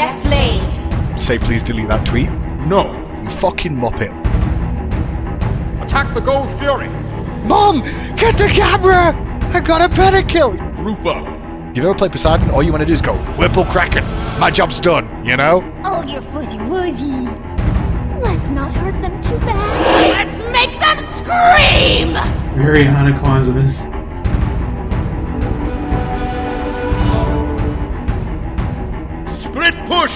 Nestle. Say please delete that tweet. No. You fucking muppet. Attack the Gold Fury. Mom, get the camera! I got a pentakill! Group up. You've ever played Poseidon? All you want to do is go, Whipple Kraken. My job's done, you know? Oh, you're fuzzy-wuzzy. Let's not hurt them too bad. Let's make them scream! Very Hanukkah. Split push.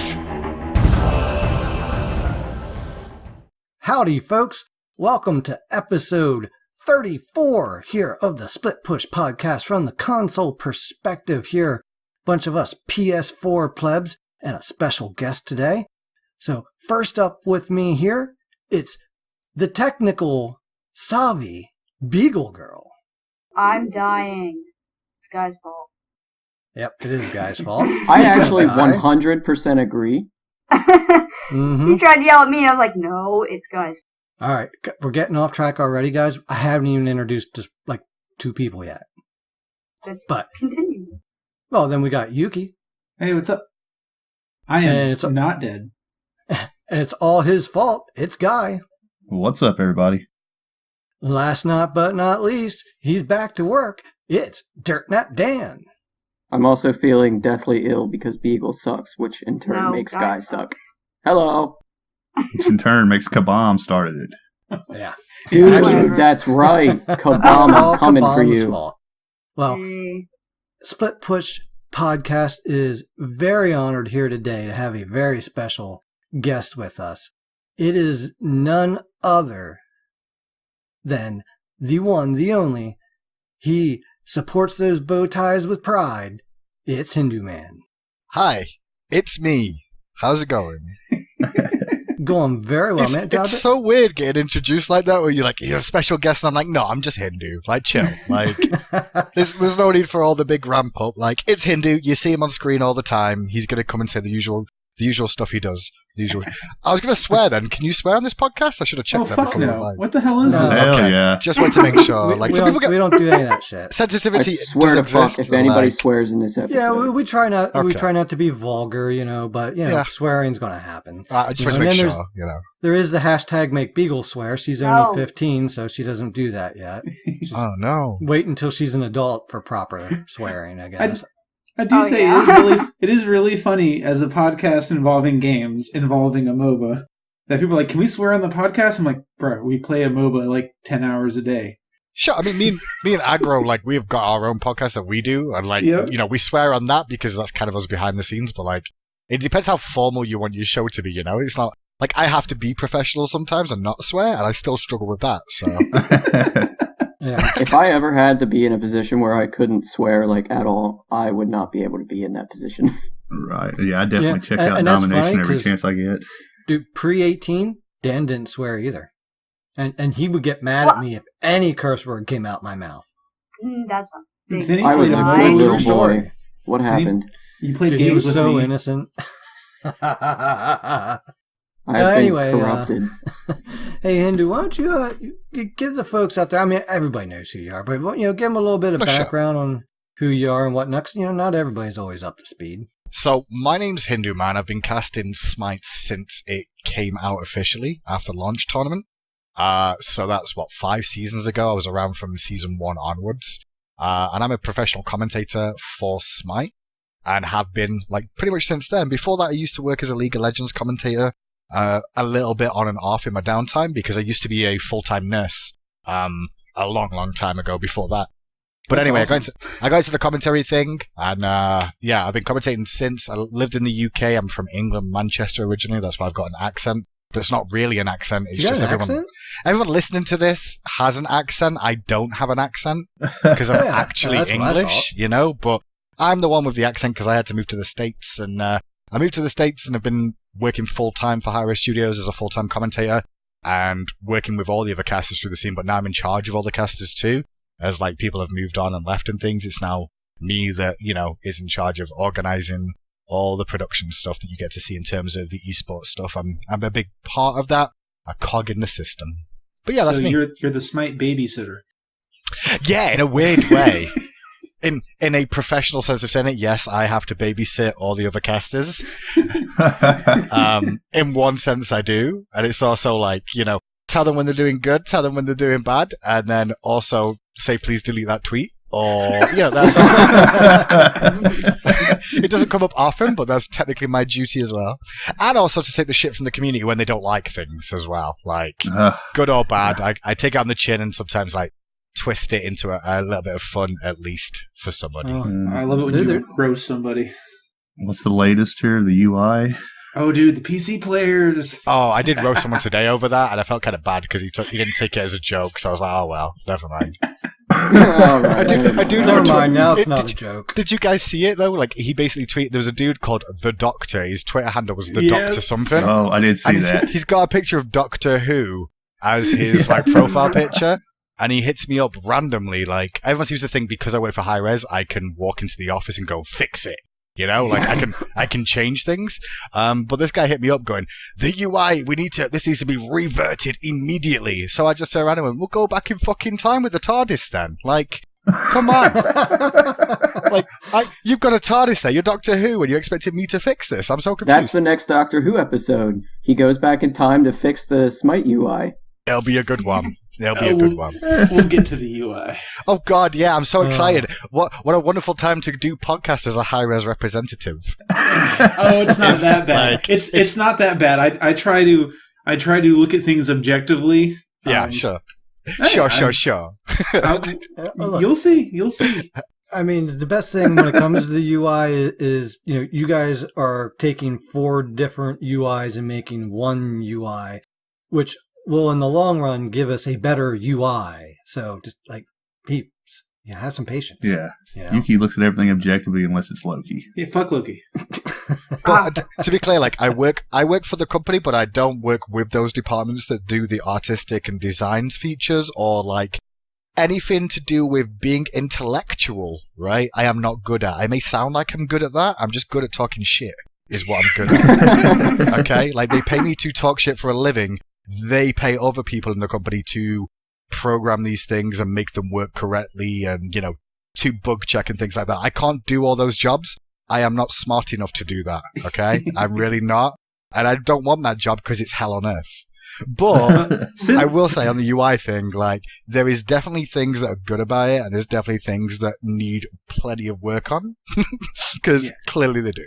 Howdy, folks. Welcome to episode 34 here of the Split Push podcast from the console perspective here. Bunch of us PS4 plebs and a special guest today. So first up with me here, it's the technical Savi Beagle Girl. I'm dying. It's Guy's fault. Yep, it is Guy's fault. I actually 100% agree. He tried to yell at me and I was like, no, it's Guy's. All right, we're getting off track already, guys. I haven't even introduced just like two people yet. But continue. Well, then we got Yuki. Hey, what's up? I am not dead. And it's all his fault. It's Guy. What's up, everybody? Last but not least, he's back to work. It's Dirtnut Dan. I'm also feeling deathly ill because Beagle sucks, which in turn makes Guy suck. Hello. Which in turn makes Kabam started it. Yeah. Dude, that's right. Kabam, I'm coming for you. Fault. Well, Split Push Podcast is very honored here today to have a very special guest with us. It is none other than the one, the only. He supports those bow ties with pride. It's Hinduman. Hi, it's me. How's it going? Going very well, man. It's so weird getting introduced like that, where you're like, you're a special guest, and I'm like, no, I'm just Hindu. Like, chill. Like, there's no need for all the big ramp up. Like, it's Hindu. You see him on screen all the time. He's gonna come and say the usual stuff he does. The usual. I was gonna swear then. Can you swear on this podcast? I should have checked Oh, that. fuck no. What the hell is this? Hell okay. yeah. Just wanted to make sure. we don't do any of that shit. Sensitivity I swear does to fuck exist. if anybody like, swears in this episode. Yeah, we try not. Okay. We try not to be vulgar, but swearing's going to happen. I just want to make sure. There is the hashtag Make Beagle Swear. She's only 15, so she doesn't do that yet. Oh no! Wait until she's an adult for proper swearing, I guess. I do say it is really funny as a podcast involving games, involving a MOBA, that people are like, can we swear on the podcast? I'm like, bro, we play a MOBA like 10 hours a day. Sure. I mean, me and Aggro, like, we've got our own podcast that we do, and like, we swear on that because that's kind of us behind the scenes. But like, it depends how formal you want your show to be. It's not like I have to be professional sometimes and not swear, and I still struggle with that. So. Yeah. If I ever had to be in a position where I couldn't swear like at all, I would not be able to be in that position. Right. Yeah, I definitely check out Domination every chance I get. Dude, pre-18, Dan didn't swear either. And he would get mad at me if any curse word came out my mouth. That's not I was a good little boy. What happened? You played Dude, games he was with so me. innocent. I've been corrupted. Hey, Hindu, why don't you give the folks out there, I mean, everybody knows who you are, but give them a little bit of background on who you are and whatnot. Not everybody's always up to speed. So, my name's Hinduman. I've been casting Smite since it came out officially after launch tournament. So that's 5 seasons ago. I was around from season 1 onwards. And I'm a professional commentator for Smite and have been like pretty much since then. Before that, I used to work as a League of Legends commentator. A little bit on and off in my downtime because I used to be a full-time nurse a long time ago before that. But anyway, awesome. I got into the commentary thing, and I've been commentating since. I lived in the UK. I'm from England, Manchester originally. That's why I've got an accent. But it's not really an accent. It's just everyone listening to this has an accent. I don't have an accent because I'm actually English, but I'm the one with the accent because I had to move to the States, and I moved to the States and have been working full-time for Hi-Res Studios as a full-time commentator and working with all the other casters through the scene, but now I'm in charge of all the casters too. As like people have moved on and left and things, it's now me that, is in charge of organizing all the production stuff that you get to see in terms of the esports stuff. I'm a big part of that, a cog in the system. But yeah, that's me. You're the Smite babysitter. Yeah, in a weird way. in a professional sense of saying it, yes, I have to babysit all the other casters. In one sense, I do. And it's also like, tell them when they're doing good, tell them when they're doing bad, and then also say, please delete that tweet. Or, that's it doesn't come up often, but that's technically my duty as well. And also to take the shit from the community when they don't like things as well. Like, good or bad, I take it on the chin and sometimes, like, twist it into a little bit of fun, at least, for somebody. I love it when you roast somebody. What's the latest here? The UI? Oh, dude, the PC players. Oh, I did roast someone today over that, and I felt kind of bad because he didn't take it as a joke, so I was like, oh, well, never mind. I do never mind, now it's not a joke. Did you guys see it, though? Like, he basically tweeted, there was a dude called The Doctor, his Twitter handle was The Doctor something. Oh, I did see that. He's got a picture of Doctor Who as his, profile picture. And he hits me up randomly, like, everyone seems to think because I work for High Res, I can walk into the office and go, fix it. I can change things. But this guy hit me up going, the UI, this needs to be reverted immediately. So I just turned around and went, we'll go back in fucking time with the TARDIS then. Like, come on. You've got a TARDIS there, you're Doctor Who, and you expected me to fix this. I'm so confused. That's the next Doctor Who episode. He goes back in time to fix the Smite UI. It'll be a good one. It'll be a good one. We'll get to the UI. Oh God, yeah! I'm so excited. What a wonderful time to do podcast as a high-res representative. It's not that bad. It's not that bad. I try to look at things objectively. Yeah, sure. You'll see. I mean, the best thing when it comes to the UI is, you guys are taking 4 different UIs and making one UI, which will, in the long run, give us a better UI. So, just peeps, have some patience. Yeah. Yuki looks at everything objectively unless it's Loki. Yeah, fuck Loki. But to be clear, I work for the company, but I don't work with those departments that do the artistic and design features or anything to do with being intellectual, right? I am not good at. I may sound like I'm good at that. I'm just good at talking shit, is what I'm good at. Okay? They pay me to talk shit for a living. They pay other people in the company to program these things and make them work correctly and, to bug check and things like that. I can't do all those jobs. I am not smart enough to do that, okay? I'm really not. And I don't want that job because it's hell on earth. But I will say on the UI thing, there is definitely things that are good about it and there's definitely things that need plenty of work on because clearly they do.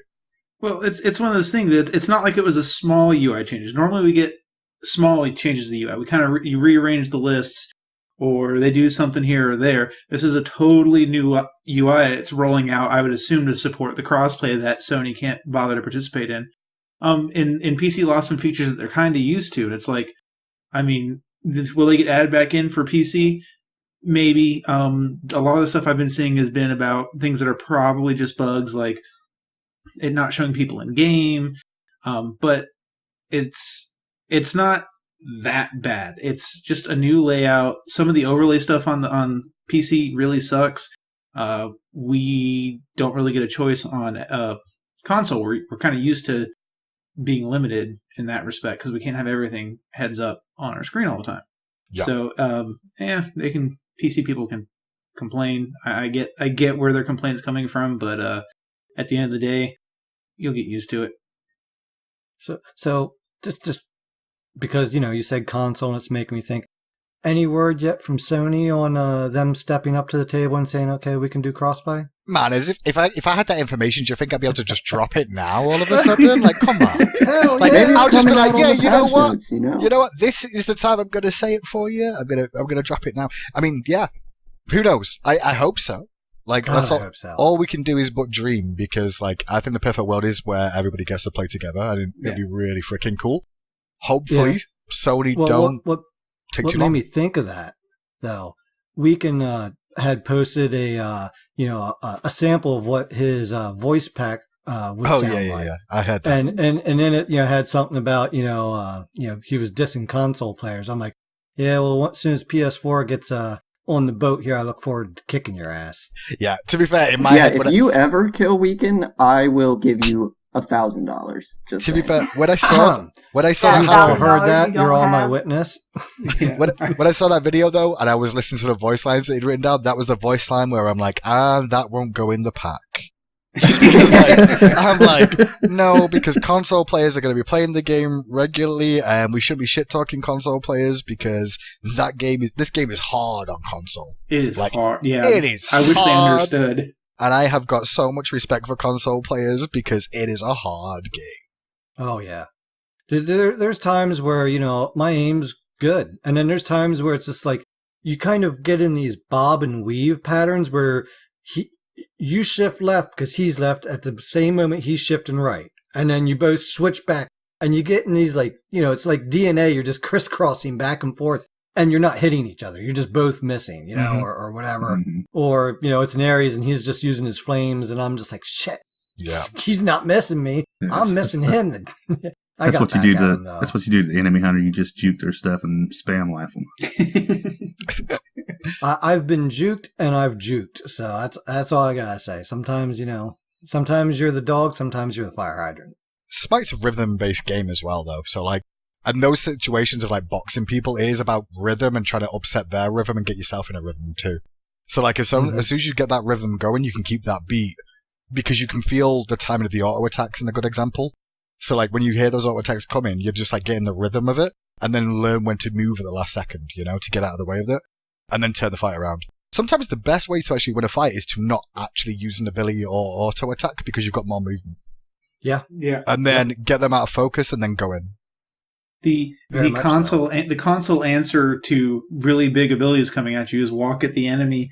Well, it's one of those things that it's not like it was a small UI changes. Normally we get small changes to the UI. We kind of rearrange the lists or they do something here or there. This is a totally new UI. It's rolling out, I would assume, to support the crossplay that Sony can't bother to participate in. In PC lost some features that they're kind of used to. And it's will they get added back in for PC? Maybe. A lot of the stuff I've been seeing has been about things that are probably just bugs, like it not showing people in game. But it's not that bad. It's just a new layout. Some of the overlay stuff on PC really sucks. We don't really get a choice on console. We're kind of used to being limited in that respect because we can't have everything heads up on our screen all the time. Yeah. So, PC people can complain. I get where their complaint's coming from, but at the end of the day, you'll get used to it. So just because, you said console and it's making me think, any word yet from Sony on them stepping up to the table and saying, okay, we can do crossplay? Man, as if I had that information, do you think I'd be able to just drop it now all of a sudden? Come on. Hell I'll just be like, you know what? Notes, you know what? This is the time I'm going to say it for you. I'm gonna drop it now. I mean, yeah. Who knows? I hope so. That's all we can do is but dream because, I think the perfect world is where everybody gets to play together and it'd be really freaking cool. Hopefully, Sony don't take too long. What made me think of that, though, Weekend had posted a sample of what his voice pack would sound like. Yeah. I had that. And then it had something about he was dissing console players. I'm like, yeah, well, as soon as PS4 gets on the boat here, I look forward to kicking your ass. Yeah, to be fair, in my head, if you ever kill Weekend, I will give you $1,000. To be fair, when I saw that you all happen, heard that. You're all my witness. when I saw that video though, and I was listening to the voice lines that he'd written down, that was the voice line where I'm like, that won't go in the pack. Because I'm like, no, because console players are going to be playing the game regularly, and we shouldn't be shit talking console players because this game is hard on console. It is hard. Yeah, it is. I wish they understood. And I have got so much respect for console players because it is a hard game. Oh yeah, there's times where my aim's good, and then there's times where it's just like you kind of get in these bob and weave patterns where you shift left because he's left at the same moment he's shifting right. And then you both switch back and you get in these it's like DNA. You're just crisscrossing back and forth and you're not hitting each other. You're just both missing, or whatever. Mm-hmm. Or, it's an Ares and he's just using his flames and I'm just like, shit. Yeah. He's not missing me. I'm missing him. That's what you do to the enemy hunter. You just juke their stuff and spam life them. I've been juked and I've juked. So that's all I gotta say. Sometimes, sometimes you're the dog, sometimes you're the fire hydrant. Smite's a rhythm-based game as well, though. So, and those situations of, boxing people, it is about rhythm and trying to upset their rhythm and get yourself in a rhythm, too. So, as soon as you get that rhythm going, you can keep that beat because you can feel the timing of the auto attacks in a good example. So, when you hear those auto attacks coming, you're just, getting the rhythm of it and then learn when to move at the last second, to get out of the way of it and then turn the fight around. Sometimes the best way to actually win a fight is to not actually use an ability or auto attack because you've got more movement. Yeah. Yeah. And then get them out of focus and then go in. The console answer to really big abilities coming at you is walk at the enemy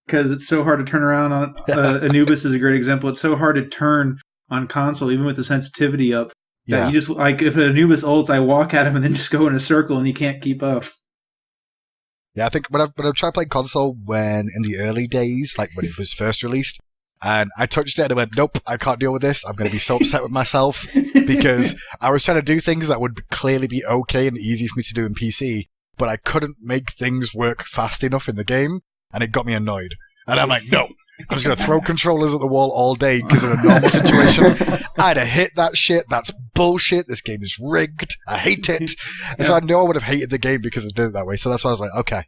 because it's so hard to turn around on Anubis is a great example. It's so hard to turn on console, even with the sensitivity up. Yeah. You just if Anubis ults, I walk at him and then just go in a circle and he can't keep up. Yeah, I think when I tried playing console in the early days, when it was first released, and I touched it and I went, nope, I can't deal with this. I'm going to be so upset with myself because I was trying to do things that would clearly be okay and easy for me to do in PC, but I couldn't make things work fast enough in the game, and it got me annoyed. And I'm like, no, I'm just going to throw controllers at the wall all day because in a normal situation, I'd have hit that shit. That's bullshit. This game is rigged. I hate it. And so I know I would have hated the game because I did it that way. So that's why I was like, okay,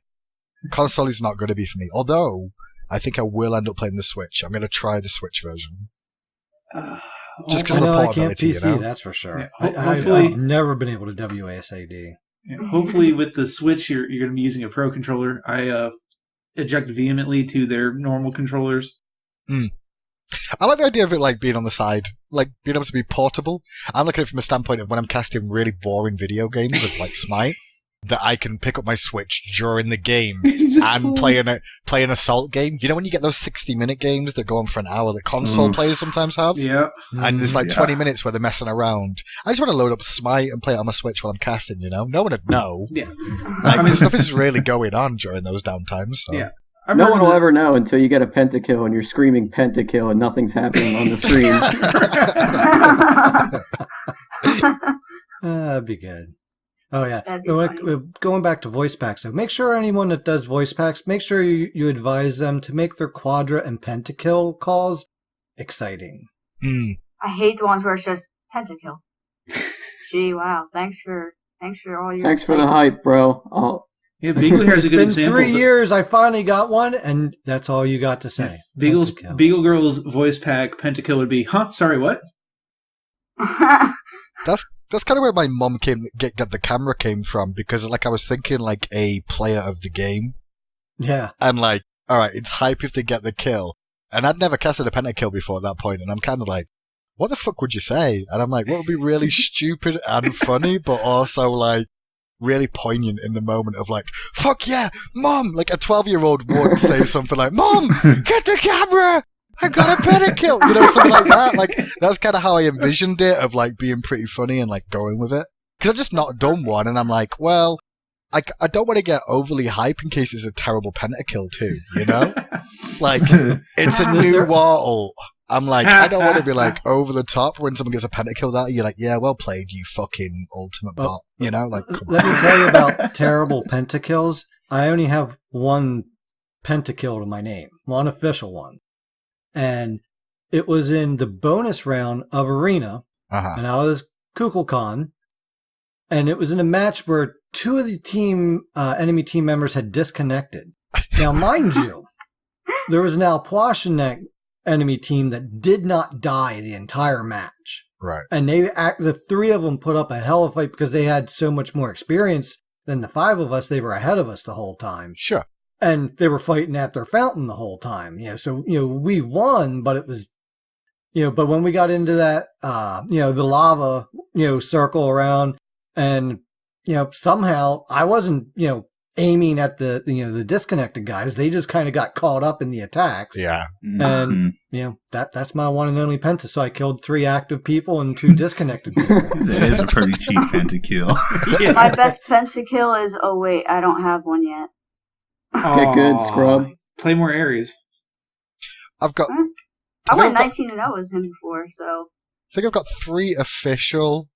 console is not going to be for me. Although, I think I will end up playing the Switch. I'm going to try the Switch version. Just because of the portability, I can't PC, that's for sure. Yeah, I've never been able to WASD. Yeah, hopefully with the Switch, you're going to be using a Pro controller. I eject vehemently to their normal controllers. I like the idea of it being on the side, being able to be portable. I'm looking at it from a standpoint of when I'm casting really boring video games of Smite, that I can pick up my Switch during the game and play an assault game. You know when you get those 60-minute games that go on for an hour that console players sometimes have? Yeah. And there's 20 minutes where they're messing around. I just want to load up Smite and play it on my Switch while I'm casting, No one would know. Yeah. Because nothing's really going on during those downtimes. So. Yeah. No one will ever know until you get a pentakill and you're screaming pentakill and nothing's happening on the screen. That'd be good. Oh, yeah. Going back to voice packs, so make sure anyone that does voice packs, make sure you advise them to make their quadra and pentakill calls exciting. I hate the ones where it's just pentakill. Gee, wow. Thanks for all your... Thanks for the hype, bro. Yeah, Beagle here's a good example. It's been 3 years, I finally got one, and that's all you got to say. Beagle Girl's voice pack pentakill would be, sorry, what? That's kind of where my mom get the camera came from, because I was thinking a player of the game. Yeah. And alright, it's hype if they get the kill. And I'd never casted a pentakill before at that point, and I'm kind of what the fuck would you say? And I'm what would be really stupid and funny, but also really poignant in the moment of fuck yeah, Mom! A 12-year-old would say something Mom, get the camera! I got a pentakill! Something like that. That's kind of how I envisioned it, of being pretty funny and going with it. Because I've just not done one, and I'm well, I don't want to get overly hype in case it's a terrible pentakill too, it's a new Wartle. I'm I don't want to be over the top when someone gets a pentakill that you're yeah, well played, you fucking ultimate bot. Come let me tell you about terrible pentakills. I only have one pentakill to my name, one official one. And it was in the bonus round of Arena, and I was Kukulkan, and it was in a match where two of the enemy team members had disconnected. Now, mind you, there was an Alpwashanek enemy team that did not die the entire match. Right. And the three of them put up a hell of a fight because they had so much more experience than the five of us. They were ahead of us the whole time. Sure. And they were fighting at their fountain the whole time. So, we won, but it was, but when we got into that, the lava, circle around and, somehow I wasn't, aiming at the disconnected guys. They just kind of got caught up in the attacks. Yeah. And, that's my one and only penta. So I killed 3 active people and 2 disconnected people. That is a pretty cheap pentakill. Yeah. My best pentakill is, oh wait, I don't have one yet. Okay, good, scrub. Play more Ares. I went 19-0 as him before, so. I think I've got 3 official,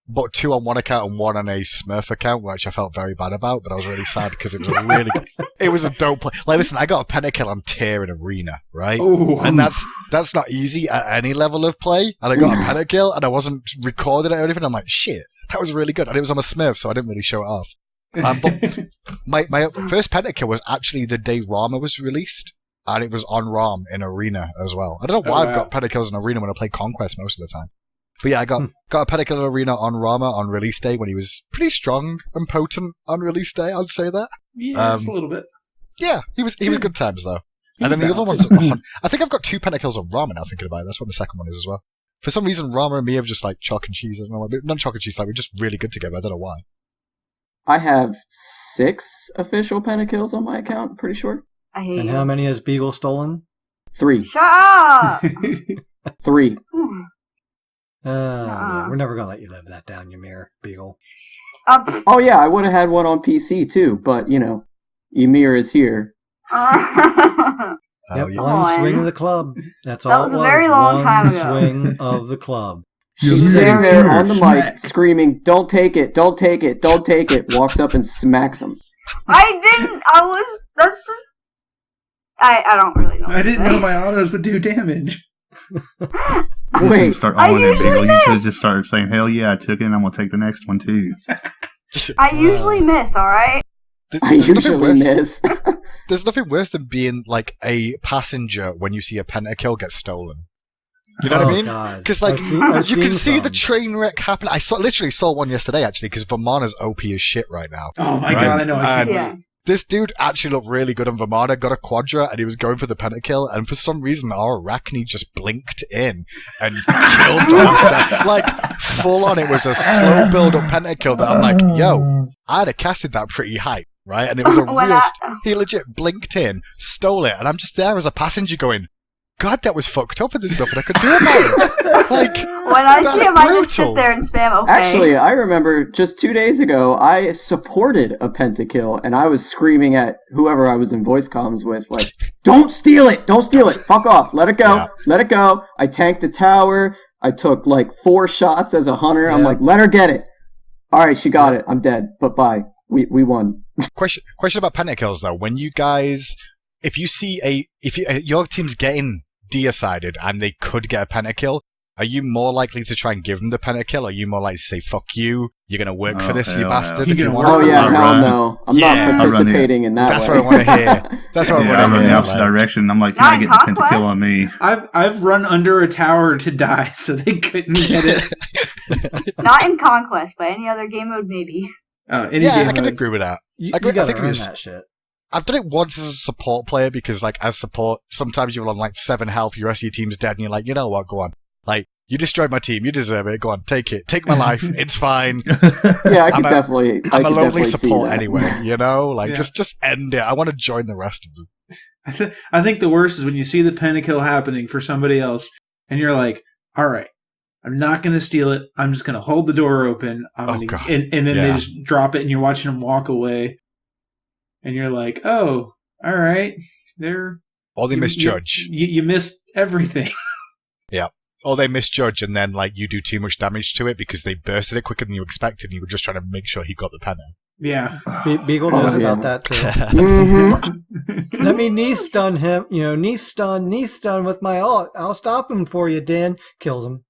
but 2 on one account and 1 on a Smurf account, which I felt very bad about, but I was really sad because it was a really good, it was a dope play. Like, listen, I got a pentakill on tier in Arena, right? Ooh. And that's not easy at any level of play. And I got a pentakill and I wasn't recording it or anything. I'm like, shit, that was really good. And it was on a Smurf, so I didn't really show it off. But my first pentakill was actually the day Rama was released, and it was on Rom in Arena as well. I don't know why I've got pentakills in Arena when I play Conquest most of the time. But yeah, I got a pentakill in Arena on Rama on release day when he was pretty strong and potent on release day, I'd say that. Yeah, just a little bit. Yeah, he was good times though. And then the other ones, I think I've got 2 pentakills on Rama now thinking about it. That's what the second one is as well. For some reason, Rama and me have just like chalk and cheese. I don't know why. Not chalk and cheese, like we're just really good together. I don't know why. I have 6 official pentakills on my account, pretty sure. I hate And how many has Beagle stolen? 3. Shut up! 3. Yeah, we're never going to let you live that down, Ymir, Beagle. Oh yeah, I would have had one on PC too, but Ymir is here. Yep, one swing of the club. That's all it was. That was a very long time ago. Swing of the club. She's sitting there on the mic screaming, "Don't take it, don't take it, don't take it." Walks up and smacks him. I didn't. That's just. I don't really know. I didn't know my autos would do damage. Wait, start owning it, Beagle. You should just start saying, "Hell yeah, I took it, and I'm gonna take the next one too." I usually miss. All right. I usually miss. There's nothing worse than being like a passenger when you see a pentakill get stolen. You know what I mean? Because like you can see the train wreck happen. I literally saw one yesterday actually because Vamana's OP as shit right now. Oh my god, I know. I can't wait. This dude actually looked really good on Vamana, got a quadra, and he was going for the pentakill, and for some reason our Arachne just blinked in and killed Monster. Like, full on, it was a slow build-up pentakill that I'm like, yo, I'd have casted that pretty high, right? And it was a real... He legit blinked in, stole it, and I'm just there as a passenger going, God, that was fucked up and there's nothing I could do about it. Like, when I see him, I just sit there and spam okay. Actually, I remember just 2 days ago, I supported a pentakill, and I was screaming at whoever I was in voice comms with, like, don't steal it! Don't steal it! Fuck off! Let it go! Yeah. Let it go! I tanked the tower. I took, like, 4 shots as a hunter. Yeah. I'm like, let her get it! Alright, she got it. I'm dead. But bye. We won. Question about pentakills, though. When you guys... If you see your team's getting decided and they could get a pentakill, are you more likely to try and give them the pentakill, or are you more likely to say, fuck you, you're going to work for this, you bastard? If you want hell no. I'm not participating in that. That's what I want to hear. That's what I want to hear. I run the opposite direction. I'm like, can I get the pentakill on me? I've run under a tower to die, so they couldn't get it. Not in Conquest, but any other game mode, maybe. I can agree with that. I gotta earn that shit. I've done it once as a support player because, like, as support, sometimes you're on, like, 7 health, your rest of your team's dead, and you're like, you know what, go on. Like, you destroyed my team, you deserve it, go on, take it. Take my life, it's fine. Yeah, I'm a lonely support anyway, you know? Like, just end it. I want to join the rest of them. I think the worst is when you see the pentakill happening for somebody else, and you're like, alright, I'm not going to steal it, I'm just going to hold the door open, and then they just drop it, and you're watching them walk away. And you're like, oh, all right. Or they misjudge. You missed everything. Yeah. Or they misjudge and then, like, you do too much damage to it because they bursted it quicker than you expected and you were just trying to make sure he got the penny. Yeah. Beagle knows yeah. about that too. Mhm. Let me knee stun him. Knee stun with my ult. I'll stop him for you, Dan. Kills him.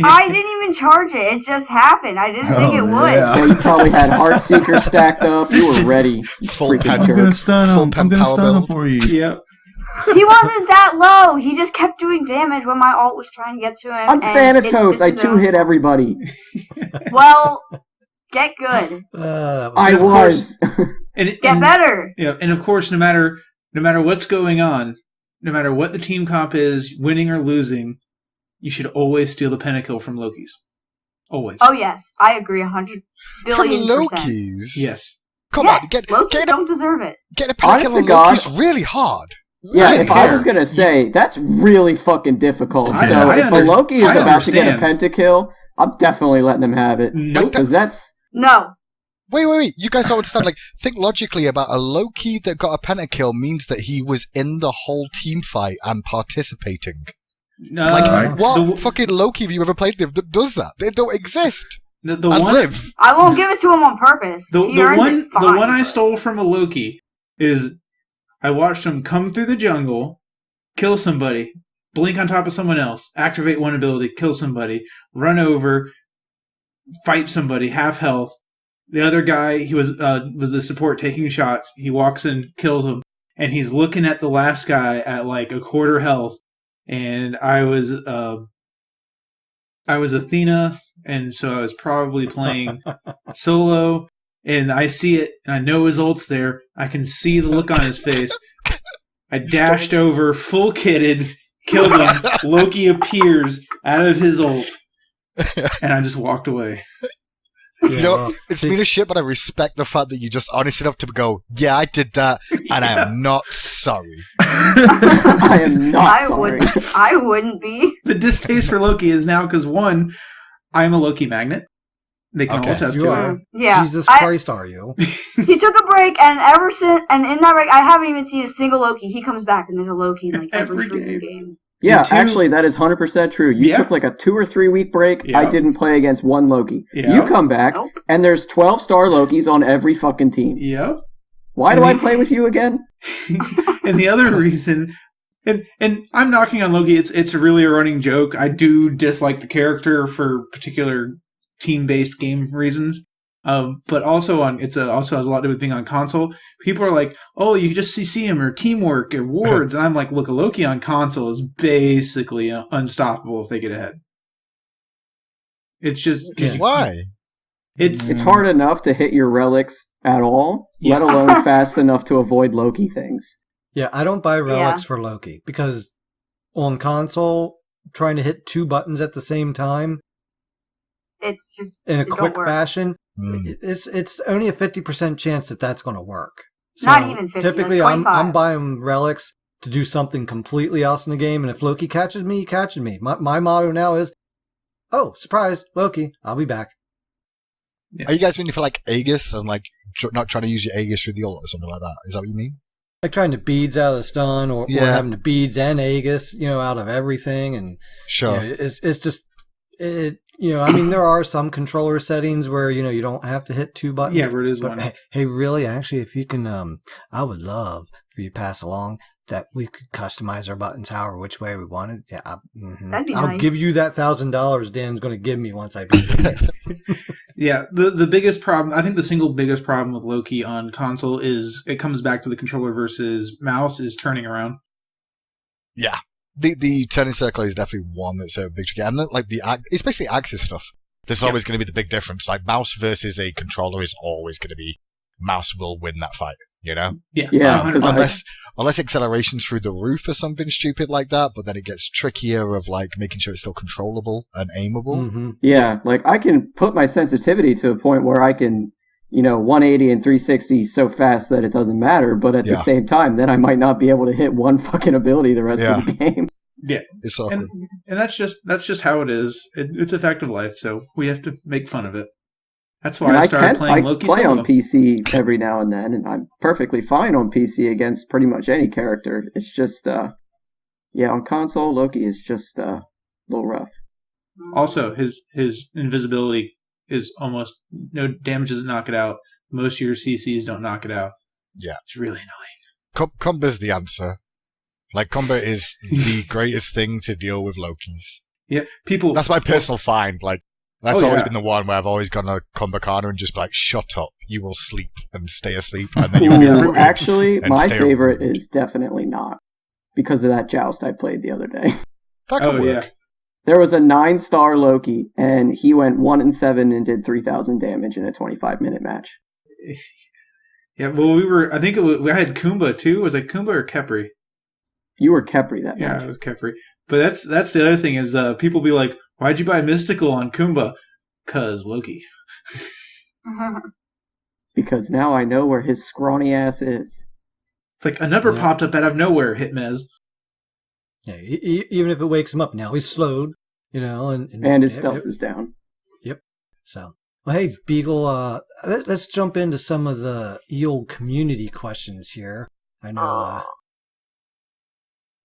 I didn't even charge it. It just happened. I didn't think it would. Well, you probably had Heartseeker stacked up. You were ready. Full Freaking pen. I'm jerk. gonna stun Full him. pen I'm gonna power stun him build. for you. Yep. He wasn't that low. He just kept doing damage when my ult was trying to get to him. I'm and Thanatos. I it's his own 2-hit everybody. Well, get good. That was I of was. Get better. Yeah, and of course, no matter what's going on, no matter what the team comp is, winning or losing, you should always steal the pentakill from Loki's. Always. Oh yes, I agree 100 From billion %. Loki's? Yes. Come Yes, on, get Loki's a don't deserve it. Honest pentakill to on God. Loki's really hard. Yeah, Really if I was hard. gonna say, that's really fucking difficult. I- So I if a Loki is I about to get a understand. pentakill, I'm definitely letting him have it. Nope. Because that's... No. Wait. You guys don't understand. Like, think logically about a Loki that got a pentakill means that he was in the whole team fight and participating. Like, what fucking Loki have you ever played that does that? They don't exist. The And one, live. I won't give it to him on purpose. the He earns one, it fine, the one I but- stole from a Loki is I watched him come through the jungle, kill somebody, blink on top of someone else, activate one ability, kill somebody, run over, fight somebody, half health. The other guy, he was the support taking shots. He walks in, kills him, and he's looking at the last guy at like a quarter health. And I was Athena, and so I was probably playing solo. And I see it, and I know his ult's there. I can see the look on his face. I dashed over, full kitted, killed him. Loki appears out of his ult, and I just walked away. You know, it's mean as shit, but I respect the fact that you just honest enough to go, yeah, I did that, and I am not sorry. I am not sorry. I wouldn't be. The distaste for Loki is now because, one, I'm a Loki magnet. They can all attest You to are. it. Yeah. Jesus Christ, are you? He took a break, and ever since, and in that break, I haven't even seen a single Loki. He comes back, and there's a Loki like every Every freaking game. game. Yeah, two- actually, that is 100% true. You Yeah. took like a 2 or 3 week break. Yeah. I didn't play against one Loki. Yeah. You come back, Nope. and there's 12-star Lokis on every fucking team. Yep. Why And do I the- play with you again? And the other reason, and I'm knocking on Loki, it's really a running joke. I do dislike the character for particular team-based game reasons. But also also has a lot to do with being on console. People are like, oh, you just see him or teamwork or wards. And I'm like, look, a Loki on console is basically unstoppable if they get ahead. It's just... Why? It's hard enough to hit your relics at all, let alone fast enough to avoid Loki things. Yeah, I don't buy relics for Loki because on console, trying to hit 2 buttons at the same time It's just in a it don't quick work. fashion, it's only a 50% chance that that's going to work. Not even 50, Typically, that's I'm 25. buying relics to do something completely else in the game, and if Loki catches me, he catches me. My motto now is, oh, surprise, Loki, I'll be back. Are you guys meaning for like Aegis and like not trying to use your Aegis through the ult or something like that? Is that what you mean? Like trying to beads out of the stun, or having the beads and Aegis, out of everything, and Sure. it's just it. I mean, there are some controller settings where you don't have to hit 2 buttons. Yeah, but it is but one. Hey, really, actually, if you can, I would love for you to pass along that we could customize our buttons however which way we wanted. Yeah, That'd be I'll nice. give you that $1,000 Dan's going to give me once I beat it. Yeah, the biggest problem, I think the single biggest problem with Loki on console is it comes back to the controller versus mouse is turning around. Yeah. The turning circle is definitely one that's a big tricky. And like it's basically axis stuff. There's always going to be the big difference. Like mouse versus a controller is always going to be mouse will win that fight, Yeah. Yeah, 'cause unless acceleration's through the roof or something stupid like that, but then it gets trickier of like making sure it's still controllable and aimable. Mm-hmm. Yeah, like I can put my sensitivity to a point where I can, 180 and 360 so fast that it doesn't matter, but at the same time, then I might not be able to hit one fucking ability the rest of the game. Yeah. It's awkward. And that's just how it is. It's a fact of life, so we have to make fun of it. That's why And I started playing I Loki play solo. on PC every now and then, and I'm perfectly fine on PC against pretty much any character. It's just, on console, Loki is just a little rough. Also, his invisibility is almost no damage doesn't knock it out. most of your CCs don't knock it out. Yeah. It's really annoying. Comba's the answer. Like, combo is the greatest thing to deal with Lokis. Yeah, people. That's my personal find. Like, that's always been the one where I've always gone to combo corner and just be like, shut up, you will sleep and stay asleep. And then you'll get rooted. Actually, and my stay favorite rooted. is definitely not. Because of that joust I played the other day. That could work. Yeah. There was a 9-star Loki, and he went 1-7 and did 3,000 damage in a 25-minute match. Yeah, well, I think we had Kumba too. Was it Kumba or Kepri? You were Kepri that Yeah, match. it was Kepri. But that's the other thing is people be like, why'd you buy Mystical on Kumba? 'Cause Loki. Because now I know where his scrawny ass is. It's like a number popped up out of nowhere, Hitmez. Yeah, even if it wakes him up now, he's slowed, And his stealth is down. Yep. So, well, hey, Beagle, let's jump into some of the old community questions here. I know,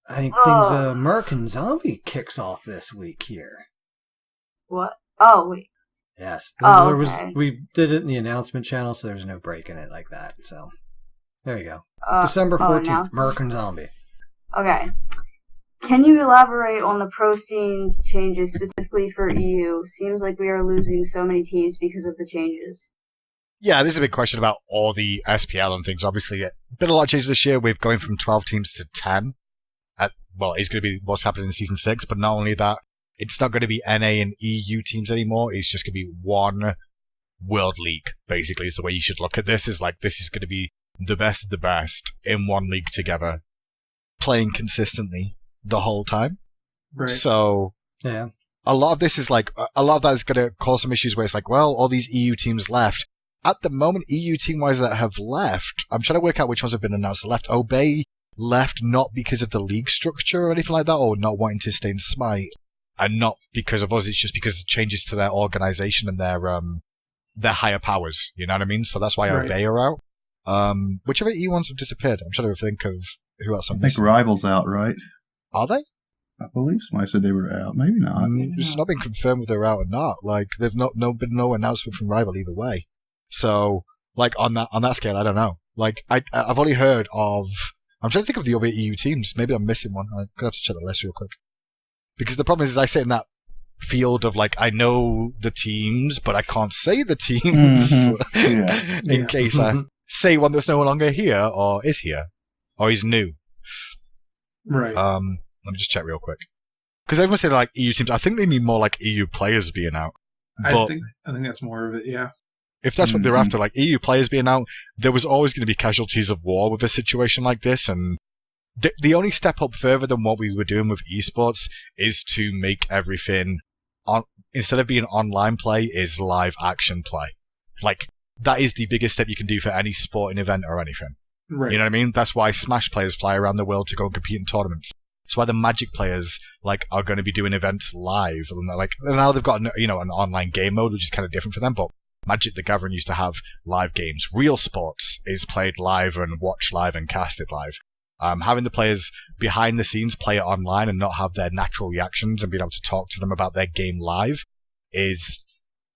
I think things, American Zombie kicks off this week here. What? Oh, wait. Yes. Okay. We did it in the announcement channel, so there's no break in it like that. So, there you go. Uh, December 14th, announcement. American Zombie. Okay. Can you elaborate on the pro scenes changes specifically for EU? Seems like we are losing so many teams because of the changes. Yeah, this is a big question about all the SPL and things. Obviously, been a lot of changes this year. We're going from 12 teams to 10. It's going to be what's happening in Season 6, but not only that, it's not going to be NA and EU teams anymore. It's just going to be one World League, basically, is the way you should look at this. Is like, this is going to be the best of the best in one league together, playing consistently the whole time. Right. So, yeah, a lot of this is like, a lot of that is going to cause some issues where it's like, well, all these EU teams left. At the moment, EU team-wise that have left, I'm trying to work out which ones have been announced left. Obey left not because of the league structure or anything like that, or not wanting to stay in Smite, and not because of us, it's just because of changes to their organization and their higher powers, you know what I mean? So that's why Obey are out. Which other EU ones have disappeared? I'm trying to think of who else I'm I think missing. Rival's out, right? Are they? I believe somebody said they were out. Maybe not. It's not been confirmed whether they're out or not. Like, they've been no announcement from Rival either way. So, like, on that scale, I don't know. Like, I've only heard of... I'm trying to think of the other EU teams. Maybe I'm missing one. I'm gonna have to check the list real quick. Because the problem is I sit in that field of, like, I know the teams, but I can't say the teams in case I say one that's no longer here, or is here, or is new. Right. Let me just check real quick. Because everyone said, like, EU teams. I think they mean more like EU players being out. I think that's more of it, yeah. If that's what they're after, like EU players being out, there was always going to be casualties of war with a situation like this, and the only step up further than what we were doing with esports is to make everything, instead of being online play, is live action play. Like, that is the biggest step you can do for any sporting event or anything. Right. You know what I mean? That's why Smash players fly around the world to go and compete in tournaments. That's why the Magic players, like, are going to be doing events live. And like, now they've got, an online game mode, which is kind of different for them, but Magic the Gathering used to have live games. Real sports is played live and watched live and casted live. Having the players behind the scenes play it online and not have their natural reactions and being able to talk to them about their game live is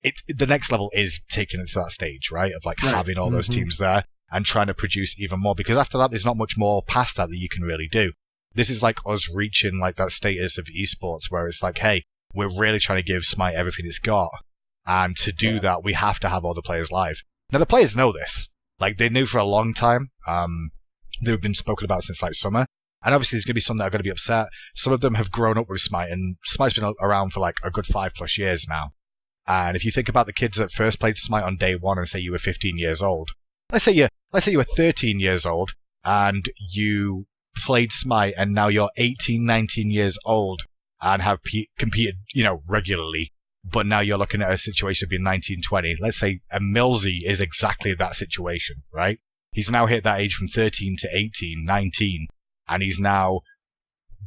the next level is taking it to that stage, right? Of like having all those teams there and trying to produce even more, because after that, there's not much more past that you can really do. This is like us reaching like that status of esports where it's like, hey, we're really trying to give Smite everything it's got. And to do that, we have to have all the players live. Now, the players know this. Like, they knew for a long time. They've been spoken about since, like, summer. And obviously, there's going to be some that are going to be upset. Some of them have grown up with Smite, and Smite's been around for, like, a good 5+ years now. And if you think about the kids that first played Smite on day one and say you were 15 years old, let's say you were 13 years old, and you played Smite, and now you're 18, 19 years old, and have competed, regularly. But now you're looking at a situation of being 19, 20. Let's say a Millsy is exactly that situation, right? He's now hit that age from 13 to 18, 19, and he's now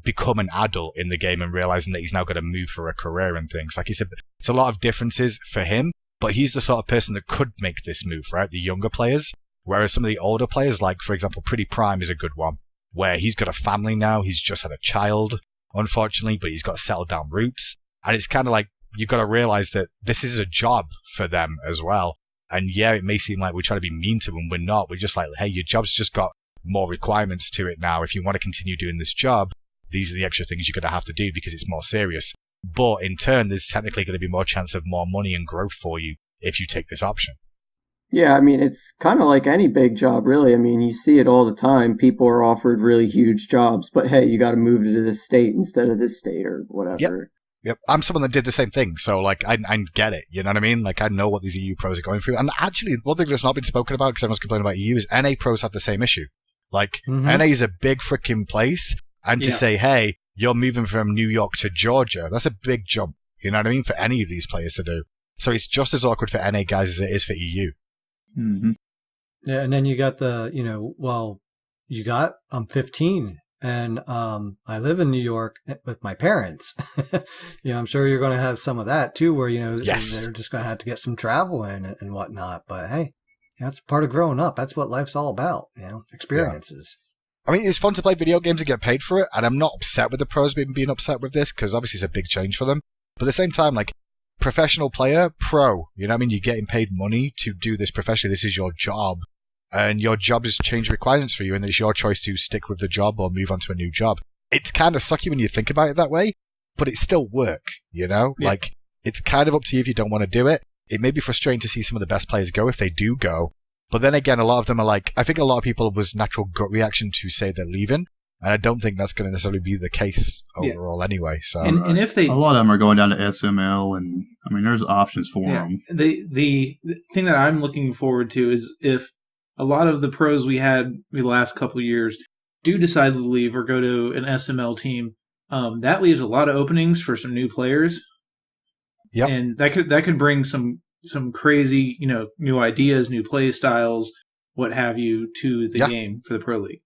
become an adult in the game and realizing that he's now got to move for a career and things. Like he said, it's a lot of differences for him, but he's the sort of person that could make this move, right? The younger players. Whereas some of the older players, like, for example, Pretty Prime is a good one, where he's got a family now. He's just had a child, unfortunately, but he's got settled down roots. And it's kind of like, you've got to realize that this is a job for them as well. And yeah, it may seem like we're trying to be mean to them. We're not. We're just like, hey, your job's just got more requirements to it now. If you want to continue doing this job, these are the extra things you're going to have to do because it's more serious. But in turn, there's technically going to be more chance of more money and growth for you if you take this option. Yeah, I mean, it's kind of like any big job, really. I mean, you see it all the time. People are offered really huge jobs, but hey, you got to move to this state instead of this state or whatever. Yep. I'm someone that did the same thing, so like I get it. You know what I mean? Like I know what these EU pros are going through. And actually, one thing that's not been spoken about because everyone's complaining about EU is NA pros have the same issue. Like NA is a big freaking place, and to say, hey, you're moving from New York to Georgia, that's a big jump. You know what I mean? For any of these players to do. So it's just as awkward for NA guys as it is for EU. Mm-hmm. Yeah, and then you got I'm 15. And I live in New York with my parents. I'm sure you're going to have some of that too, where they're just going to have to get some travel in and whatnot. But hey, that's part of growing up. That's what life's all about. Experiences. Yeah. I mean, it's fun to play video games and get paid for it, and I'm not upset with the pros being upset with this because obviously it's a big change for them. But at the same time, like professional player, pro, you know what I mean? You're getting paid money to do this professionally. This is your job. And your job has changed requirements for you, and it's your choice to stick with the job or move on to a new job. It's kind of sucky when you think about it that way, but it's still work, Yeah. Like, it's kind of up to you if you don't want to do it. It may be frustrating to see some of the best players go if they do go. But then again, a lot of them are like, I think a lot of people was natural gut reaction to say they're leaving. And I don't think that's going to necessarily be the case overall anyway. So, and if they, a lot of them are going down to SML, and I mean, there's options for them. The thing that I'm looking forward to is if a lot of the pros we had the last couple of years do decide to leave or go to an SML team, that leaves a lot of openings for some new players. Yep. And that could bring some crazy, new ideas, new play styles, what have you, to the game for the Pro League.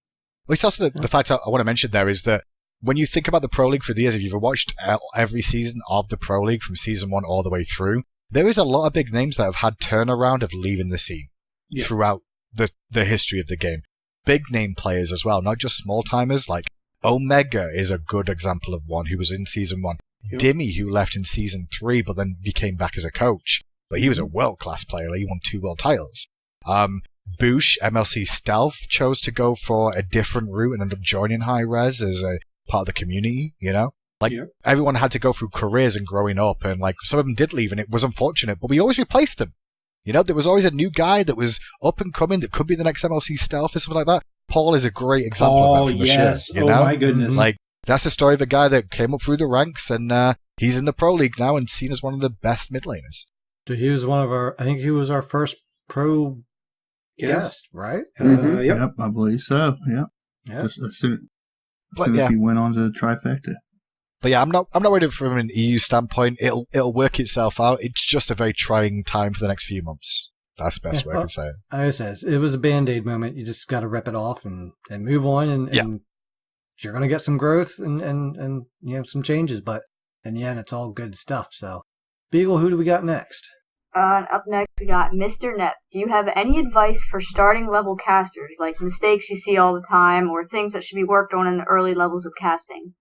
Well, it's also the fact I want to mention there is that when you think about the Pro League for the years, if you've watched every season of the Pro League from season 1 all the way through, there is a lot of big names that have had turnaround of leaving the scene throughout the history of the game. Big name players as well, not just small timers. Like Omega is a good example of one who was in season 1. Yep. Dimmy, who left in season 3 but then became back as a coach, but he was a world class player. He won 2 world titles. Boosh, MLC Stealth, chose to go for a different route and ended up joining High Res as a part of the community. Everyone had to go through careers and growing up, and like some of them did leave, and it was unfortunate, but we always replaced them. There was always a new guy that was up and coming that could be the next MLC Stealth or something like that. Paul is a great example of that from the show. My goodness. Like, that's the story of a guy that came up through the ranks, and he's in the Pro League now and seen as one of the best mid laners. So he was he was our first pro guest, right? Yep, I believe so. Yeah. As soon as he went on to Trifecta. But yeah, I'm not worried from an EU standpoint. It'll work itself out. It's just a very trying time for the next few months. That's the best way I can say it. I said it was a Band-Aid moment. You just got to rip it off and move on, and you're going to get some growth and some changes. But in the end, it's all good stuff. So, Beagle, who do we got next? Up next, we got Mr. Nepp. Do you have any advice for starting level casters, like mistakes you see all the time or things that should be worked on in the early levels of casting?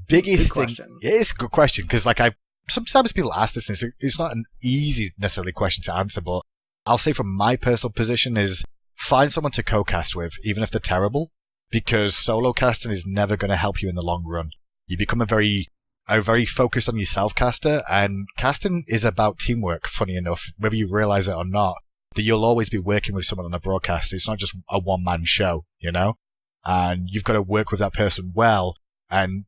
Biggest thing. Yeah, it's a good question because, sometimes people ask this, and it's not an easy necessarily question to answer. But I'll say from my personal position is find someone to co-cast with, even if they're terrible, because solo casting is never going to help you in the long run. You become a very focused on yourself caster, and casting is about teamwork. Funny enough, whether you realize it or not, that you'll always be working with someone on a broadcast. It's not just a one-man show, and you've got to work with that person well and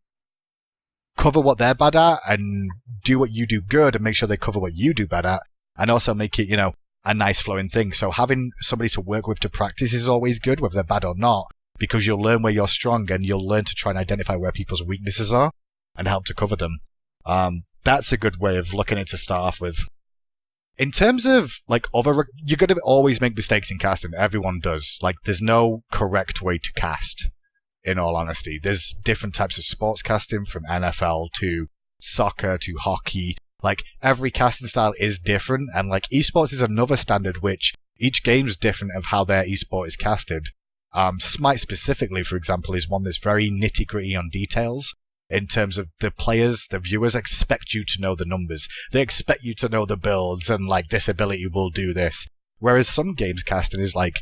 cover what they're bad at and do what you do good and make sure they cover what you do bad at and also make it, a nice flowing thing. So having somebody to work with to practice is always good, whether they're bad or not, because you'll learn where you're strong and you'll learn to try and identify where people's weaknesses are and help to cover them. That's a good way of looking at it to start off with. In terms of, you're going to always make mistakes in casting. Everyone does. There's no correct way to cast. In all honesty, there's different types of sports casting from NFL to soccer to hockey. Every casting style is different, and esports is another standard which each game's different of how their esport is casted. Smite specifically, for example, is one that's very nitty gritty on details. In terms of the players, the viewers expect you to know the numbers. They expect you to know the builds and this ability will do this. Whereas some games casting is like,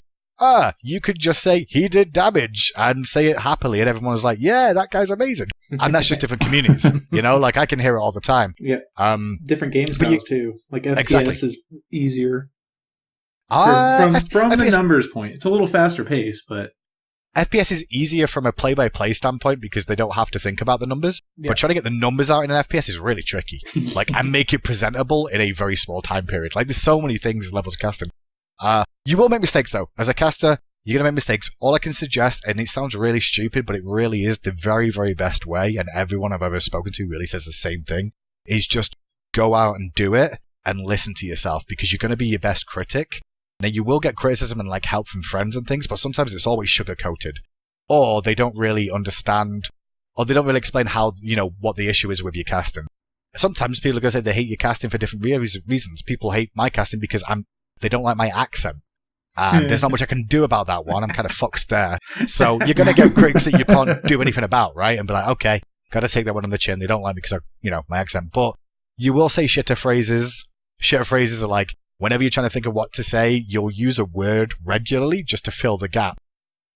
you could just say he did damage and say it happily, and everyone's like, yeah, that guy's amazing. And that's just different communities, you know. Like I can hear it all the time. Yeah. Different game styles too. Like FPS exactly. is easier from the numbers point. It's a little faster pace, but FPS is easier from a play-by-play standpoint because they don't have to think about the numbers. Yeah. But trying to get the numbers out in an FPS is really tricky. Like, and make it presentable in a very small time period. Like, there's so many things in levels casting. You will make mistakes, though. As a caster, you're going to make mistakes. All I can suggest, and it sounds really stupid, but it really is the very, very best way, and everyone I've ever spoken to really says the same thing, is just go out and do it and listen to yourself, because you're going to be your best critic. Now, you will get criticism and, like, help from friends and things, but sometimes it's always sugar-coated. Or they don't really understand, or they don't really explain how, you know, what the issue is with your casting. Sometimes people are going to say they hate your casting for different reasons. People hate my casting because they don't like my accent. And there's not much I can do about that one. I'm kind of fucked there. So you're going to get critics that you can't do anything about, right? And be like, okay, got to take that one on the chin. They don't like me because my accent. But you will say shitter phrases. Shitter phrases are like, whenever you're trying to think of what to say, you'll use a word regularly just to fill the gap.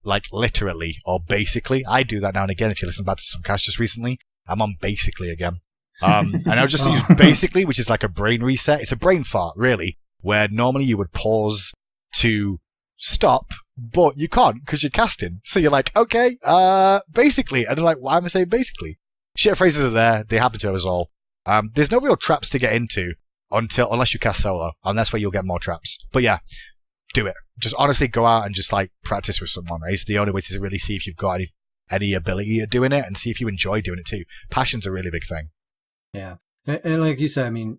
Like literally or basically. I do that now and again. If you listen back to some cast just recently, I'm on basically again. And I'll just use basically, which is like a brain reset. It's a brain fart, really, where normally you would pause to stop, but you can't because you're casting. So you're like, okay, basically. And they're like, why am I saying basically? Shit phrases are there. They happen to us all. There's no real traps to get into unless you cast solo, and that's where you'll get more traps. But yeah, do it. Just honestly go out and just like practice with someone. Right? It's the only way to really see if you've got any ability at doing it and see if you enjoy doing it too. Passion's a really big thing. Yeah. And like you said, I mean,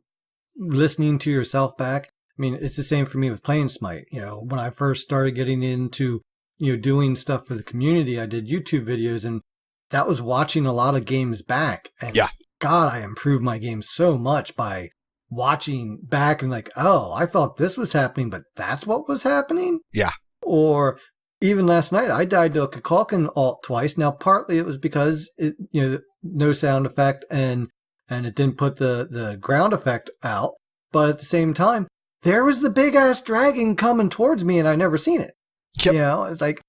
listening to yourself back, I mean, it's the same for me with playing Smite. You know, when I first started getting into, doing stuff for the community, I did YouTube videos, and that was watching a lot of games back. And yeah. God, I improved my game so much by watching back and like, oh, I thought this was happening, but that's what was happening? Yeah. Or even last night, I died to a Kukulkan ult twice. Now, partly it was because it, no sound effect and it didn't put the ground effect out. But at the same time, there was the big ass dragon coming towards me and I never seen it. Yep. It's like,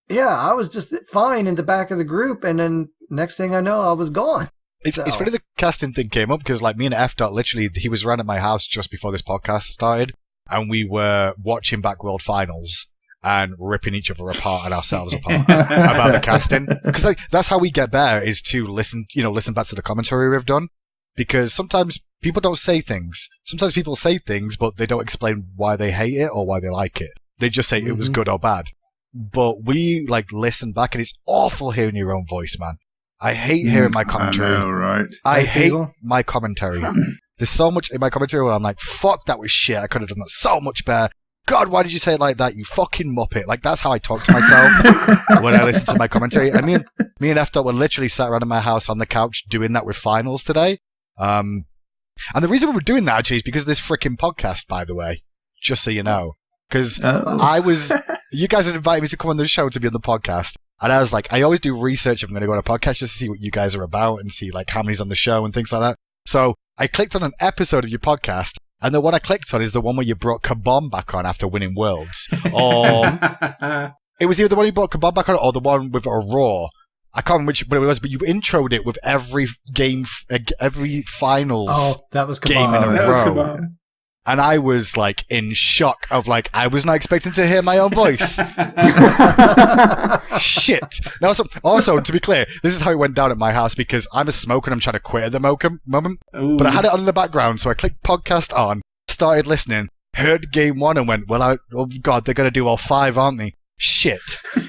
yeah, I was just fine in the back of the group. And then next thing I know, I was gone. It's funny the casting thing came up because like me and F. Literally, he was around at my house just before this podcast started and we were watching Backworld Finals and ripping each other apart and ourselves apart about the casting. Because like, that's how we get better is to listen back to the commentary we've done. Because sometimes people don't say things. Sometimes people say things, but they don't explain why they hate it or why they like it. They just say it was good or bad. But we like listen back and it's awful hearing your own voice, man. I hate hearing my commentary. I know, right? I hate my commentary. There's so much in my commentary where I'm like, fuck, that was shit. I could have done that so much better. God, why did you say it like that, you fucking muppet? Like, that's how I talk to myself when I listen to my commentary. I mean, me and F. were literally sat around in my house on the couch doing that with finals today. And the reason we were doing that actually is because of this freaking podcast, by the way, just so you know. Because you guys had invited me to come on the show to be on the podcast. And I was like, I always do research if I'm going to go on a podcast just to see what you guys are about and see like how many's on the show and things like that. So I clicked on an episode of your podcast, and the one I clicked on is the one where you brought Kabom back on after winning Worlds. Or it was either the one you brought Kabom back on or the one with Aurora. I can't remember which one it was, but you introed it with every game, every finals that was game in a row. And I was like in shock of like, I was not expecting to hear my own voice. Shit. Now, also, to be clear, this is how it went down at my house because I'm a smoker and I'm trying to quit at the moment. Ooh. But I had it on in the background, so I clicked podcast on, started listening, heard game one and went, well, oh God, they're going to do all 5, aren't they? Shit.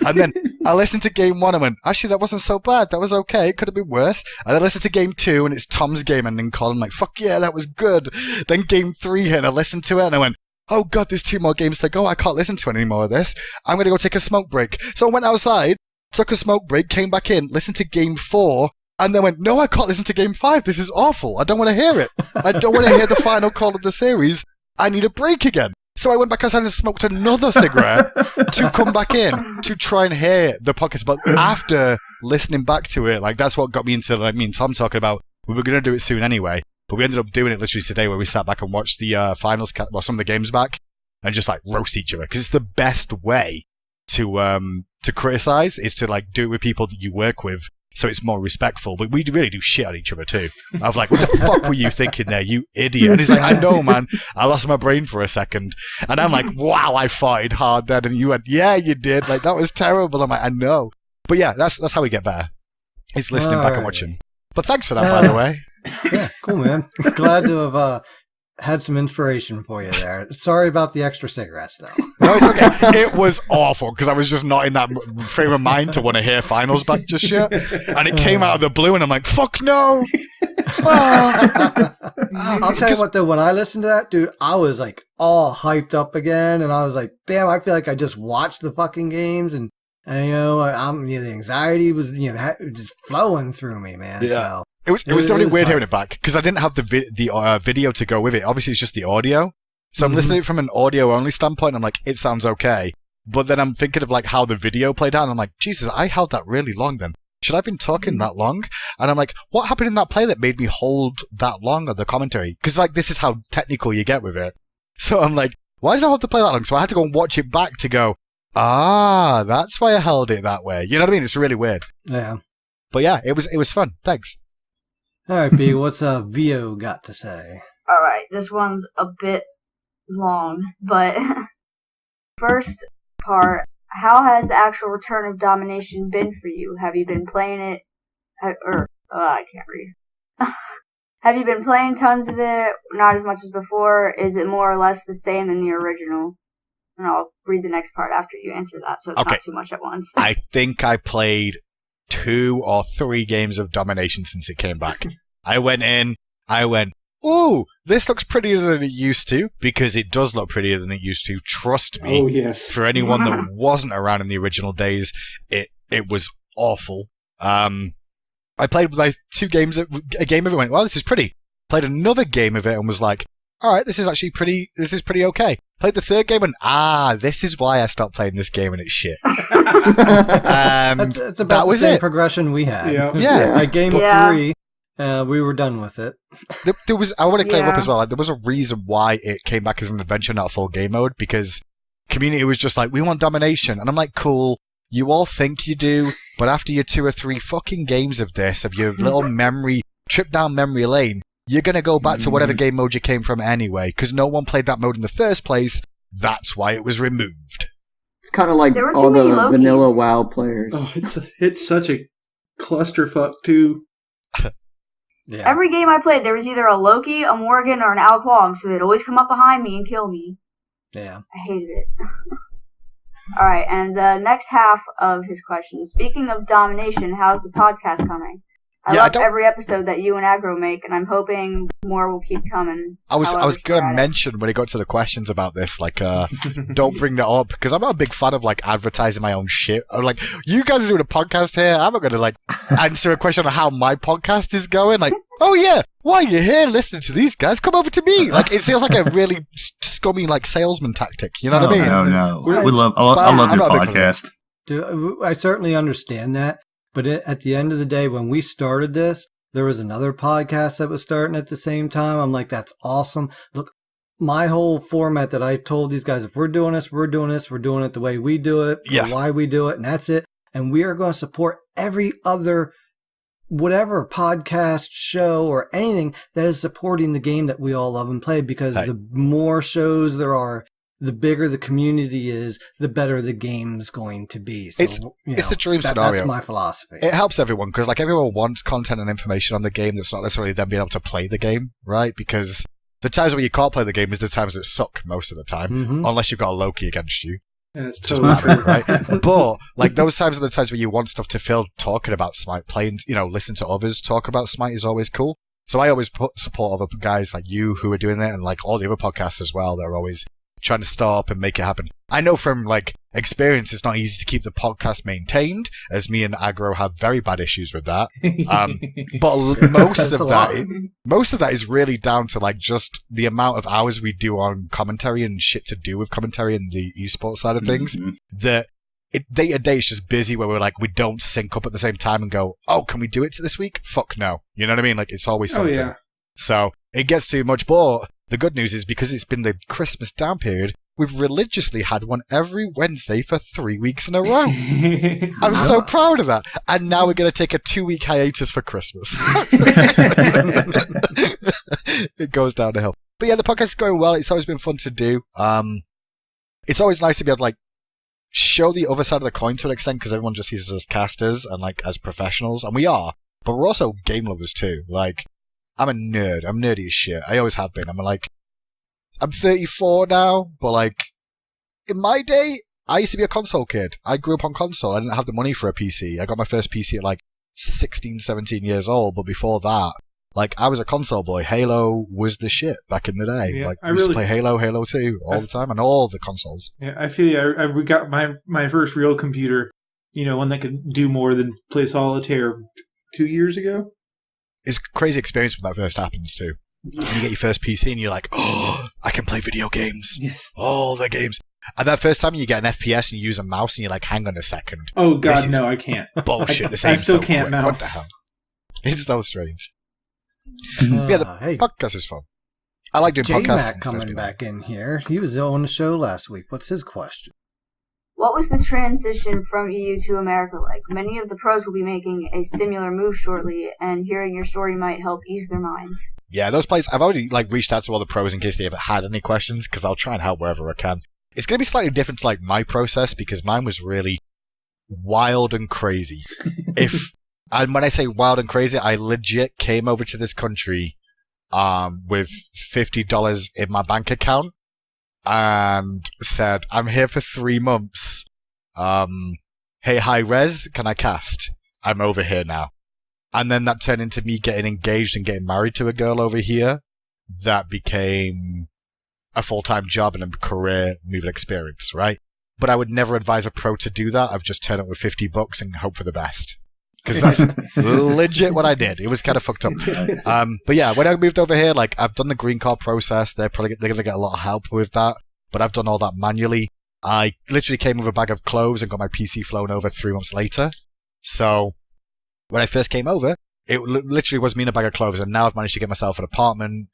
And then I listened to game 1 and went, actually, that wasn't so bad. That was okay. It could have been worse. And then I listened to game 2 and it's Tom's game and then Colin like, fuck yeah, that was good. Then game 3 hit and I listened to it and I went, oh God, there's 2 more games to go. I can't listen to any more of this. I'm going to go take a smoke break. So I went outside, took a smoke break, came back in, listened to game 4 and then went, no, I can't listen to game 5. This is awful. I don't want to hear it. I don't want to hear the final call of the series. I need a break again. So I went back outside and smoked another cigarette to come back in to try and hear the podcast. But after listening back to it, like that's what got me into like me and Tom talking about. We were going to do it soon anyway, but we ended up doing it literally today where we sat back and watched the finals, some of the games back. and just like roast each other, because it's the best way to criticize, is to like do it with people that you work with, so it's more respectful. But we really do shit on each other too. I was like, what the fuck were you thinking there, you idiot? And he's like, I know, man, I lost my brain for a second. And I'm like, wow, I farted hard then. And you went, yeah, you did. Like, that was terrible. I'm like, I know. But yeah, that's how we get better. It's listening back and watching. But thanks for that, by the way. Yeah, cool, man. Glad to have had some inspiration for you there. Sorry about the extra cigarettes, though. No, it's okay. It was awful because I was just not in that frame of mind to want to hear finals back just yet. And it came out of the blue, and I'm like, fuck no. I'll tell you what, though, when I listened to that, dude, I was like all hyped up again, and I was like, damn, I feel like I just watched the fucking games, and the anxiety was just flowing through me, man. Yeah. So. It was definitely weird hearing it back because I didn't have the video to go with it. Obviously, it's just the audio. So I'm listening to it from an audio-only standpoint. I'm like, it sounds okay. But then I'm thinking of like how the video played out, and I'm like, Jesus, I held that really long then. Should I have been talking that long? And I'm like, what happened in that play that made me hold that long on the commentary? Because like, this is how technical you get with it. So I'm like, why did I have to play that long? So I had to go and watch it back to go, that's why I held it that way. You know what I mean? It's really weird. Yeah. But yeah, it was fun. Thanks. All right, B, what's VO got to say? All right, this one's a bit long, but first part, how has the actual Return of Domination been for you? Have you been playing it? I can't read. Have you been playing tons of it? Not as much as before? Is it more or less the same than the original? And I'll read the next part after you answer that, so it's not too much at once. I think I played 2 or 3 games of Domination since it came back. I went, ooh, this looks prettier than it used to, because it does look prettier than it used to. Trust me. Oh, yes. For anyone that wasn't around in the original days, it was awful. I played like 2 games, a game of it, went, well, this is pretty. Played another game of it and was like, all right, this is pretty okay. Played the 3rd game and, this is why I stopped playing this game and it's shit. It's about the same progression we had. Yeah. Like game 3, we were done with it. There was, I want to clear up as well, like, there was a reason why it came back as an adventure, not a full game mode, because community was just like, we want domination. And I'm like, cool, you all think you do, but after your 2 or 3 fucking games of this, of your little trip down memory lane, you're going to go back to whatever game mode you came from anyway, because no one played that mode in the first place. That's why it was removed. It's kind of like all the vanilla WoW players. Oh, it's such a clusterfuck, too. Yeah. Every game I played, there was either a Loki, a Morgan, or an Al Quang, so they'd always come up behind me and kill me. Yeah. I hated it. Alright, and the next half of his question. Speaking of domination, how's the podcast coming? I love every episode that you and Agro make, and I'm hoping more will keep coming. I was going to mention when it got to the questions about this, like, don't bring that up, because I'm not a big fan of, like, advertising my own shit. I'm like, you guys are doing a podcast here, I'm not going to, like, answer a question on how my podcast is going. Like, oh yeah, why are you here listening to these guys? Come over to me. Like, it feels like a really scummy, like, salesman tactic. You know what I mean? No. I love your podcast. Dude, I certainly understand that. But at the end of the day, when we started this, there was another podcast that was starting at the same time. I'm like, that's awesome. Look, my whole format that I told these guys, if we're doing this, we're doing it the way we do it, why we do it, and that's it. And we are going to support every other, whatever podcast, show, or anything that is supporting the game that we all love and play, because the more shows there are, the bigger the community is, the better the game's going to be. So, it's the dream scenario. That's my philosophy. It helps everyone, because like everyone wants content and information on the game that's not necessarily them being able to play the game, right? Because the times where you can't play the game is the times that suck most of the time, unless you've got a Loki against you. Yeah, it's totally true, right? But like those times are the times where you want stuff to fill talking about Smite, playing, listen to others talk about Smite is always cool. So I always support other guys like you who are doing that, and like all the other podcasts as well. They're always trying to start up and make it happen. I know from like experience it's not easy to keep the podcast maintained, as me and Agro have very bad issues with that. But most of that is really down to like just the amount of hours we do on commentary and shit to do with commentary and the esports side of things. That day to day is just busy, where we're like, we don't sync up at the same time and go, oh, can we do it this week? Fuck no. You know what I mean? Like, it's always something. So it gets too much. But the good news is, because it's been the Christmas down period, we've religiously had one every Wednesday for 3 weeks in a row. I'm so proud of that. And now we're going to take a 2-week hiatus for Christmas. It goes down the hill. But yeah, the podcast is going well. It's always been fun to do. It's always nice to be able to like show the other side of the coin to an extent, because everyone just sees us as casters and like as professionals, and we are. But we're also game lovers too. Like, I'm a nerd. I'm nerdy as shit. I always have been. I'm 34 now, but like, in my day, I used to be a console kid. I grew up on console. I didn't have the money for a PC. I got my first PC at like 16, 17 years old, but before that, like, I was a console boy. Halo was the shit back in the day. Yeah, like, I used to play Halo 2 all the time, and all the consoles. Yeah, I feel I got my first real computer, one that could do more than play solitaire 2 years ago. It's a crazy experience when that first happens, too. When you get your first PC and you're like, oh, I can play video games. Yes. All the games. And that first time you get an FPS and you use a mouse and you're like, hang on a second. Oh, God, no, I can't. Bullshit. This I ain't still so can't quick. mouse. What the hell? It's so strange. Yeah, the podcast is fun. I like doing podcasts. J-Mac coming back in here. He was on the show last week. What's his question? What was the transition from EU to America like? Many of the pros will be making a similar move shortly, and hearing your story might help ease their minds. Yeah, those places, I've already like reached out to all the pros in case they ever had any questions, because I'll try and help wherever I can. It's going to be slightly different to like my process, because mine was really wild and crazy. And when I say wild and crazy, I legit came over to this country with $50 in my bank account and said, I'm here for 3 months. Hey, hi, Rez, can I cast? I'm over here now. And then that turned into me getting engaged and getting married to a girl over here. That became a full-time job and a career moving experience, right? But I would never advise a pro to do that. I've just turned up with $50 and hope for the best. Because that's legit what I did. It was kind of fucked up. But yeah, when I moved over here, like, I've done the green card process. They're going to get a lot of help with that. But I've done all that manually. I literally came with a bag of clothes and got my PC flown over 3 months later. So when I first came over, it literally was me in a bag of clothes. And now I've managed to get myself an apartment,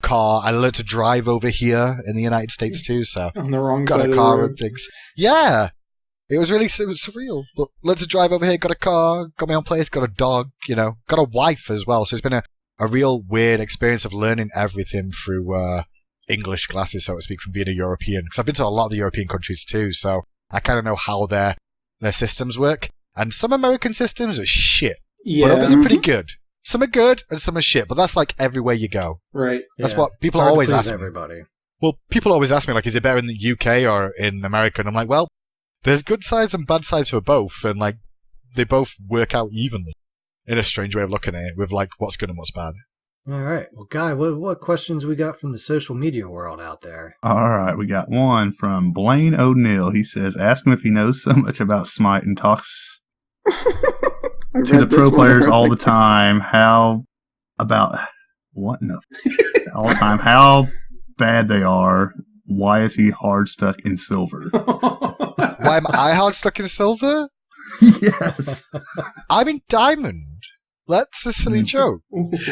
car. I learned to drive over here in the United States too. So on the wrong got side a of car the road. and things. Yeah. It was surreal. But learned to drive over here, got a car, got my own place, got a dog, got a wife as well. So it's been a real weird experience of learning everything through English glasses, so to speak, from being a European. Because I've been to a lot of the European countries too, so I kind of know how their systems work. And some American systems are shit. Yeah. But others are pretty good. Some are good and some are shit, but that's like everywhere you go. Right. That's what people always ask me. Everybody. Well, people always ask me, like, is it better in the UK or in America? And I'm like, well, there's good sides and bad sides for both, and like they both work out evenly in a strange way of looking at it, with like what's good and what's bad. All right. Well, Guy, what questions we got from the social media world out there? All right, we got one from Blaine O'Neill. He says, ask him if he knows so much about Smite and talks to the pro players all the time. How about what? No, all the time. How bad they are. Why is he hard stuck in silver? Why am I hard stuck in silver? Yes. I'm in diamond. That's a silly joke.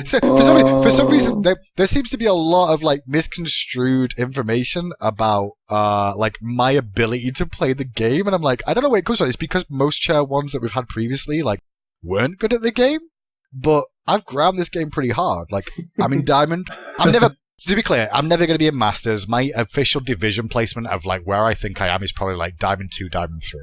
So for some reason, there seems to be a lot of like misconstrued information about like my ability to play the game, and I'm like, I don't know where it comes from. It's because most chair ones that we've had previously like weren't good at the game, but I've ground this game pretty hard. Like, I'm in diamond. To be clear, I'm never going to be in Masters. My official division placement of like where I think I am is probably like Diamond 2, Diamond 3.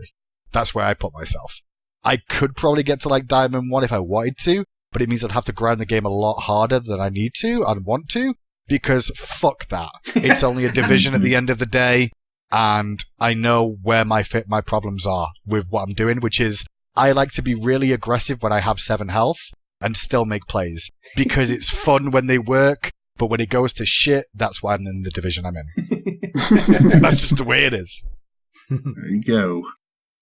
That's where I put myself. I could probably get to like Diamond 1 if I wanted to, but it means I'd have to grind the game a lot harder than I need to and want to, because fuck that. It's only a division at the end of the day, and I know where my problems are with what I'm doing, which is I like to be really aggressive when I have 7 health and still make plays, because it's fun when they work. But when it goes to shit, that's why I'm in the division I'm in. That's just the way it is. There you go.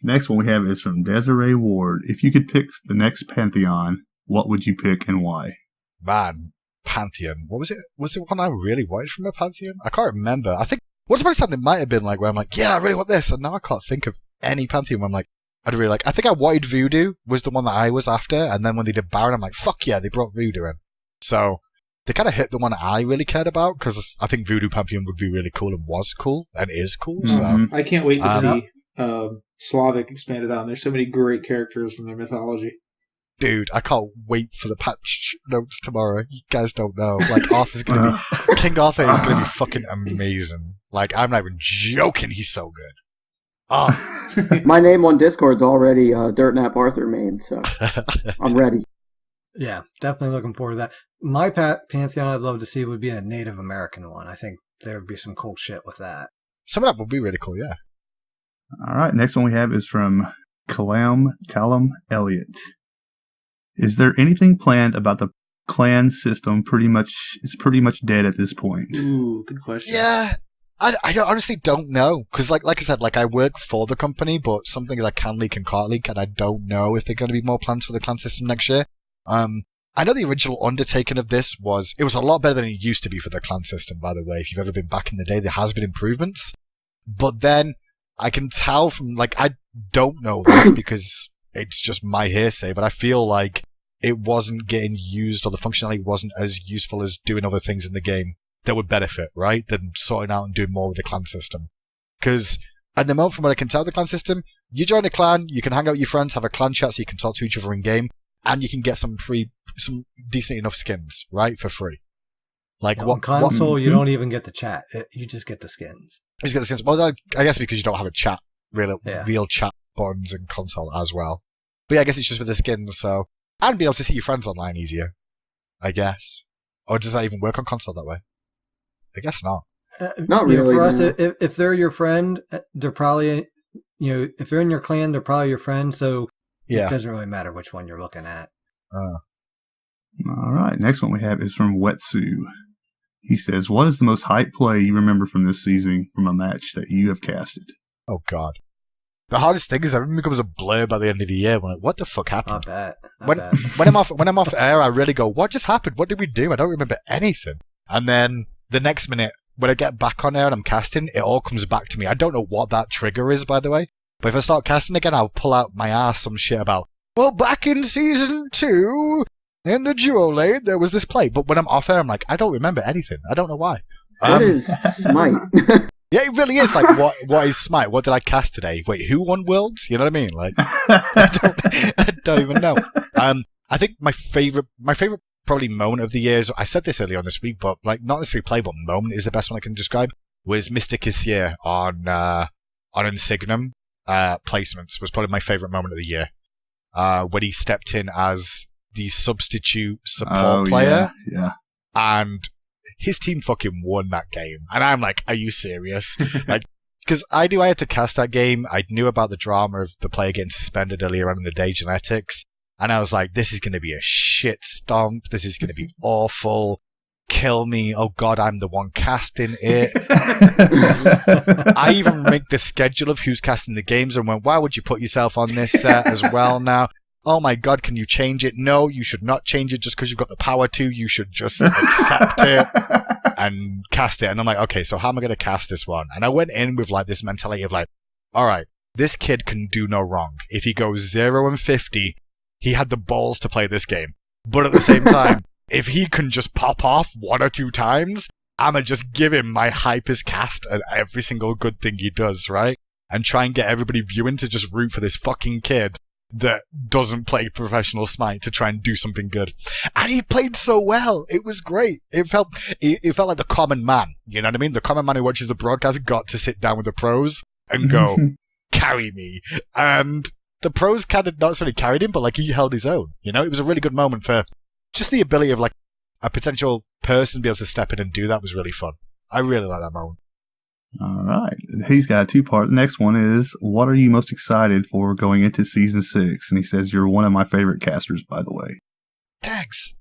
Next one we have is from Desiree Ward. If you could pick the next Pantheon, what would you pick and why? Man, Pantheon. What was it? Was it one I really wanted from a Pantheon? I can't remember. I think once upon a time there might have been like where I'm like, yeah, I really want this, and now I can't think of any Pantheon where I'm like, I'd really like. I think I wanted Voodoo was the one that I was after, and then when they did Baron, I'm like, fuck yeah, they brought Voodoo in. So they kind of hit the one I really cared about, because I think Voodoo Pantheon would be really cool and was cool and is cool. So I can't wait to see Slavic expanded on. There's so many great characters from their mythology. Dude, I can't wait for the patch notes tomorrow. You guys don't know. Like, Arthur's gonna be... King Arthur is gonna be fucking amazing. Like, I'm not even joking, he's so good. Oh. My name on Discord's already Dirt Nap Arthur main, so I'm ready. Yeah, definitely looking forward to that. My pantheon I'd love to see would be a Native American one. I think there would be some cool shit with that. Some of that would be really cool, yeah. All right, next one we have is from Callum Elliott. Is there anything planned about the clan system? It's pretty much dead at this point. Ooh, good question. Yeah, I honestly don't know, because like I said, like I work for the company, but some things I can leak and can't leak, and I don't know if there are going to be more plans for the clan system next year. I know the original undertaking of this was a lot better than it used to be for the clan system, by the way. If you've ever been back in the day, there has been improvements, but then I can tell from, like, I don't know this because it's just my hearsay, but I feel like it wasn't getting used, or the functionality wasn't as useful as doing other things in the game that would benefit, right? Than sorting out and doing more with the clan system. Because at the moment, from what I can tell, the clan system, you join a clan, you can hang out with your friends, have a clan chat so you can talk to each other in game, and you can get some decent enough skins, right? For free. Like, on console, you don't even get the chat. You just get the skins. You just get the skins. Well, I guess because you don't have a chat, real chat buttons in console as well. But yeah, I guess it's just for the skins, so... And be able to see your friends online easier, I guess. Or does that even work on console that way? I guess not. Not really. For us, if they're your friend, they're probably, if they're in your clan, they're probably your friend, so it doesn't really matter which one you're looking at. All right, next one we have is from Wetsu. He says, what is the most hype play you remember from this season from a match that you have casted? Oh, God. The hardest thing is everything becomes a blur by the end of the year. When, what the fuck happened? I bet. When I'm off air, I really go, what just happened? What did we do? I don't remember anything. And then the next minute, when I get back on air and I'm casting, it all comes back to me. I don't know what that trigger is, by the way. But if I start casting again, I'll pull out my ass some shit about, well, back in season 2, in the duo lane, there was this play. But when I'm off air, I'm like, I don't remember anything. I don't know why. What is Smite? Yeah, it really is. Like, what is Smite? What did I cast today? Wait, who won Worlds? You know what I mean? Like, I don't even know. I think my favorite probably moment of the year is, I said this earlier on this week, but like, not necessarily play, but moment is the best one I can describe, was Mr. Kissier on Insignum placements was probably my favorite moment of the year. When he stepped in as the substitute support player. Yeah. And his team fucking won that game. And I'm like, are you serious? Like, because I had to cast that game. I knew about the drama of the player getting suspended earlier on in the day, genetics. And I was like, this is going to be a shit stomp. This is going to be awful. Kill me. Oh God, I'm the one casting it. I even make the schedule of who's casting the games and went, why would you put yourself on this set as well now? Oh my God, can you change it? No, you should not change it just because you've got the power to. You should just accept it and cast it. And I'm like, okay, so how am I going to cast this one? And I went in with like this mentality of like, all right, this kid can do no wrong. If he goes 0-50, he had the balls to play this game. But at the same time, if he can just pop off 1 or 2 times, I'm going to just give him my hypest cast at every single good thing he does, right? And try and get everybody viewing to just root for this fucking kid that doesn't play professional Smite to try and do something good. And he played so well. It was great. It felt like the common man. You know what I mean? The common man who watches the broadcast got to sit down with the pros and go, carry me. And the pros kind of not necessarily carried him, but like he held his own. You know, it was a really good moment for just the ability of like a potential person to be able to step in and do that was really fun. I really like that moment. All right. He's got a 2-part. The next one is, what are you most excited for going into season 6? And he says, you're one of my favorite casters, by the way. Thanks.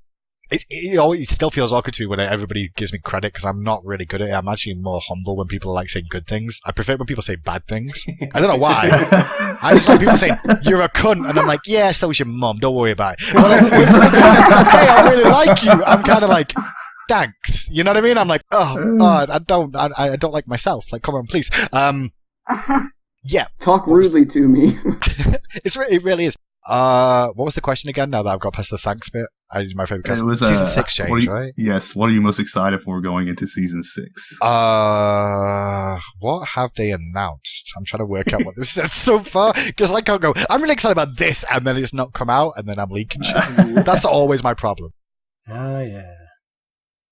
It always still feels awkward to me when everybody gives me credit because I'm not really good at it. I'm actually more humble when people are like saying good things. I prefer when people say bad things. I don't know why. I just like people saying, you're a cunt. And I'm like, yeah, so is your mum. Don't worry about it. But like, when someone goes, hey, I really like you, I'm kind of like, thanks. You know what I mean? I'm like, I don't like myself. Like, come on, please. Yeah. Talk rudely to me. It really is. What was the question again? Now that I've got past the thanks bit, I did my favorite cast. It was season 6 change, right? Yes. What are you most excited for going into season 6? What have they announced? I'm trying to work out what they've said so far because I can't go. I'm really excited about this, and then it's not come out, and then I'm leaking shit. That's always my problem. Oh, yeah.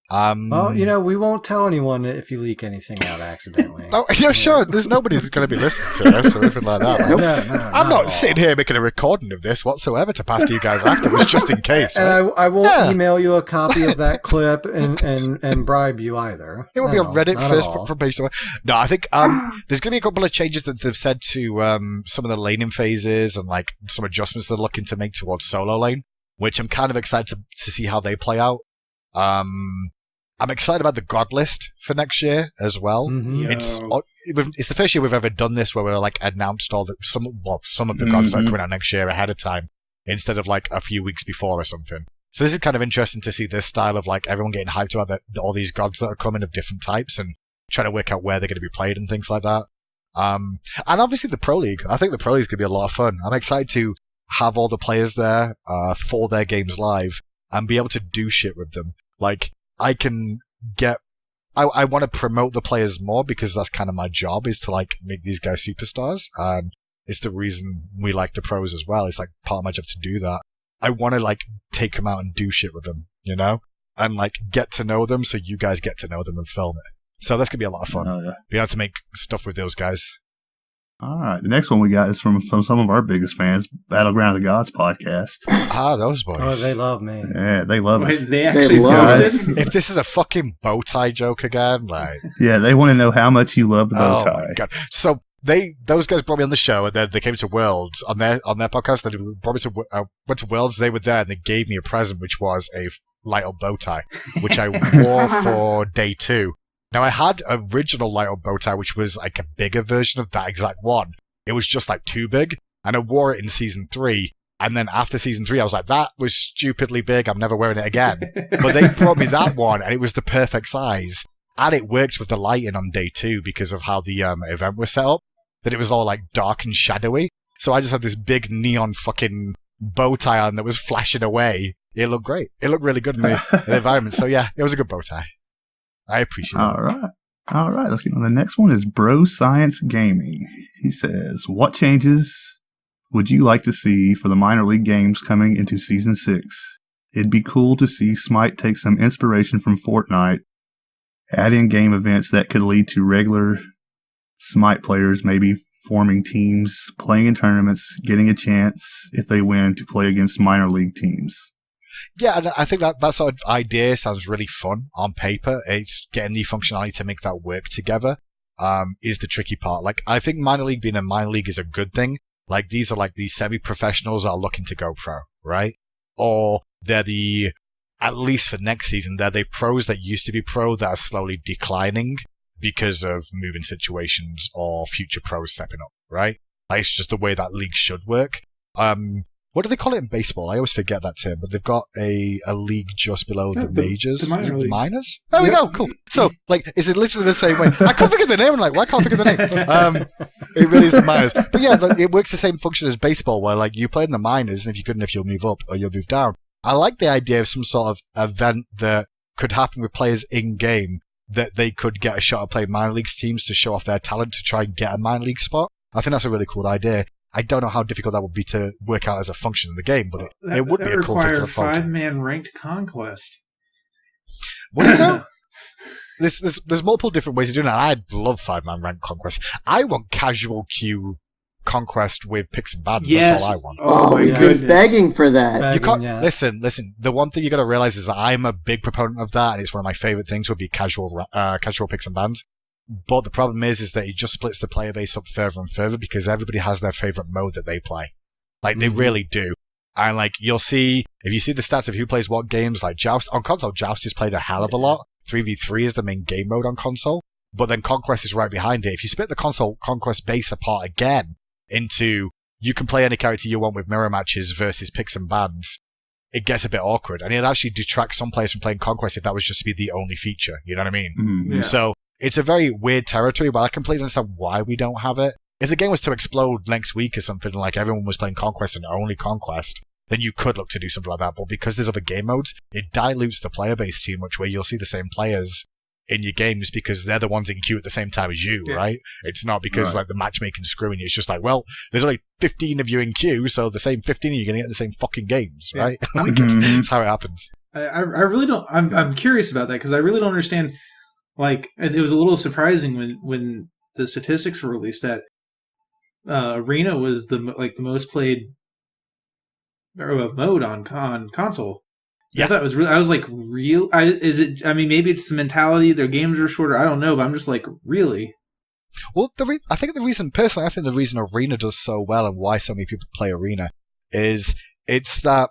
Well, we won't tell anyone if you leak anything out accidentally. Oh, yeah, sure. There's nobody that's going to be listening to us or anything like that. Right? No, I'm not sitting here making a recording of this whatsoever to pass to you guys afterwards, just in case. And right? I won't email you a copy of that clip and bribe you either. It will be on Reddit first from page one. No, I think there's going to be a couple of changes that they've said to some of the laning phases and like some adjustments they're looking to make towards solo lane, which I'm kind of excited to see how they play out. I'm excited about the God list for next year as well. Mm-hmm. It's the first year we've ever done this where we're like announced some of the gods that are coming out next year ahead of time instead of like a few weeks before or something. So this is kind of interesting to see this style of like everyone getting hyped about all these gods that are coming of different types and trying to work out where they're going to be played and things like that. And obviously the Pro League. I think the Pro League is going to be a lot of fun. I'm excited to have all the players there for their games live and be able to do shit with them. Like, I want to promote the players more because that's kind of my job is to like make these guys superstars. And it's the reason we like the pros as well. It's like part of my job to do that. I want to like take them out and do shit with them, and like get to know them so you guys get to know them and film it. So that's going to be a lot of fun. Being able to make stuff with those guys. All right. The next one we got is from some of our biggest fans, Battleground of the Gods podcast. Those boys. Oh, they love me. Yeah, they love us. They actually posted? If this is a fucking bow tie joke again, like... Yeah, they want to know how much you love the bow tie. Oh, my God. So, those guys brought me on the show, and then they came to Worlds on their podcast. They brought me went to Worlds, they were there, and they gave me a present, which was a light up bow tie, which I wore for day 2. Now, I had original light up bow tie, which was like a bigger version of that exact one. It was just like too big, and I wore it in season 3. And then after season 3, I was like, that was stupidly big. I'm never wearing it again. But they brought me that one, and it was the perfect size. And it worked with the lighting on day 2 because of how the event was set up, that it was all like dark and shadowy. So I just had this big neon fucking bow tie on that was flashing away. It looked great. It looked really good in the environment. So yeah, it was a good bow tie. I appreciate it. All right. Let's get on. The next one is Bro Science Gaming. He says, what changes would you like to see for the minor league games coming into season 6? It'd be cool to see Smite take some inspiration from Fortnite, add in game events that could lead to regular Smite players maybe forming teams, playing in tournaments, getting a chance, if they win, to play against minor league teams. Yeah, and I think that sort of idea sounds really fun on paper. It's getting the functionality to make that work together is the tricky part. Like, I think minor league being a minor league is a good thing. Like, these are like these semi-professionals that are looking to go pro, right? Or they're at least for next season, they're the pros that used to be pro that are slowly declining because of moving situations or future pros stepping up, right? Like, it's just the way that league should work. What do they call it in baseball? I always forget that term, but they've got a league just below the majors. The minors? There we go, cool. So, like, is it literally the same way? I can't think of the name, why can't I think of the name? It really is the minors. But yeah, it works the same function as baseball, where, like, you play in the minors, and if you're good enough, you'll move up or you'll move down. I like the idea of some sort of event that could happen with players in-game, that they could get a shot at playing minor leagues teams to show off their talent to try and get a minor league spot. I think that's a really cool idea. I don't know how difficult that would be to work out as a function of the game, but it would be a cool thing to look forward to. 5-man ranked conquest. Well, there's multiple different ways of doing that. I love 5-man ranked conquest. I want casual queue conquest with picks and bans. Yes. That's all I want. Oh my goodness. Begging for that. You can't listen. The one thing you got to realize is that I'm a big proponent of that, and it's one of my favorite things would be casual picks and bans. But the problem is that it just splits the player base up further and further because everybody has their favorite mode that they play. Like, they really do. And, like, you'll see, if you see the stats of who plays what games, like Joust, on console, Joust is played a hell of a lot. 3v3 is the main game mode on console. But then Conquest is right behind it. If you split the console Conquest base apart again into, you can play any character you want with mirror matches versus picks and bans, it gets a bit awkward. And it actually detracts some players from playing Conquest if that was just to be the only feature. You know what I mean? Mm-hmm. Yeah. So, it's a very weird territory, but I completely understand why we don't have it. If the game was to explode next week or something, like everyone was playing Conquest and only Conquest, then you could look to do something like that. But because there's other game modes, it dilutes the player base too much, where you'll see the same players in your games because they're the ones in queue at the same time as you, right? It's not because like the matchmaking's screwing you. It's just like, well, there's only 15 of you in queue, so the same 15 of you are going to get the same fucking games, right? Like, it's how it happens. I really don't. I'm curious about that because I really don't understand. Like, it was a little surprising when the statistics were released that Arena was the most played mode on console. Yeah. I thought it was really. I was like, real? Is it? I mean, maybe it's the mentality. Their games are shorter. I don't know, but I'm just like, really. Well, I think the reason Arena does so well and why so many people play Arena is it's that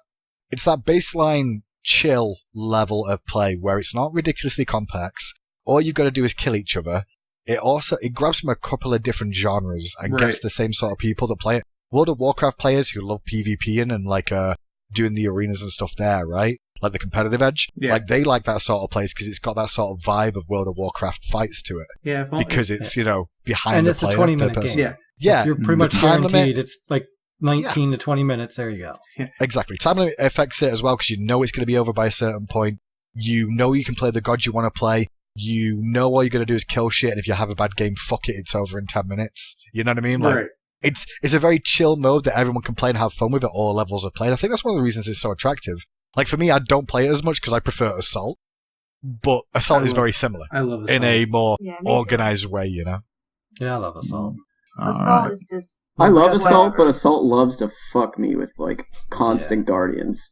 baseline chill level of play where it's not ridiculously complex. All you've got to do is kill each other. It grabs from a couple of different genres and gets the same sort of people that play it. World of Warcraft players who love PvPing and like doing the arenas and stuff there, right? Like the competitive edge. Yeah. Like they like that sort of place because it's got that sort of vibe of World of Warcraft fights to it. Yeah. Because it's, behind and the it's player. And it's a 20-minute game. Yeah. Yeah. You're pretty much guaranteed it's like 19 to 20 minutes. There you go. Yeah. Exactly. Time limit affects it as well because you know it's going to be over by a certain point. You know you can play the gods you want to play. You know all you're going to do is kill shit, and if you have a bad game, fuck it, it's over in 10 minutes. You know what I mean? Like, it's a very chill mode that everyone can play and have fun with at all levels of play. And I think that's one of the reasons it's so attractive. Like, for me, I don't play it as much because I prefer Assault. But Assault is very similar. I love Assault. In a more organized way, Yeah, I love Assault. Assault is just... I love Assault, but Assault loves to fuck me with, like, constant Guardians.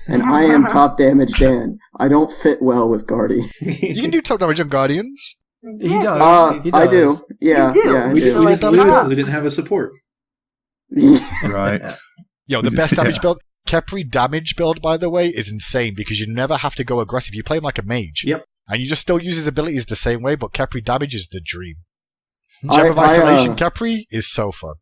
And I am top damage Dan. I don't fit well with Guardy. You can do top damage on Guardians. He does. He does. I do. Yeah. You do. Yeah, we didn't because we didn't have a support. Right. Yo, the best damage build... Kepri damage build, by the way, is insane because you never have to go aggressive. You play him like a mage. Yep. And you just still use his abilities the same way, but Kepri damage is the dream. Gem of Isolation Kepri is so fun.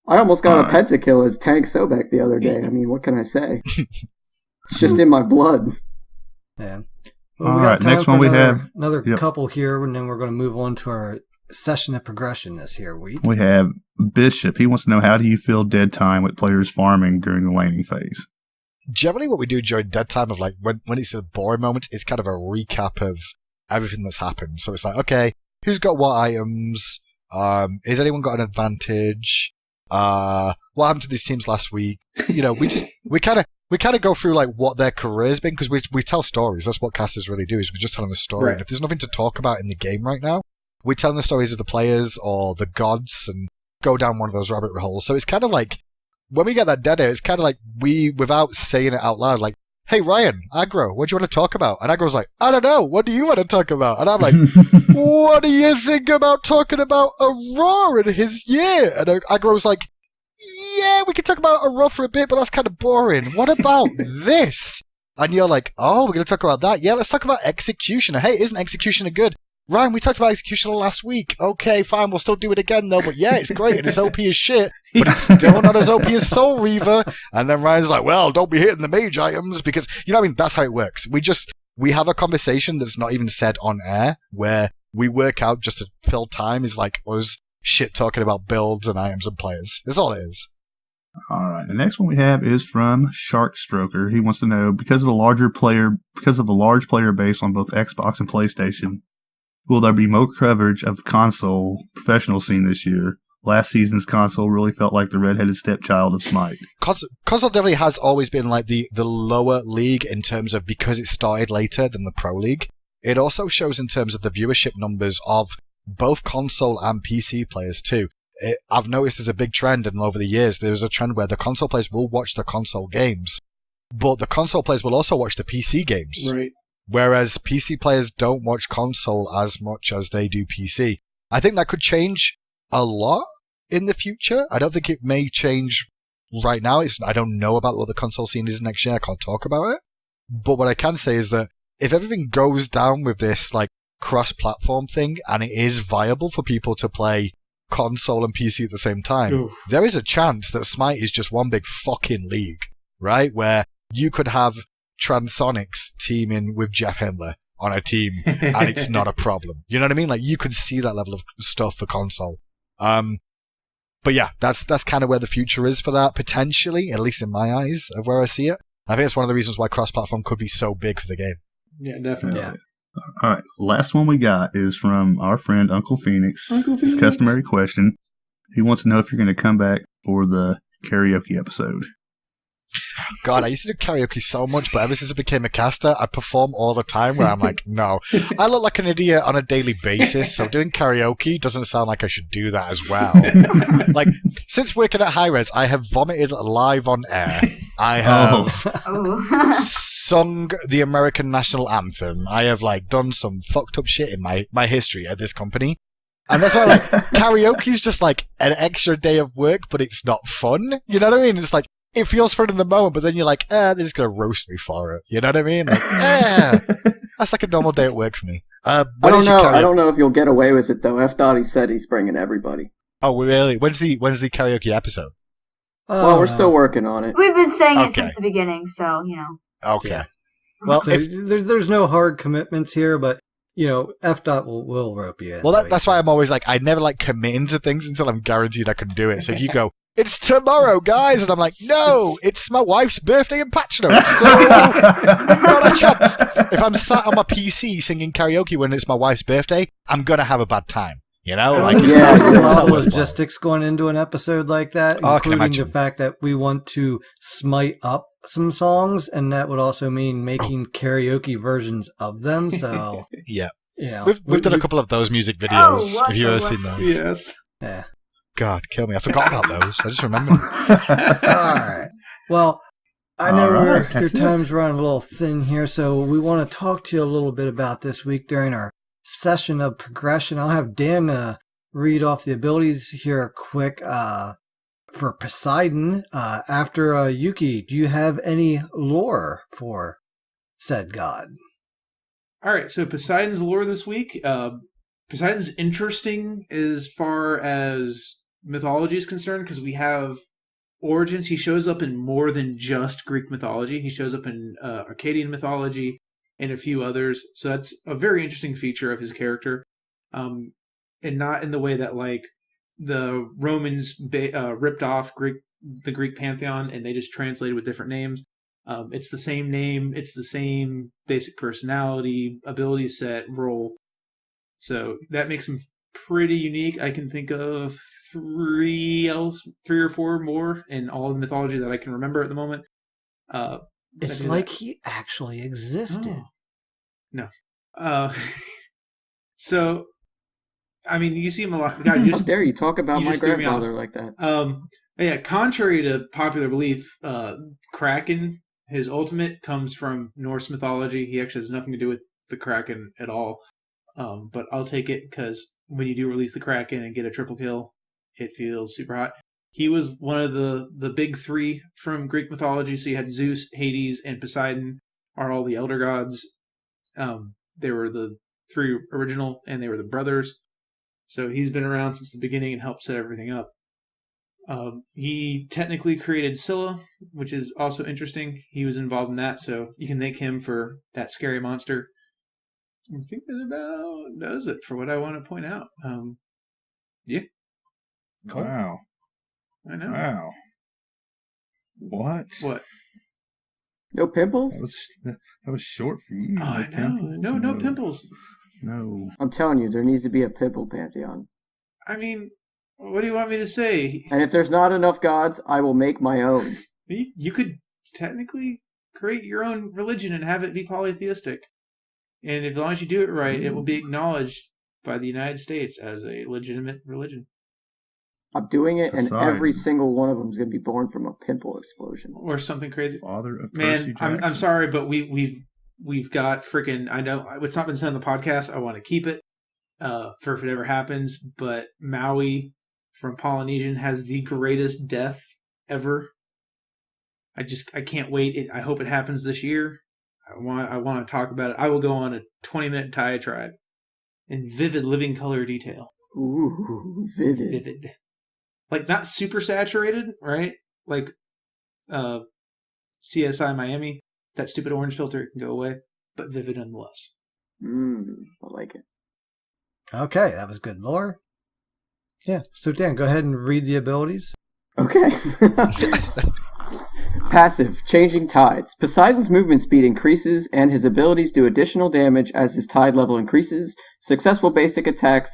I almost got a pentakill as Tank Sobek the other day. I mean, what can I say? It's just in my blood. Yeah. Well, all right, next one we have another couple here, and then we're going to move on to our session of progression this here week. We have Bishop. He wants to know, how do you feel dead time with players farming during the laning phase? Generally, what we do during dead time of like when it's the boring moments, it's kind of a recap of everything that's happened. So it's like, okay, who's got what items? Has anyone got an advantage? What happened to these teams last week? We kind of go through like what their career's been because we tell stories. That's what casters really do. Is we're just telling a story. Right. And if there's nothing to talk about in the game right now, we're telling the stories of the players or the gods and go down one of those rabbit holes. So it's kind of like when we get that dead air, it's kind of like we, without saying it out loud, like, hey, Ryan, Aggro, what do you want to talk about? And Aggro's like, I don't know. What do you want to talk about? And I'm like, what do you think about talking about Aurora and his year? And Aggro's like, yeah, we can talk about Aurora for a bit, but that's kind of boring. What about this? And you're like, oh, we're going to talk about that. Yeah, let's talk about Executioner. Hey, isn't Executioner good? Ryan, we talked about Executioner last week. Okay, fine, we'll still do it again though, but yeah, it's great, and it's OP as shit, but it's still not as OP as Soul Reaver. And then Ryan's like, well, don't be hitting the mage items, because, that's how it works. We have a conversation that's not even said on air, where we work out just to fill time, is like us shit talking about builds and items and players. That's all it is. All right, the next one we have is from Sharkstroker. He wants to know, because of the large player base on both Xbox and PlayStation, will there be more coverage of console professional scene this year? Last season's console really felt like the redheaded stepchild of Smite. Console definitely has always been like the lower league in terms of, because it started later than the Pro League. It also shows in terms of the viewership numbers of both console and PC players too. I've noticed there's a big trend, and over the years there's a trend where the console players will watch the console games, but the console players will also watch the PC games. Right. Whereas PC players don't watch console as much as they do PC. I think that could change a lot in the future. I don't think it may change right now. I don't know about what the console scene is next year. I can't talk about it. But what I can say is that if everything goes down with this like cross-platform thing, and it is viable for people to play console and PC at the same time, there is a chance that Smite is just one big fucking league, right? Where you could have Transonics teaming with Jeff Hindler on a team, and it's not a problem. You know what I mean? Like, you could see that level of stuff for console. But yeah, that's kind of where the future is for that, potentially, at least in my eyes, of where I see it. I think it's one of the reasons why cross-platform could be so big for the game. Yeah, definitely. Yeah. All right, last one we got is from our friend Uncle Phoenix. His customary question. He wants to know if you're going to come back for the karaoke episode. God, I used to do karaoke so much, but ever since I became a caster, I perform all the time where I'm like, no. I look like an idiot on a daily basis, so doing karaoke doesn't sound like I should do that as well. Like, since working at High Res, I have vomited live on air. I have sung the American national anthem. I have, like, done some fucked up shit in my history at this company. And that's why, like, karaoke is just, like, an extra day of work, but it's not fun. You know what I mean? It's like, it feels fun in the moment, but then you're like, they're just going to roast me for it. You know what I mean? Like, that's like a normal day at work for me. I don't know. I don't know if you'll get away with it, though. F. Dottie said he's bringing everybody. Oh, really? When's the karaoke episode? Well, we're still working on it. We've been saying it since the beginning, so, you know. Okay. Yeah. Well, so there's no hard commitments here, but, you know, F. Dot will rope you in. Well, that's why I'm always like, I never like committing to things until I'm guaranteed I can do it. So if you go, it's tomorrow, guys, and I'm like, no, it's my wife's birthday in Patchnote, so not a chance. If I'm sat on my PC singing karaoke when it's my wife's birthday, I'm gonna have a bad time. You know, like there's a lot of logistics going into an episode like that, including the fact that we want to smite up some songs, and that would also mean making karaoke versions of them. So yeah, you know, we've done a couple of those music videos. Have you ever seen those? Yes. Yeah. God, kill me! I forgot about those. I just remembered. All right. Well, I know your time's running a little thin here, so we want to talk to you a little bit about this week during our session of progression. I'll have Dan read off the abilities here quick. For Poseidon, after Yuki, do you have any lore for said god? All right, so Poseidon's lore this week. Poseidon's interesting as far as mythology is concerned because we have origins. He shows up in more than just Greek mythology. He shows up in Akkadian mythology and a few others. So that's a very interesting feature of his character, and not in the way that like the Romans ripped off the Greek pantheon and they just translated with different names. It's the same name. It's the same basic personality, ability set, role. So that makes him pretty unique. I can think of three or four more in all the mythology that I can remember at the moment. It's like he actually existed. Oh. No. So, I mean, you see him a lot. God, How dare you talk about my grandfather like that? Yeah, contrary to popular belief, Kraken, his ultimate, comes from Norse mythology. He actually has nothing to do with the Kraken at all. But I'll take it because when you do release the Kraken and get a triple kill, it feels super hot. He was one of the big three from Greek mythology. So you had Zeus, Hades, and Poseidon are all the elder gods. They were the three original, and they were the brothers. So he's been around since the beginning and helped set everything up. He technically created Scylla, which is also interesting. He was involved in that, so you can thank him for that scary monster. I think that about does it for what I want to point out. Yeah. Cool. Wow. I know. Wow. What? What? No pimples? That was short for you. Oh, I know. No pimples. No. I'm telling you, there needs to be a pimple pantheon. I mean, what do you want me to say? And if there's not enough gods, I will make my own. You could technically create your own religion and have it be polytheistic. And as long as you do it right, it will be acknowledged by the United States as a legitimate religion. I'm doing it, Poseidon. and every single one of them is going to be born from a pimple explosion. Or something crazy. Father of Man, Percy Jackson. I'm sorry, but we've got freaking. I know it's not been said on the podcast. I want to keep it for if it ever happens. But Maui from Polynesian has the greatest death ever. I can't wait. I hope it happens this year. I want to talk about it. I will go on a 20-minute diatribe in vivid living color detail. Ooh, vivid. Vivid. Like, not super saturated, right? Like CSI Miami. That stupid orange filter can go away, but vivid nonetheless. I like it. Okay, that was good lore. Yeah, so Dan, go ahead and read the abilities. Okay. Passive, Changing Tides. Poseidon's movement speed increases, and his abilities do additional damage as his tide level increases. Successful basic attacks...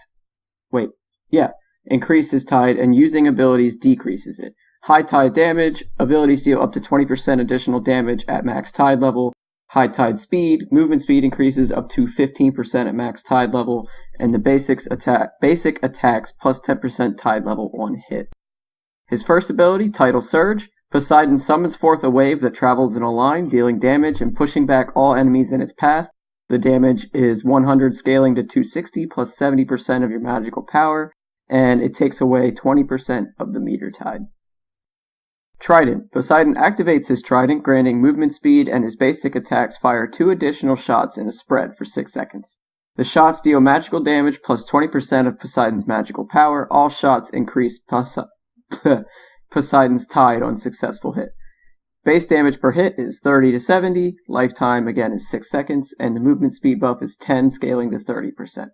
increase his tide, and using abilities decreases it. High tide damage. Abilities deal up to 20% additional damage at max tide level. High tide speed. Movement speed increases up to 15% at max tide level, and the basic attacks plus 10% tide level on hit. His first ability, Tidal Surge. Poseidon summons forth a wave that travels in a line, dealing damage and pushing back all enemies in its path. The damage is 100 scaling to 260 plus 70% of your magical power, and it takes away 20% of the meter tide. Trident. Poseidon activates his trident, granting movement speed, and his basic attacks fire 2 additional shots in a spread for 6 seconds. The shots deal magical damage plus 20% of Poseidon's magical power. All shots increase Poseidon's tide on successful hit. Base damage per hit is 30 to 70, lifetime again is 6 seconds, and the movement speed buff is 10, scaling to 30%.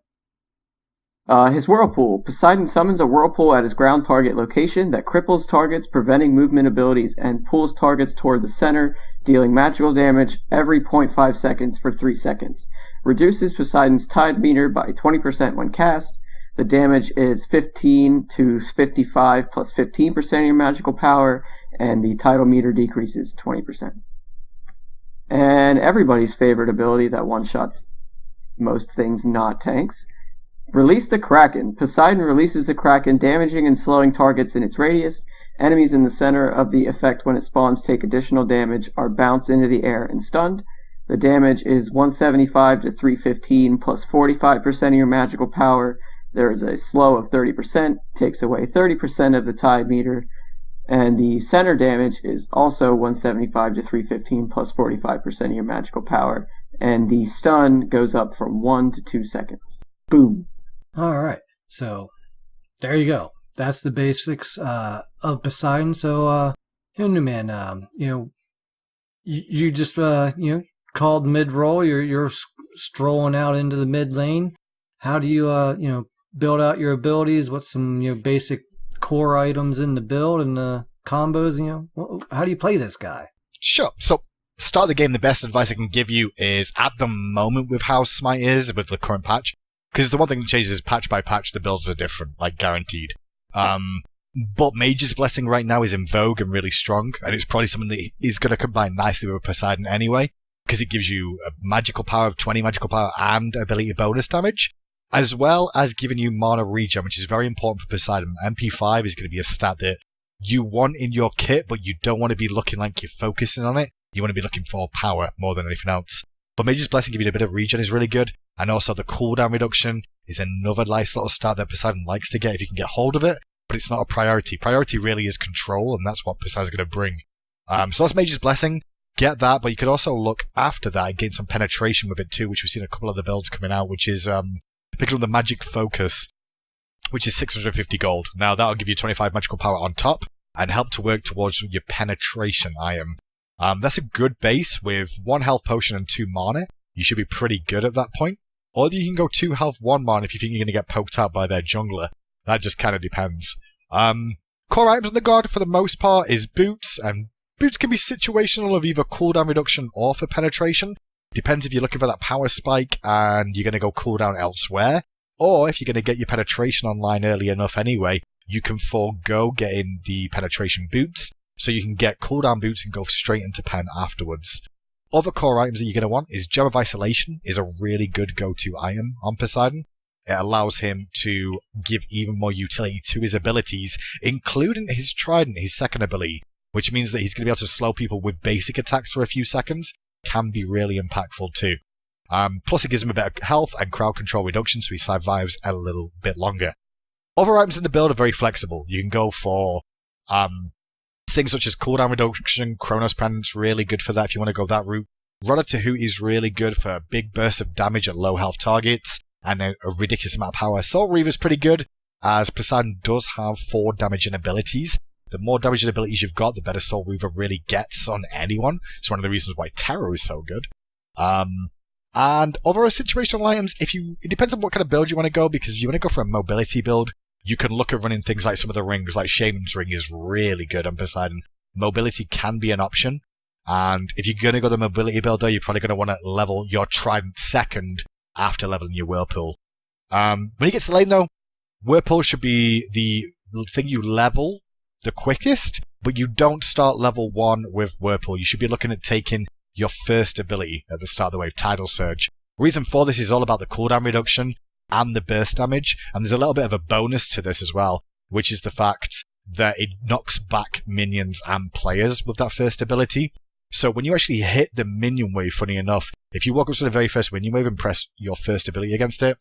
His Whirlpool. Poseidon summons a whirlpool at his ground target location that cripples targets, preventing movement abilities, and pulls targets toward the center, dealing magical damage every 0.5 seconds for 3 seconds. Reduces Poseidon's tide meter by 20% when cast. The damage is 15 to 55 plus 15% of your magical power, and the tidal meter decreases 20%. And everybody's favorite ability that one-shots most things not tanks. Release the Kraken. Poseidon releases the Kraken, damaging and slowing targets in its radius. Enemies in the center of the effect when it spawns take additional damage, are bounced into the air and stunned. The damage is 175 to 315 plus 45% of your magical power. There is a slow of 30%, takes away 30% of the tide meter, and the center damage is also 175 to 315 plus 45% of your magical power, and the stun goes up from 1 to 2 seconds. Boom. All right, so there you go. That's the basics of Poseidon. So, Hinduman, you just called mid-roll. You're strolling out into the mid lane. How do you build out your abilities? What's some basic core items in the build and the combos? How do you play this guy? Sure. So, start of the game, the best advice I can give you is at the moment with how Smite is with the current patch, because the one thing that changes is patch by patch, the builds are different, like guaranteed. But Mage's Blessing right now is in vogue and really strong, and it's probably something that is going to combine nicely with Poseidon anyway, because it gives you a magical power of 20 magical power and ability bonus damage, as well as giving you mana regen, which is very important for Poseidon. MP5 is going to be a stat that you want in your kit, but you don't want to be looking like you're focusing on it. You want to be looking for power more than anything else. But Mage's Blessing giving you a bit of regen is really good, and also the cooldown reduction is another nice little stat that Poseidon likes to get if you can get hold of it, but it's not a priority. Priority really is control, and that's what Poseidon's going to bring. So that's Mage's Blessing. Get that, but you could also look after that and gain some penetration with it too, which we've seen a couple of the builds coming out, which is picking up the Magic Focus, which is 650 gold. Now that'll give you 25 magical power on top and help to work towards your penetration item. That's a good base with 1 health potion and 2 mana. You should be pretty good at that point. Or you can go 2 health, 1 mana if you think you're going to get poked out by their jungler. That just kind of depends. Core items in the god for the most part is boots, and boots can be situational of either cooldown reduction or for penetration. Depends if you're looking for that power spike and you're going to go cooldown elsewhere, or if you're going to get your penetration online early enough anyway, you can forego getting the penetration boots, so you can get cooldown boots and go straight into pen afterwards. Other core items that you're going to want is Gem of Isolation is a really good go-to item on Poseidon. It allows him to give even more utility to his abilities, including his Trident, his second ability, which means that he's going to be able to slow people with basic attacks for a few seconds. Can be really impactful too. Plus it gives him a bit of health and crowd control reduction, so he survives a little bit longer. Other items in the build are very flexible. You can go for things such as cooldown reduction. Chronos Pendant's really good for that if you want to go that route. Rudder to Hoot is really good for a big burst of damage at low health targets and a ridiculous amount of power. Soul Reaver's pretty good, as Poseidon does have 4 damaging abilities. The more damaging abilities you've got, the better Soul Reaver really gets on anyone. It's one of the reasons why Terror is so good. And other situational items, it depends on what kind of build you want to go, because if you want to go for a mobility build, you can look at running things like some of the rings, like Shaman's Ring is really good on Poseidon. Mobility can be an option. And if you're going to go the mobility build, though, you're probably going to want to level your Trident second after leveling your Whirlpool. When you get to lane, though, Whirlpool should be the thing you level the quickest, but you don't start level 1 with Whirlpool. You should be looking at taking your first ability at the start of the wave, Tidal Surge. Reason for this is all about the cooldown reduction and the burst damage, and there's a little bit of a bonus to this as well, which is the fact that it knocks back minions and players with that first ability. So when you actually hit the minion wave, funny enough, if you walk up to the very first minion wave and press your first ability against it,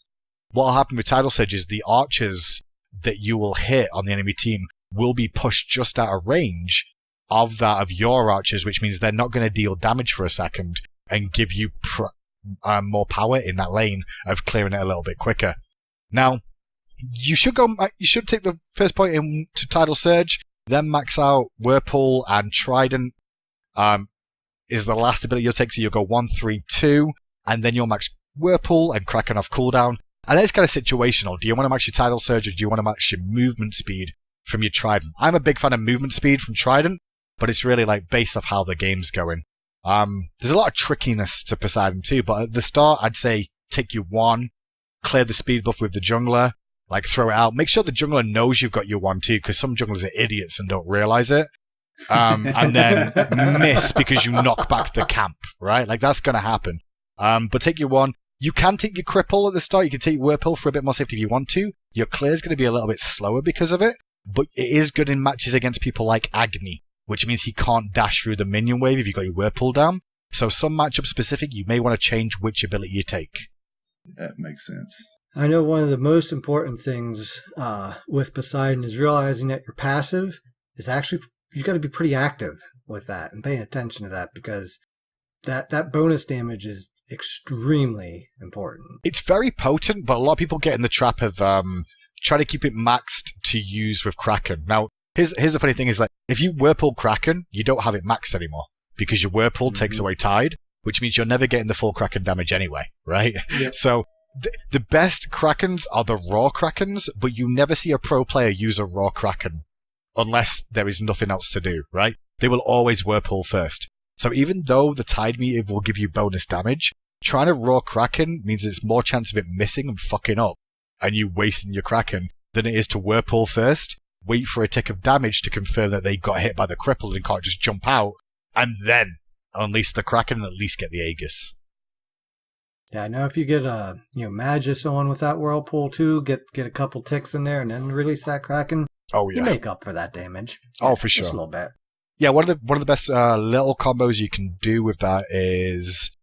what will happen with Tidal Surge is the archers that you will hit on the enemy team will be pushed just out of range of that of your archers, which means they're not going to deal damage for a second and give you more power in that lane of clearing it a little bit quicker. Now, you should take the first point into Tidal Surge, then max out Whirlpool and Trident. Is the last ability you'll take, so you'll go 1, 3, 2, and then you'll max Whirlpool and Kraken off cooldown. And then it's kind of situational. Do you want to max your Tidal Surge, or do you want to max your movement speed from your Trident? I'm a big fan of movement speed from Trident, but it's really like based off how the game's going. There's a lot of trickiness to Poseidon too, but at the start, I'd say take your 1, clear the speed buff with the jungler, like throw it out. Make sure the jungler knows you've got your 1 too, because some junglers are idiots and don't realize it. And then miss because you knock back the camp, right? Like that's going to happen. But take your 1. You can take your cripple at the start. You can take Whirlpool for a bit more safety if you want to. Your clear is going to be a little bit slower because of it, but it is good in matches against people like Agni, which means he can't dash through the minion wave if you got your Whirlpool down. So some matchup specific, you may want to change which ability you take. That makes sense. I know one of the most important things with Poseidon is realizing that your passive is actually, you've got to be pretty active with that and paying attention to that, because that bonus damage is extremely important. It's very potent, but a lot of people get in the trap of trying to keep it maxed to use with Kraken. Now, here's the funny thing is that if you Whirlpool Kraken, you don't have it maxed anymore, because your Whirlpool takes away Tide, which means you're never getting the full Kraken damage anyway, right? Yep. So the best Krakens are the raw Krakens, but you never see a pro player use a raw Kraken unless there is nothing else to do, right? They will always Whirlpool first. So even though the Tide meter will give you bonus damage, trying to raw Kraken means there's more chance of it missing and fucking up and you wasting your Kraken than it is to Whirlpool first, wait for a tick of damage to confirm that they got hit by the cripple and can't just jump out, and then unleash the Kraken and at least get the Aegis. Yeah, I know if you get a Magus on with that Whirlpool too, get a couple ticks in there and then release that Kraken. Oh yeah, you make up for that damage. Oh, for sure, just a little bit. Yeah, one of the best little combos you can do with that is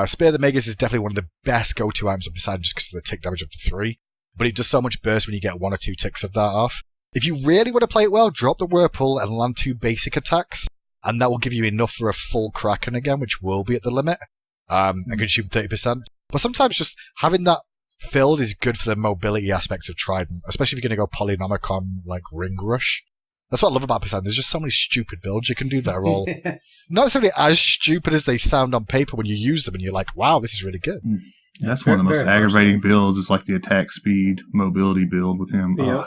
Spear the Magus is definitely one of the best go-to items of Poseidon just because of the tick damage of the 3. But it does so much burst when you get 1 or 2 ticks of that off. If you really want to play it well, drop the Whirlpool and land 2 basic attacks, and that will give you enough for a full Kraken again, which will be at the limit, and consume 30%. But sometimes just having that filled is good for the mobility aspect of Trident, especially if you're going to go Polynomicon, like Ring Rush. That's what I love about Poseidon. There's just so many stupid builds you can do that are all not necessarily as stupid as they sound on paper when you use them, and you're like, wow, this is really good. That's one of the most aggravating builds. It's like the attack speed, mobility build with him. Yeah.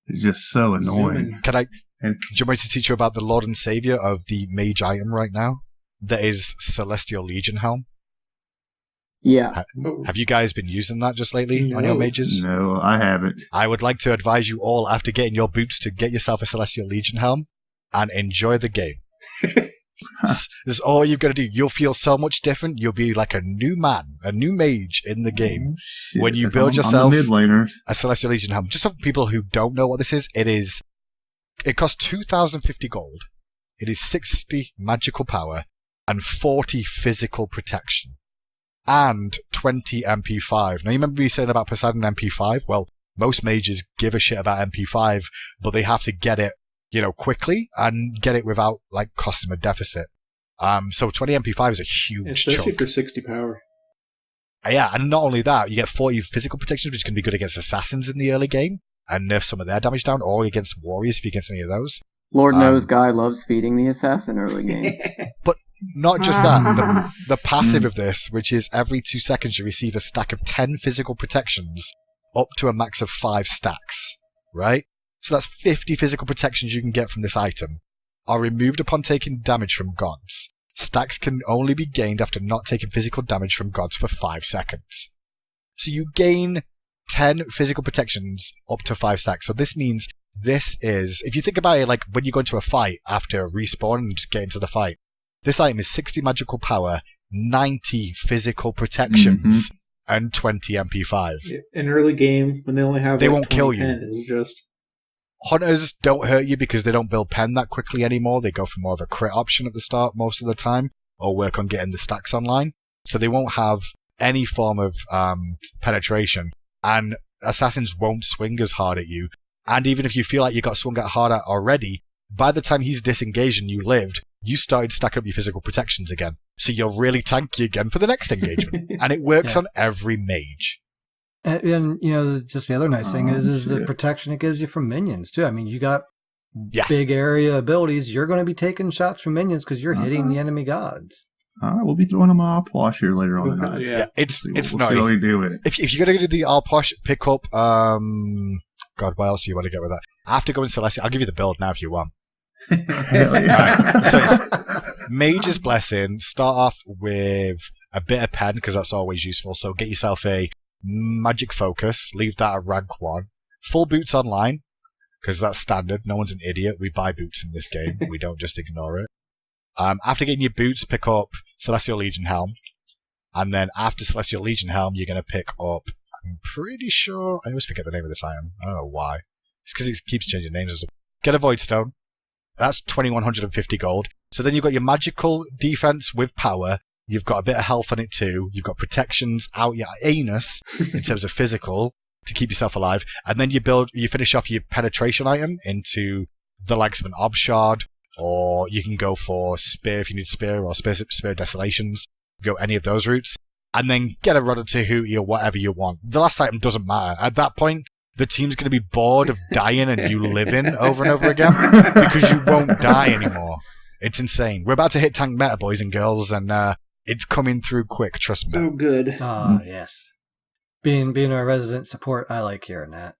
It's just so annoying. Do you want me to teach you about the Lord and Savior of the mage item right now? That is Celestial Legion Helm. Yeah. Have you guys been using that just lately on your mages? No, I haven't. I would like to advise you all, after getting your boots, to get yourself a Celestial Legion Helm and enjoy the game. This is all you're going to do. You'll feel so much different. You'll be like a new man, a new mage in the game. When you build yourself a Celestial Legion Helm. Just for people who don't know what this is, it costs 2,050 gold. It is 60 magical power and 40 physical protection. And 20 MP5. Now, you remember me saying about Poseidon MP5? Well, most mages give a shit about MP5, but they have to get it, quickly and get it without, costing them a deficit. So 20 MP5 is a huge especially chunk. for 60 power. Yeah, and not only that, you get 40 physical protection, which can be good against assassins in the early game, and nerf some of their damage down, or against warriors if you get any of those. Lord knows Guy loves feeding the assassin early game. But not just that, the passive of this, which is every 2 seconds you receive a stack of 10 physical protections up to a max of 5 stacks. right? So that's 50 physical protections you can get from this item. Are removed upon taking damage from gods. Stacks can only be gained after not taking physical damage from gods for 5 seconds. So you gain 10 physical protections up to 5 stacks. So this means this is, if you think about it, like when you go into a fight after a respawn and just get into the fight, this item is 60 magical power, 90 physical protections, and 20 MP5. In early game, when they only have they won't kill you. Is just... Hunters don't hurt you because they don't build pen that quickly anymore. They go for more of a crit option at the start most of the time, or work on getting the stacks online. So they won't have any form of penetration, and assassins won't swing as hard at you. And even if you feel like you got swung at hard at already, by the time he's disengaged and you lived, you started stacking up your physical protections again. So you're really tanky again for the next engagement. And it works on every mage. And you know, just the other nice thing is the protection it gives you from minions too. I mean, you got big area abilities. You're going to be taking shots from minions because you're hitting the enemy gods. All right, we'll be throwing them on Alposh here later on tonight. Yeah, it's we'll not. See how we do it. If you're going to do the Alposh, pick up. God, what else do you want to get with that? After going Celestia, I'll give you the build now if you want. Right, so it's Mage's Blessing. Start off with a bit of pen because that's always useful. So get yourself a Magic Focus, leave that at rank 1. Full boots online, because that's standard. No one's an idiot. We buy boots in this game. We don't just ignore it. After getting your boots, pick up Celestial Legion Helm. And then after Celestial Legion Helm, you're going to pick up, I'm pretty sure, I always forget the name of this item. I don't know why. It's because it keeps changing names and stuff. Get a Void Stone. That's 2150 gold. So then you've got your magical defense with power. You've got a bit of health on it too. You've got protections out your anus in terms of physical to keep yourself alive. And then you finish off your penetration item into the likes of an Ob Shard, or you can go for Spear if you need Spear, or Spear Desolations. Go any of those routes. And then get a Rod of Tahuti or whatever you want. The last item doesn't matter. At that point, the team's going to be bored of dying and you living over and over again because you won't die anymore. It's insane. We're about to hit tank meta, boys and girls, and it's coming through quick, trust me. Oh, good. Yes. Being a resident support, I like hearing that.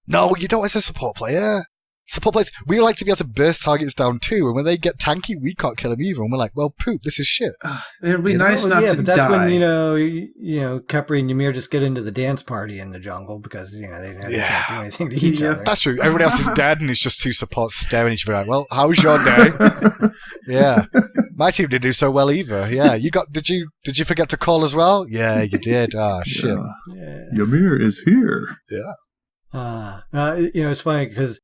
No, you don't as a support player. Support players, we like to be able to burst targets down too, and when they get tanky, we can't kill them either, and we're like, well, poop, this is shit. It'd be nice not to but that's die. when, Khepri and Ymir just get into the dance party in the jungle because, they can't do anything to each other. That's true. Everyone else is dead, and it's just two supports staring at each other like, well, how was your day? Yeah. My team didn't do so well either. Yeah. Did you forget to call as well? Yeah, you did. Shit. Yeah. Ymir is here. Yeah. It's funny because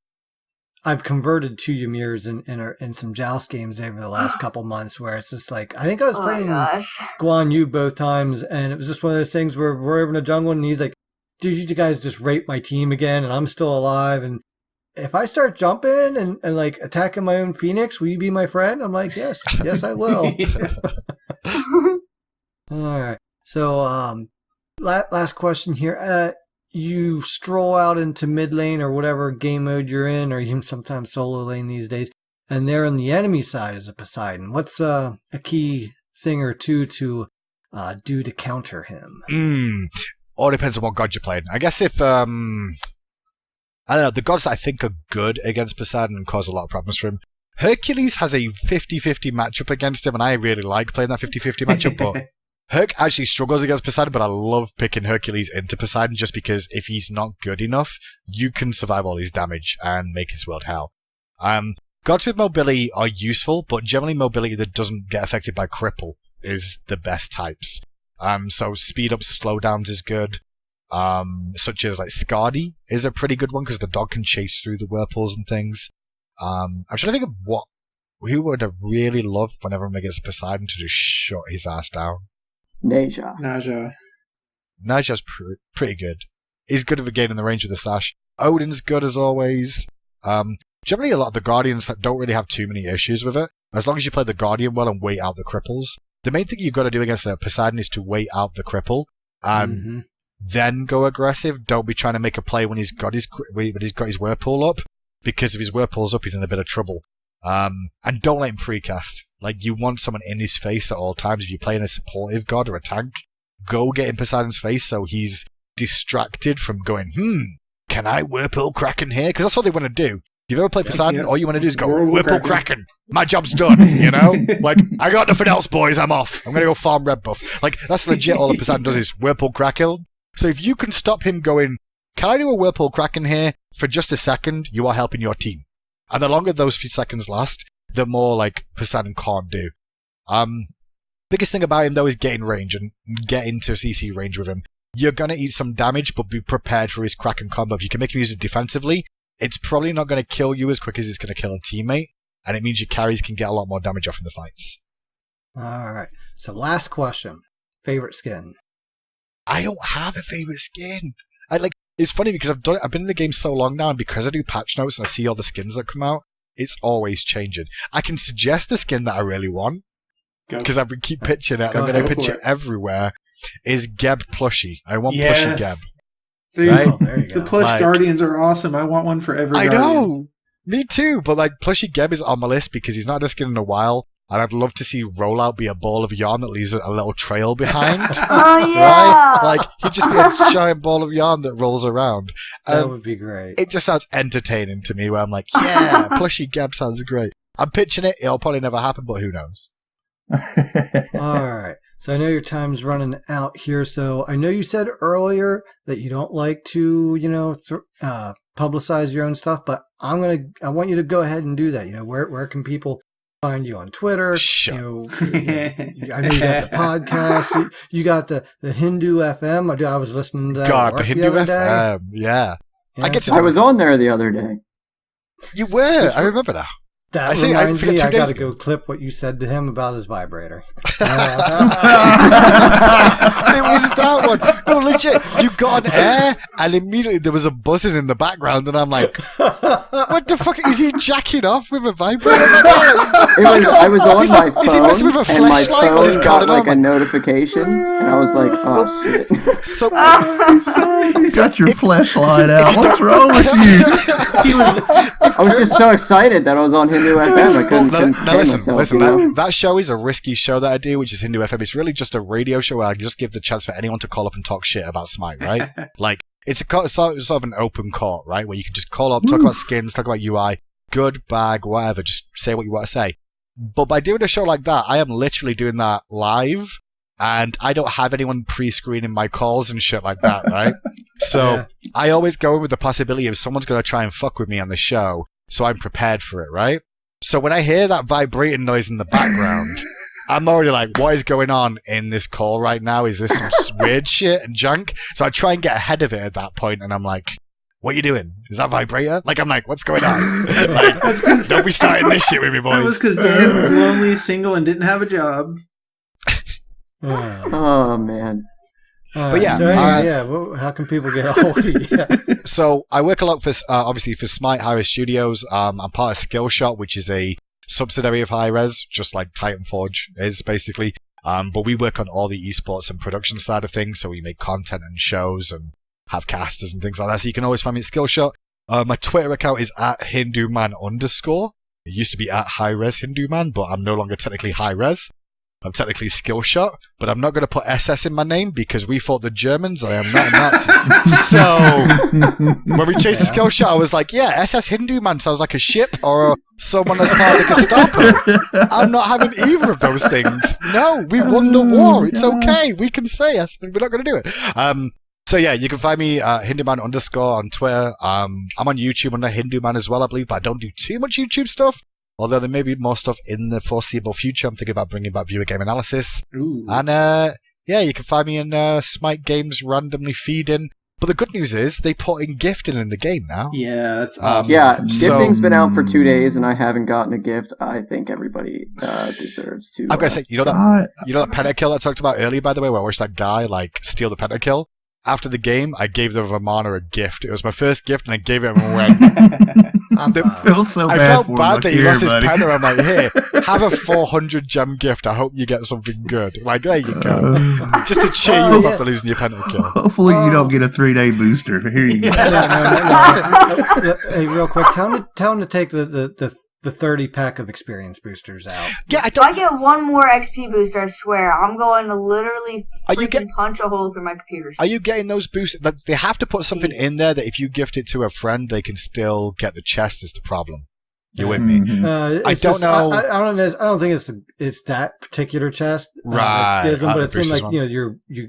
I've converted to Ymir's in some Joust games over the last couple months where it's just like, I think I was playing Guan Yu both times, and it was just one of those things where we're over in the jungle and he's like, dude, you guys just rape my team again and I'm still alive, and if I start jumping and like attacking my own Phoenix, will you be my friend? I'm like, yes, I will. All right. So, last question here. You stroll out into mid lane or whatever game mode you're in, or even sometimes solo lane these days, and there on the enemy side is a Poseidon. What's a key thing or two to do to counter him? All depends on what god you're playing. I guess if I don't know, the gods that I think are good against Poseidon and cause a lot of problems for him. Hercules has a 50-50 matchup against him, and I really like playing that 50-50 matchup, but Herc actually struggles against Poseidon, but I love picking Hercules into Poseidon just because if he's not good enough, you can survive all his damage and make his world hell. Gods with mobility are useful, but generally mobility that doesn't get affected by cripple is the best types. So speed up slowdowns is good. Such as like Scardy is a pretty good one because the dog can chase through the whirlpools and things. I'm trying to think of who would I really love whenever I'm against Poseidon to just shut his ass down. Naja. Naja's pretty good. He's good at gaining the range of the slash. Odin's good as always. Generally, a lot of the Guardians don't really have too many issues with it. As long as you play the Guardian well and wait out the cripples. The main thing you've got to do against Poseidon is to wait out the cripple and then go aggressive. Don't be trying to make a play when he's got his whirlpool up, because if his whirlpool's up, he's in a bit of trouble. And don't let him precast. Like, you want someone in his face at all times. If you're playing a supportive god or a tank, go get in Poseidon's face so he's distracted from going, can I Whirlpool Kraken here? Because that's what they want to do. If you've ever played Poseidon, all you want to do is go, Whirlpool Kraken. My job's done, you know? Like, I got nothing else, boys, I'm off. I'm going to go farm red buff. Like, that's legit all that Poseidon does is Whirlpool Kraken. So if you can stop him going, can I do a Whirlpool Kraken here for just a second, you are helping your team. And the longer those few seconds last, the more, like, Poseidon can't do. Biggest thing about him, though, is getting range and get into CC range with him. You're going to eat some damage, but be prepared for his Kraken combo. If you can make him use it defensively, it's probably not going to kill you as quick as it's going to kill a teammate, and it means your carries can get a lot more damage off in the fights. All right. So last question. Favorite skin? I don't have a favorite skin. It's funny because I've been in the game so long now, and because I do patch notes and I see all the skins that come out, it's always changing. I can suggest the skin that I really want, because I've been keep pitching it, and I'm going to pitch it everywhere, is Geb plushie. I want plushie Geb. There you go. The plush Guardians are awesome. I want one for every Guardian. I know! Me too, but plushie Geb is on my list because he's not had a skin in a while, and I'd love to see Rollout be a ball of yarn that leaves a little trail behind. Oh, yeah! Right? He'd just be a giant ball of yarn that rolls around. That would be great. It just sounds entertaining to me, where I'm like, yeah, plushie Geb sounds great. I'm pitching it, it'll probably never happen, but who knows? All right. So I know your time's running out here. So I know you said earlier that you don't like to, publicize your own stuff, but I want you to go ahead and do that. Where can people find you on Twitter? Sure. I know you got the podcast. You got the Hindu FM. I was listening to that. God, the Hindu FM. Yeah. I was on there the other day. You were. I remember now. That reminds me, I got to go clip what you said to him about his vibrator. It was that one. No, legit. You got on air, and immediately there was a buzzing in the background, and I'm like, what the fuck? Is he jacking off with a vibrator? I was on my phone, is he messing with a flashlight while he's got calling a notification, and I was like, oh, shit. So, you got your flashlight out. What's wrong with you? I was just so excited that I was on Hindu FM. I couldn't listen. That show is a risky show that I do, which is Hindu FM. It's really just a radio show where I just give the chance for anyone to call up and talk shit about Smite, right? It's sort of an open court, right? Where you can just call up, talk about skins, talk about UI, good, bad, whatever, just say what you want to say. But by doing a show like that, I am literally doing that live, and I don't have anyone pre-screening my calls and shit like that, right? So I always go in with the possibility of someone's going to try and fuck with me on the show, so I'm prepared for it, right? So when I hear that vibrating noise in the background, I'm already like, what is going on in this call right now? Is this some weird shit and junk? So I try and get ahead of it at that point, and I'm like, what are you doing? Is that vibrator? I'm like, what's going on? Don't be starting this shit with me, boys. That was because Dan was lonely, single, and didn't have a job. Oh, man. But yeah, so how can people get a hold of you? So I work a lot for, obviously, for Smite Hi-Res Studios. I'm part of Skillshot, which is a subsidiary of Hi-Res, just like Titanforge is basically. But we work on all the esports and production side of things, so we make content and shows and have casters and things like that. So you can always find me at Skillshot. My Twitter account is at Hinduman_. It used to be at Hi-Res Hinduman, but I'm no longer technically Hi-Res. I'm technically Skillshot, but I'm not going to put SS in my name because we fought the Germans. I am not a Nazi. So when we chased the Skillshot, I was like, yeah, SS Hinduman sounds like a ship or someone that's part of the Gestapo. I'm not having either of those things. No, we won the war. It's okay. We can say yes, and we're not going to do it. So yeah, you can find me Hinduman_ on Twitter. I'm on YouTube under Hinduman as well, I believe, but I don't do too much YouTube stuff. Although there may be more stuff in the foreseeable future. I'm thinking about bringing back viewer game analysis. Ooh. And you can find me in Smite Games randomly feeding. But the good news is they put in gifting in the game now. Yeah, that's awesome. Gifting's been out for 2 days, and I haven't gotten a gift. I think everybody deserves to. I'm gonna say, you know that pentakill I talked about earlier, by the way, where I watched that guy steal the pentakill. After the game, I gave the Vamana a gift. It was my first gift, and I gave it away. I felt bad that he lost his pen, and I'm like, here, have a 400 gem gift. I hope you get something good. There you go. Just to cheer you up after losing your pentakill. Hopefully you don't get a 3-day booster. Here you go. Hey, real quick, tell him to take the the 30 pack of experience boosters out. Yeah, If I get one more XP booster, I swear, I'm going to literally punch a hole through my computer. Are you getting those boosters? They have to put something in there that if you gift it to a friend, they can still get the chest. Is the problem? You with me? I don't know. I don't think it's that particular chest. Right. That gives them, but it's in like one.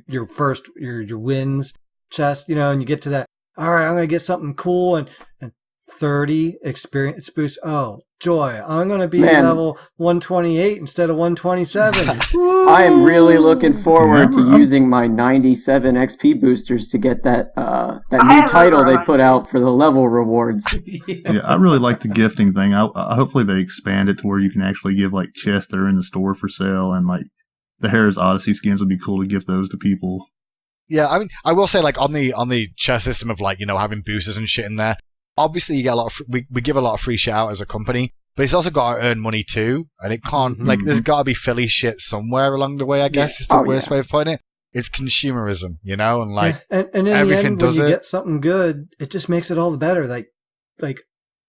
your first your wins chest. And you get to that. All right, I'm gonna get something cool and 30 experience boost. Oh joy! I'm gonna be level 128 instead of 127. I am really looking forward to using my 97 XP boosters to get that new title they put out for the level rewards. Yeah, I really like the gifting thing. I hopefully they expand it to where you can actually give like chests that are in the store for sale, and like the Harris Odyssey skins would be cool to gift those to people. Yeah, I mean, I will say, like, on the chess system of, like, having boosters and shit in there, obviously you get a lot of, we give a lot of free shit out as a company, but it's also got to earn money too, and it can't, like, there's got to be Philly shit somewhere along the way, I guess, is the worst way of putting it. It's consumerism, and, like, and in everything the end, when you it. get something good, it just makes it all the better. Like,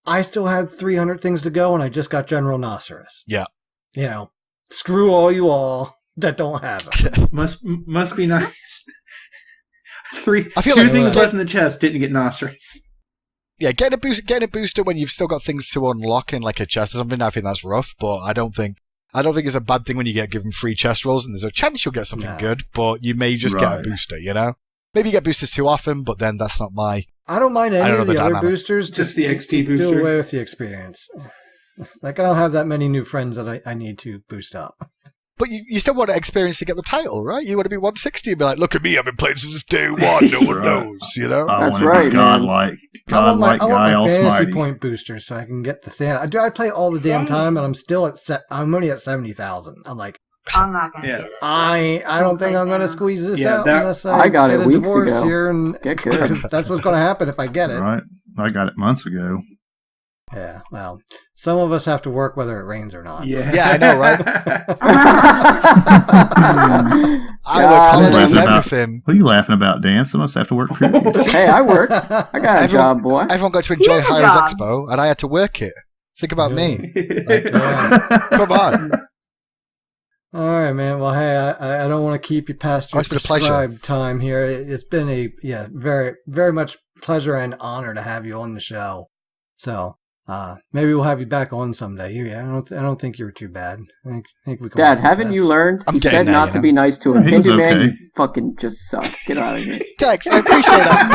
I still had 300 things to go, and I just got General Nosferus. Yeah. Screw all you all that don't have it. Must be nice. Two like things left in the chest didn't get Nosferus. Yeah, getting a booster when you've still got things to unlock in like a chest or something, I think that's rough, but I don't think it's a bad thing when you get given free chest rolls and there's a chance you'll get something good, but you may just get a booster, Maybe you get boosters too often, but then that's not my... I don't mind any of the other boosters. Just the XP booster. Do away with the experience. Like, I don't have that many new friends that I need to boost up. But you still want to experience to get the title, right? You want to be 160 and be like, look at me, I've been playing since day one, no one knows, I That's want to right, be godlike guy all almighty. fantasy point boosters so I can get the thing. I play all the damn time, and I'm still I'm only at 70,000. I'm like, I'm not gonna get it. I don't think I'm gonna squeeze this out unless I got get it a weeks divorce ago. here, and Get good. that's what's gonna happen if I get it. Right, I got it months ago. Yeah, well, some of us have to work whether it rains or not. Yeah, I know, right? I work holidays, everything. What are you laughing about, Dan? Some of us have to work for you. Hey, I work. I got a job, boy. Everyone got to enjoy He has a Hires job. Expo, and I had to work it. Think about me. Yeah. Come on. All right, man. Well, hey, I don't want to keep you past your It's been a pleasure. prescribed time here. It's been a very, very much pleasure and honor to have you on the show. So maybe we'll have you back on someday. I don't think you were too bad. I think we can. Dad, haven't you learned? I'm He getting said there, not to be nice to a He was Hinduman. okay. You fucking just suck. Get out of here. Thanks, I appreciate that.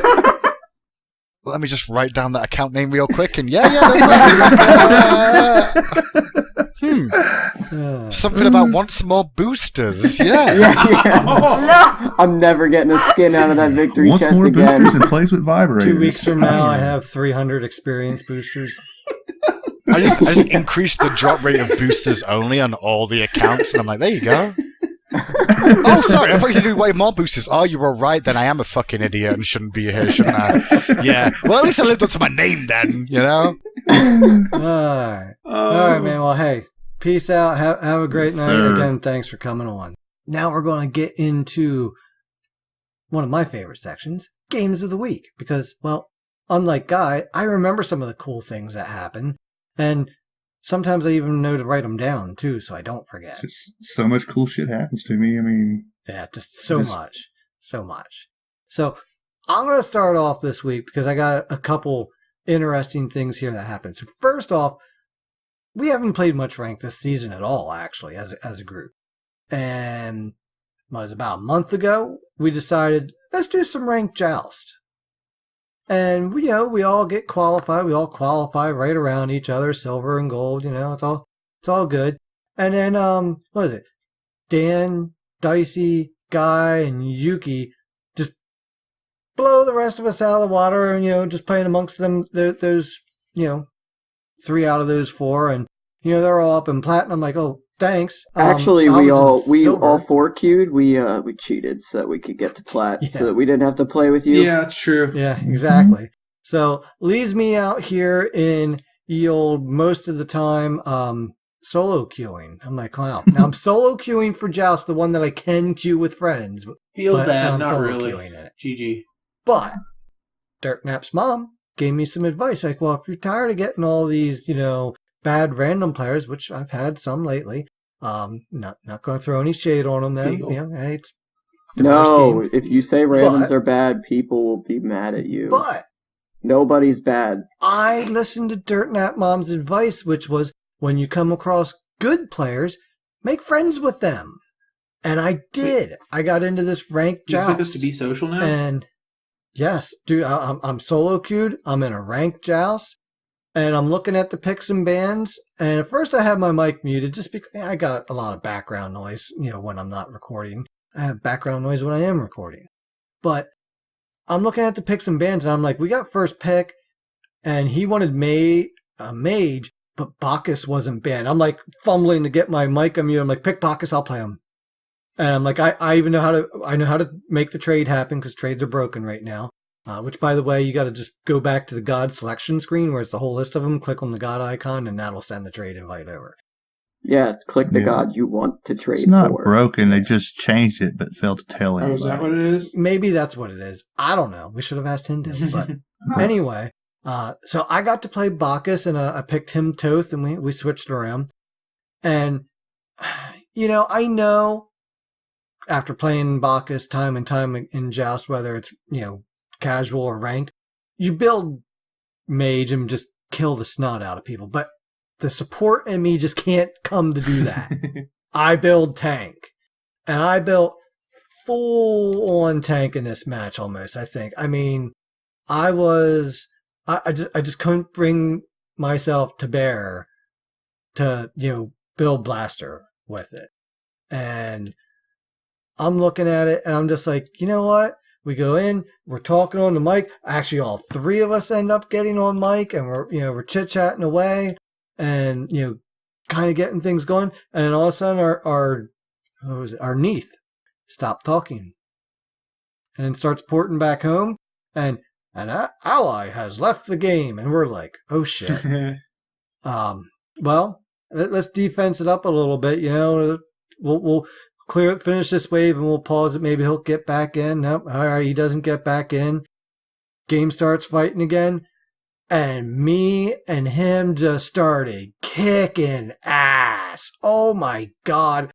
Bye! Let me just write down that account name real quick, and something about want some more boosters. Yeah. Yeah. I'm never getting a skin out of that victory Wants chest more again. boosters and plays with vibrators. 2 weeks from now, I have 300 experience boosters. I just increased the drop rate of boosters only on all the accounts, and I'm like, there you go. Oh, sorry, I thought you said do way more boosters. Oh, you were right, then I am a fucking idiot and shouldn't be here, shouldn't I? Yeah. Well, at least I lived up to my name then, All right, man. Well, hey, peace out. Have a great night. Sir. Again, thanks for coming on. Now we're going to get into one of my favorite sections, Games of the Week, because, well, unlike Guy, I remember some of the cool things that happen, and sometimes I even know to write them down, too, so I don't forget. Just so much cool shit happens to me. I mean, Yeah, just so much. So I'm going to start off this week because I got a couple interesting things here that happened. So first off, we haven't played much rank this season at all, actually, as a group. And it was about a month ago, we decided, let's do some ranked joust. And, we all get qualified. We all qualify right around each other, silver and gold, it's all good. And then, what is it? Dan, Dicey, Guy, and Yuki just blow the rest of us out of the water and, just playing amongst them. There's, 3 out of those 4. And, they're all up in platinum. Like, oh, thanks. Actually, I we was in silver. all 4 queued. We cheated so that we could get to plat, so that we didn't have to play with you. Yeah, it's true. Yeah, exactly. So leaves me out here in ye old most of the time solo queuing. I'm like, wow. Now I'm solo queuing for Joust, the one that I can queue with friends. Feels but bad, I'm not solo really. queuing it. GG. But Dirk Nap's mom gave me some advice. Like, well, if you're tired of getting all these, bad random players, which I've had some lately, not going to throw any shade on them then. Hey, it's the first game. If you say randoms are bad, people will be mad at you. But nobody's bad. I listened to Dirt Nat Mom's advice, which was when you come across good players, make friends with them. And I did. I got into this ranked joust. You took us to be social now? And yes, dude, I'm solo queued. I'm in a ranked joust. And I'm looking at the picks and bans. And at first I had my mic muted just because I got a lot of background noise, when I'm not recording. I have background noise when I am recording. But I'm looking at the picks and bans and I'm like, we got first pick. And he wanted a mage, but Bacchus wasn't banned. I'm like fumbling to get my mic unmuted. I'm like, pick Bacchus, I'll play him. And I'm like, I even know how to make the trade happen because trades are broken right now. Which, by the way, you got to just go back to the God selection screen where it's the whole list of them. Click on the God icon, and that'll send the trade invite over. Yeah, click the God you want to trade. It's not for. broken. They just changed it, but failed to tell anybody. Oh, is that what it is? Maybe that's what it is. I don't know. We should have asked Hindu. But anyway, so I got to play Bacchus, and I picked him Toth, and we switched around. And, I know after playing Bacchus time and time in Joust, whether it's, casual or ranked, you build mage and just kill the snot out of people. But the support in me just can't come to do that. I build tank. And I built full on tank in this match almost, I think. I mean, I just couldn't bring myself to bear to, build blaster with it. And I'm looking at it and I'm just like, you know what? We go in, we're talking on the mic. Actually, all three of us end up getting on mic and we're chit-chatting away and, kind of getting things going. And then all of a sudden our Neath stopped talking and then starts porting back home and an ally has left the game. And we're like, oh shit. Well, let's defense it up a little bit, we'll finish this wave and we'll pause it. Maybe he'll get back in. Nope. All right. He doesn't get back in. Game starts fighting again. And me and him just started kicking ass. Oh my God.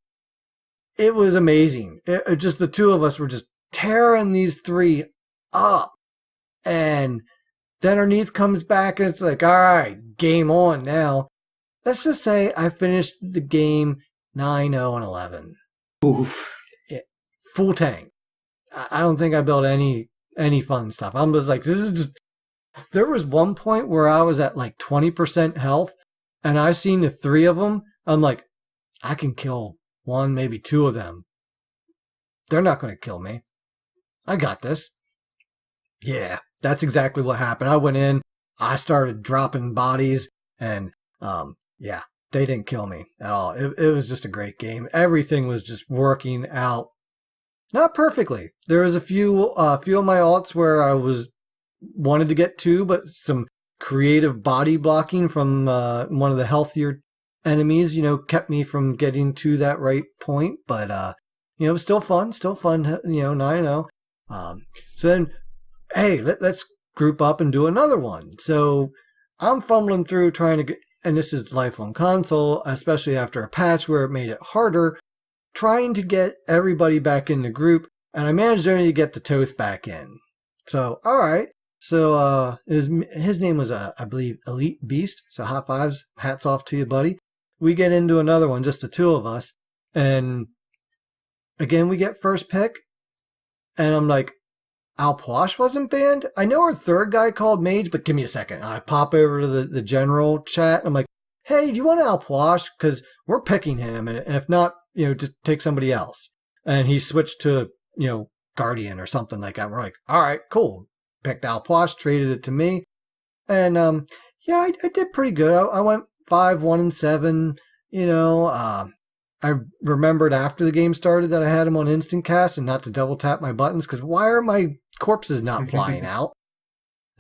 It was amazing. Just the two of us were just tearing these three up. And then underneath comes back and it's like, all right, game on now. Let's just say I finished the game 9-0-11. Oof. Yeah, full tank. I don't think I built any fun stuff. I'm just like, this is just... There was one point where I was at like 20% health, and I seen the three of them. I'm like, I can kill one, maybe two of them. They're not going to kill me. I got this. Yeah, that's exactly what happened. I went in, I started dropping bodies, and yeah. They didn't kill me at all. It was just a great game. Everything was just working out. Not perfectly. There was a few of my alts where I wanted to get two, but some creative body blocking from one of the healthier enemies, kept me from getting to that right point. But it was still fun. 9-0. So then, hey, let's group up and do another one. So I'm fumbling through trying to get. And this is life on console, especially after a patch where it made it harder, trying to get everybody back in the group, and I managed only to get the Toth back in. So, all right. So, his name was, I believe, Elite Beast. So, high fives, hats off to you, buddy. We get into another one, just the two of us, and again, we get first pick, and I'm like, Alposh wasn't banned? I know our third guy called Mage, but give me a second. I pop over to the general chat. I'm like, hey, do you want Alposh? Because we're picking him. And if not, just take somebody else. And he switched to, Guardian or something like that. And we're like, all right, cool. Picked Alposh, traded it to me. And, yeah, I did pretty good. I went 5-1-7, I remembered after the game started that I had him on instant cast and not to double tap my buttons because why are my corpses not flying out?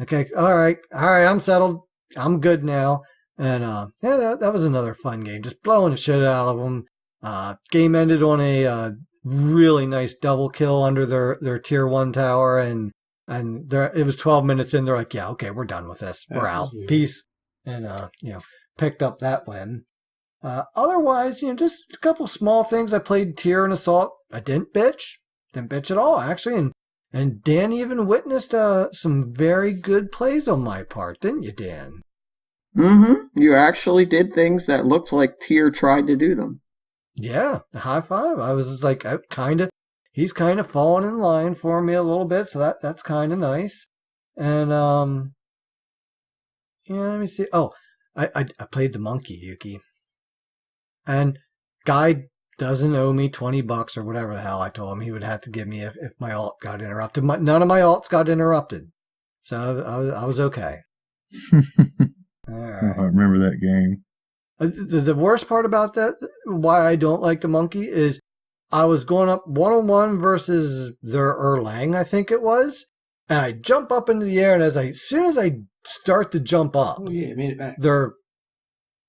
Okay, all right, I'm settled. I'm good now. And yeah, that was another fun game. Just blowing the shit out of them. Game ended on a really nice double kill under their tier 1 tower, and And it was 12 minutes in. They're like, yeah, okay, we're done with this. We're out. Peace. And, picked up that win. Otherwise, just a couple small things. I played Tier and Assault. I didn't bitch. Didn't bitch at all, actually. And Dan even witnessed some very good plays on my part, didn't you, Dan? Mm-hmm. You actually did things that looked like Tier tried to do them. Yeah, high five. I was like, he's kind of falling in line for me a little bit, so that's kind of nice. And, let me see. Oh, I played the monkey, Yuki. And Guy doesn't owe me $20 or whatever the hell I told him he would have to give me if my alt got interrupted. None of my alts got interrupted. So I was okay. All right. I remember that game. The worst part about that, why I don't like the monkey, is I was going up 1-on-1 versus their Erlang, I think it was, and I jump up into the air, and as soon as I start to jump up, made it back. Their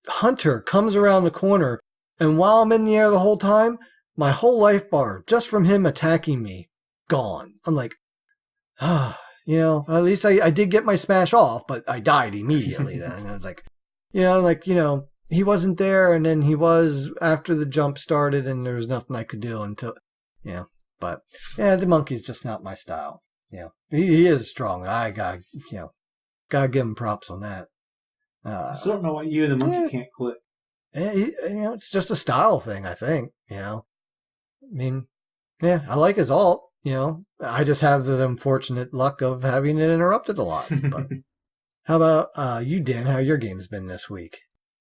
hunter comes around the corner, and while I'm in the air the whole time, my whole life bar, just from him attacking me, gone. I'm like, at least I did get my smash off, but I died immediately then. And I was like, he wasn't there, and then he was after the jump started, and there was nothing I could do until, But, the monkey's just not my style. He is strong. I gotta give him props on that. I still don't know why you and the monkey can't click. It's just a style thing, I think. I like his alt. I just have the unfortunate luck of having it interrupted a lot. But how about you, Dan? How your game's been this week?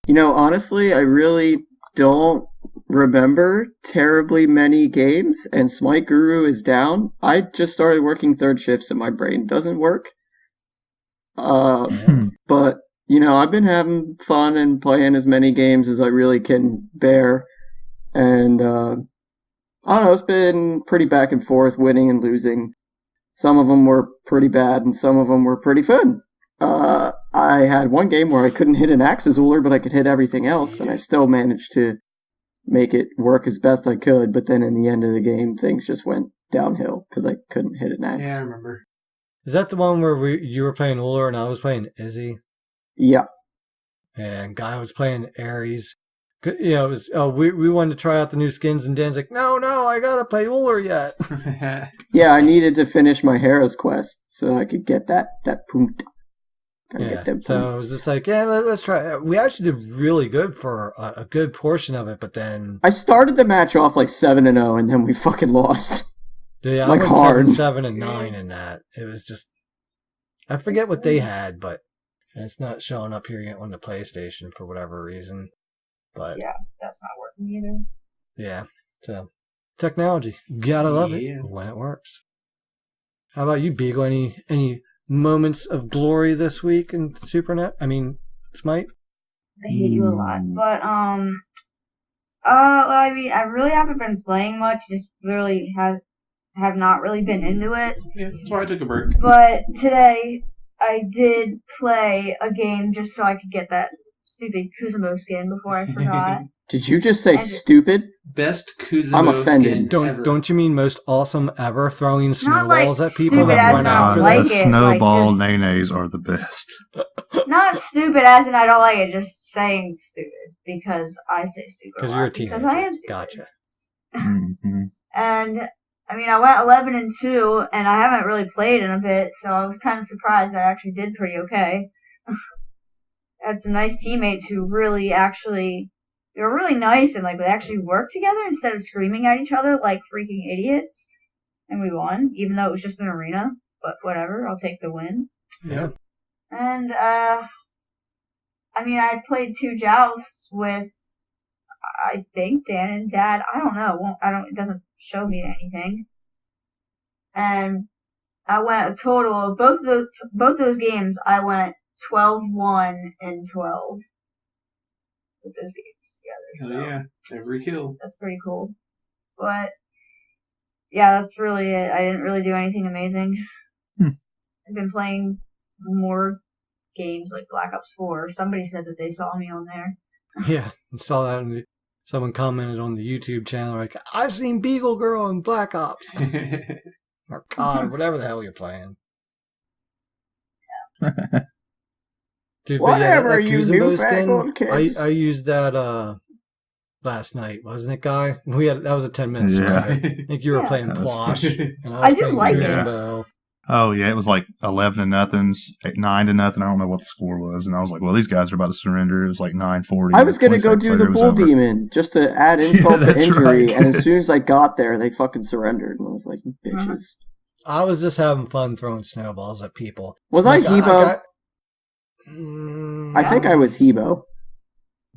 Honestly, I really don't remember terribly many games, and Smite Guru is down. I just started working third shifts and my brain doesn't work. But, I've been having fun and playing as many games as I really can bear. And, I don't know, it's been pretty back and forth, winning and losing. Some of them were pretty bad and some of them were pretty fun. I had one game where I couldn't hit an Axis Uller, but I could hit everything else, and I still managed to make it work as best I could, but then in the end of the game, things just went downhill because I couldn't hit an Axe. Yeah, I remember. Is that the one where you were playing Uller and I was playing Izzy? Yeah. And Guy was playing Ares. It was, we wanted to try out the new skins, and Dan's like, no, I gotta play Uller yet. Yeah, I needed to finish my Hera's quest so I could get that punt. So it was just like, let's try. We actually did really good for a good portion of it, but then I started the match off like 7-0, and then we fucking lost. Yeah, like I went hard 7-9 in that. It was just, I forget what they had, but it's not showing up here on the PlayStation for whatever reason. But yeah, that's not working either. Yeah, so technology, you gotta love it when it works. How about you, Beagle? Any moments of glory this week in SuperNet? I mean, Smite? I hate you a lot. But, I really haven't been playing much, just really have not really been into it. Yeah, that's why I took a break. But today, I did play a game just so I could get that stupid Kuzumo skin before I forgot. Did you just say stupid? Best Kuzumo I'm offended. skin Don't you mean most awesome ever, throwing snowballs at people stupid that as run in I after don't like The it, snowball like, nays are the best. Not stupid as in I don't like it, just saying stupid because I say stupid. Because you're a teenager. Because I am stupid. Gotcha. Mm-hmm. And I mean, I went 11-2, and I haven't really played in a bit, so I was kind of surprised I actually did pretty okay. I had some nice teammates who really actually, they were really nice and like they actually worked together instead of screaming at each other like freaking idiots. And we won, even though it was just an arena. But whatever, I'll take the win. Yeah. And I mean, I played 2 jousts with, I think, Dan and Dad. I don't know. It doesn't show me anything. And I went a total of both of those games. I went 12-1 and 12 with those games together. So. Oh yeah, every kill. That's pretty cool. But yeah, that's really it. I didn't really do anything amazing. I've been playing more games like Black Ops 4. Somebody said that they saw me on there. Yeah, I saw that. Someone commented on the YouTube channel like, "I've seen Beagle Girl in Black Ops." Or COD, or whatever the hell you're playing. Dude, Whatever, but you Kuzenbo newfangled skin, kids. I used that last night, wasn't it, Guy? That was a 10-minute Yeah. sprint. I think you were playing That was Plosh, and I I was do playing like it. Kuzenbo. Oh yeah, it was like 11-0, 9-0. I don't know what the score was, and I was like, "Well, these guys are about to surrender." It was like 9:40. I was gonna 20 go seconds do later, the it was bull over. demon just to add insult to that's injury, right. and as soon as I got there, they fucking surrendered, and I was like, "You bitches." I was just having fun throwing snowballs at people. Was I Hebo? I think I Mm, was Hebo,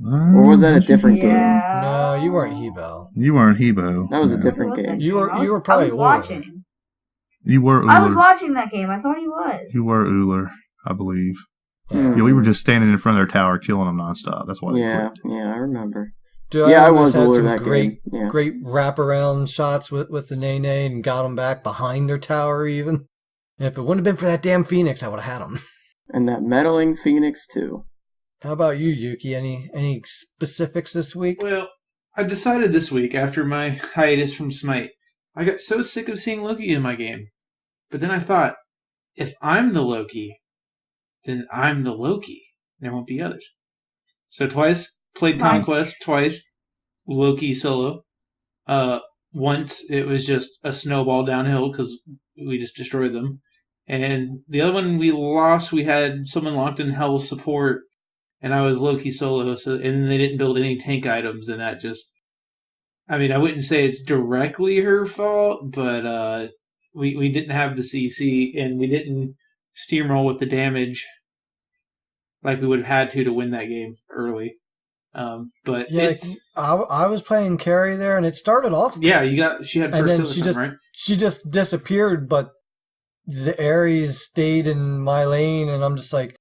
or was that a different game? Yeah. No, you weren't Hebo. You weren't Hebo. That was a No. different Who was game. that You game? were- you were I probably was watching. You were Uller. I was watching that game. I thought he was. You were Uller, I believe. Hmm. Yeah, we were just standing in front of their tower, killing them nonstop. That's why they Yeah, quit. yeah, I remember. Dude, Yeah, I almost was had Uller some that great, game. Yeah. great wraparound shots with the Nene and got them back behind their tower even. And if it wouldn't have been for that damn Phoenix, I would have had them. And that meddling Phoenix too. How about you, Yuki? Any specifics this week? Well, I decided this week, after my hiatus from Smite, I got so sick of seeing Loki in my game. But then I thought, if I'm the Loki, then I'm the Loki. There won't be others. So twice, played Right. Conquest, twice, Loki solo. Once it was just a snowball downhill because we just destroyed them. And the other one we lost, we had someone locked in Hell's support, and I was Loki solo, and then they didn't build any tank items, and that just... I mean, I wouldn't say it's directly her fault, but we didn't have the CC, and we didn't steamroll with the damage like we would have had to win that game early. But Yeah, it's... I was playing carry there, and it started off. Yeah, she had And first then kill this time, right? she just disappeared, but the Ares stayed in my lane, and I'm just like,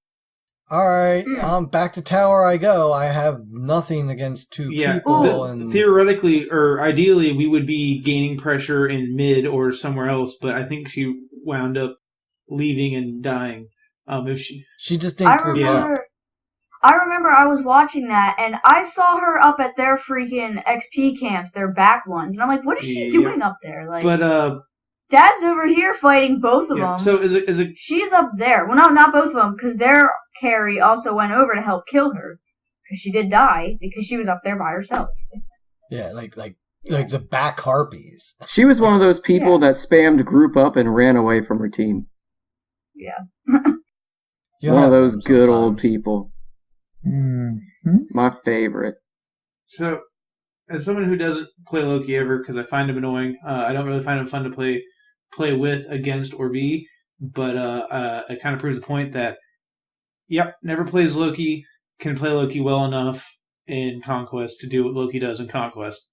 all right, back to tower I go. I have nothing against two people. And theoretically, or ideally, we would be gaining pressure in mid or somewhere else, but I think she wound up leaving and dying. If she just didn't group up. I remember I was watching that, and I saw her up at their freaking XP camps, their back ones, and I'm like, what is she doing up there? Like, but Dad's over here fighting both of them. So is it? She's up there. Well, no, not both of them, because their carry also went over to help kill her, because she did die because she was up there by herself. Yeah, like the back harpies. She was one of those people that spammed group up and ran away from her team. Yeah. One of those good old people. Mm-hmm. My favorite. So, as someone who doesn't play Loki ever, because I find him annoying, I don't really find him fun to play with, against, or be, but it kind of proves the point that, never plays Loki, can play Loki well enough in Conquest to do what Loki does in Conquest.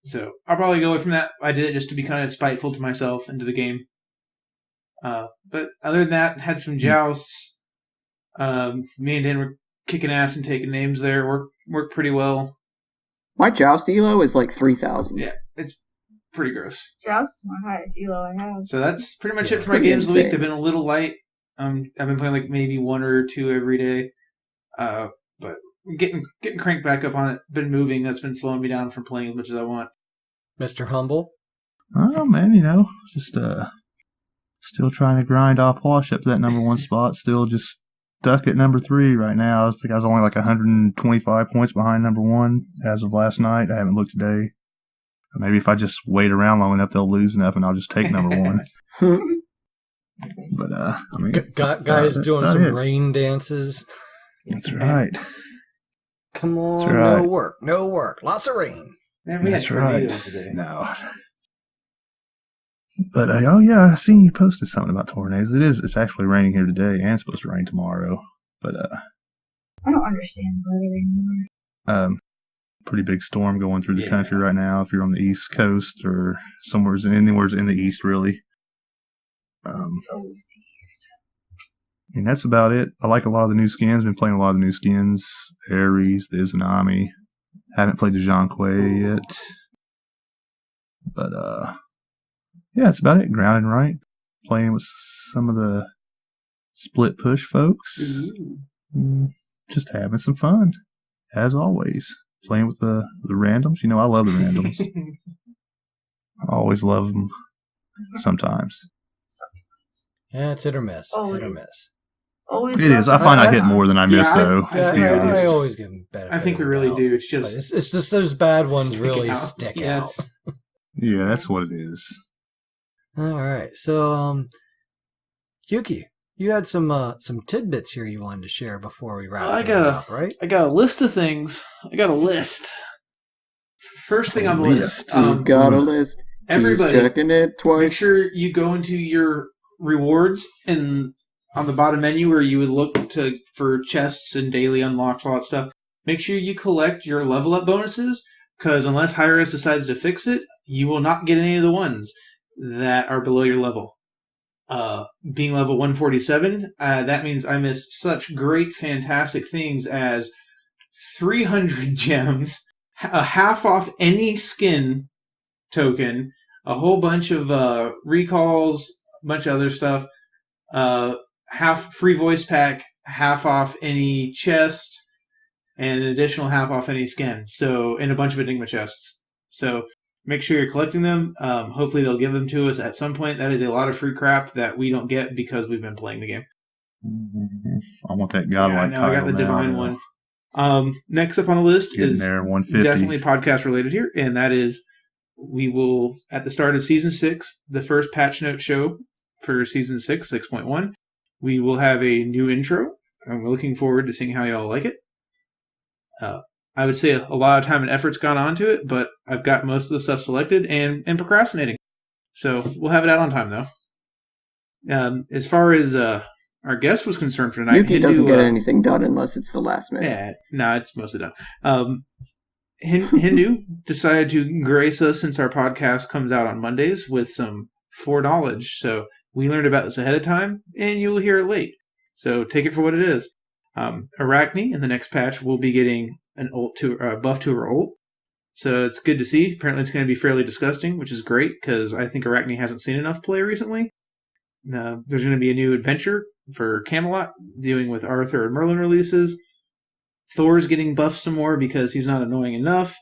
So, I'll probably go away from that. I did it just to be kind of spiteful to myself and to the game. But other than that, had some jousts. Me and Dan were kicking ass and taking names there. Worked pretty well. My joust elo is like 3,000. Yeah, it's pretty gross. Joust is my highest elo I have. So that's pretty much it for my pretty games of the week. insane. They've been a little light. I've been playing like maybe one or two every day. But getting cranked back up on it. Been moving. That's been slowing me down from playing as much as I want. Mr. Humble? Oh man, just still trying to grind off Wash up to that number one spot. Still just stuck at number 3 right now. I think I was only like 125 points behind number 1 as of last night. I haven't looked today. Maybe if I just wait around long enough, they'll lose enough, and I'll just take number 1. But I mean, Guys doing about some it. rain dances. That's right. Come on, That's right. no work, lots of rain. Man, we had That's right. tornadoes today. No. But I seen you posted something about tornadoes. It's actually raining here today and supposed to rain tomorrow. But I don't understand weather anymore. pretty big storm going through the country right now. If you're on the East Coast or anywhere in the East, really. Always the East. And that's about it. I like a lot of the new skins. Been playing a lot of the new skins. The Ares, the Izanami. Haven't played the Jean-Quay yet. But that's about it. Grounded right. Playing with some of the split push folks. Just having some fun. As always. Playing with the randoms. I love the randoms. I always love them. Sometimes. Yeah, it's hit or miss. Always. Hit or miss. Always It is. I find I hit more than I miss, Yeah, though. I always give them better. I think we really do. It's just It's just those bad ones stick really out. stick Yes. out. Yeah, that's what it is. All right. So, Yuki, you had some tidbits here you wanted to share before we wrap I things got up, right? I got a list of things. I got a list. First thing on the list. He's got a list. Everybody, He's checking it twice. make sure you go into your rewards and on the bottom menu where you would look for chests and daily unlocks, all that stuff. Make sure you collect your level up bonuses, because unless Hi-Res decides to fix it, you will not get any of the ones that are below your level. Being level 147, that means I missed such great, fantastic things as 300 gems, a half off any skin token, a whole bunch of recalls, a bunch of other stuff, half free voice pack, half off any chest, and an additional half off any skin. So, and a bunch of Enigma chests. So, make sure you're collecting them. Hopefully they'll give them to us at some point. That is a lot of free crap that we don't get because we've been playing the game. I want that godlike title. I got the divine one. Next up on the list is there, 150. definitely podcast related here, and that is we will, at the start of Season 6, the first patch note show for Season 6, 6.1, we will have a new intro, and we're looking forward to seeing how y'all like it. I would say a lot of time and effort's gone onto it, but I've got most of the stuff selected and procrastinating. So we'll have it out on time, though. As far as our guest was concerned for tonight, Yuki doesn't get anything done unless it's the last minute. Yeah, no, it's mostly done. Hindu decided to grace us since our podcast comes out on Mondays with some foreknowledge. So we learned about this ahead of time, and you will hear it late. So take it for what it is. Arachne in the next patch will be getting an ult to buff to her ult. So it's good to see. Apparently it's going to be fairly disgusting, which is great because I think Arachne hasn't seen enough play recently. There's going to be a new adventure for Camelot dealing with Arthur and Merlin releases. Thor's getting buffed some more because he's not annoying enough.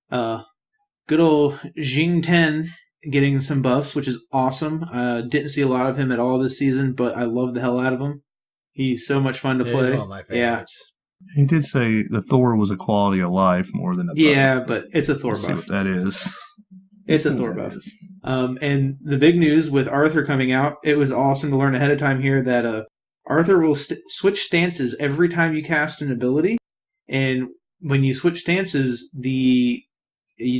Good old Jing Ten getting some buffs, which is awesome. Didn't see a lot of him at all this season, but I love the hell out of him. He's so much fun to play. He's one of my favorites. He did say the Thor was a quality of life more than a buff. Yeah, but it's a Thor We'll see buff. what that is. It's a Thor buff. And the big news with Arthur coming out, it was awesome to learn ahead of time here that Arthur will switch stances every time you cast an ability. And when you switch stances, you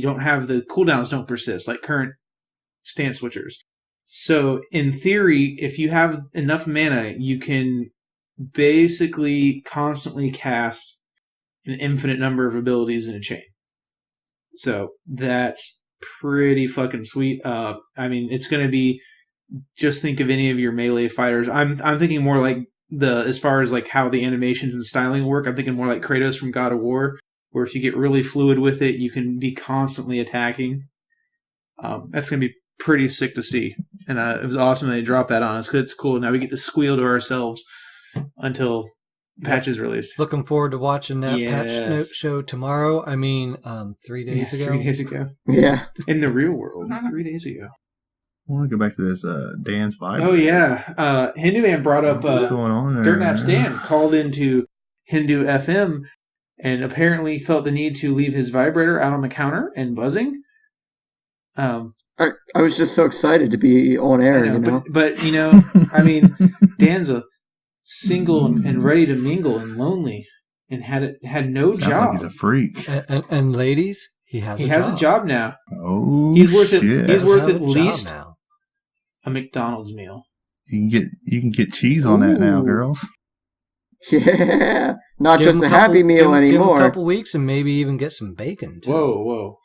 don't have the cooldowns don't persist like current stance switchers. So in theory, if you have enough mana, you can basically constantly cast an infinite number of abilities in a chain. So that's pretty fucking sweet. I mean, it's going to be, just think of any of your melee fighters. I'm thinking more like as far as like how the animations and styling work, I'm thinking more like Kratos from God of War, where if you get really fluid with it, you can be constantly attacking. That's going to be pretty sick to see. And it was awesome they dropped that on us because it's cool. Now we get to squeal to ourselves until patch is released. Looking forward to watching that patch note show tomorrow. I mean, 3 days ago. 3 days ago. Yeah. In the real world, 3 days ago. I want to go back to this Dan's vibe. Oh, yeah. Hinduman brought up what's going on there? Dirt Naps Dan called into Hindu FM and apparently felt the need to leave his vibrator out on the counter and buzzing. I was just so excited to be on air, you know. But you know, I mean, Dan's a single and ready to mingle and lonely and had no Sounds job. like he's a freak. And ladies, he has a job now. Oh, he's worth shit. it. He's worth at least now. A McDonald's meal. You can get cheese on that now, girls. Yeah, not just a Happy Meal anymore. Give him a couple weeks and maybe even get some bacon too. Whoa!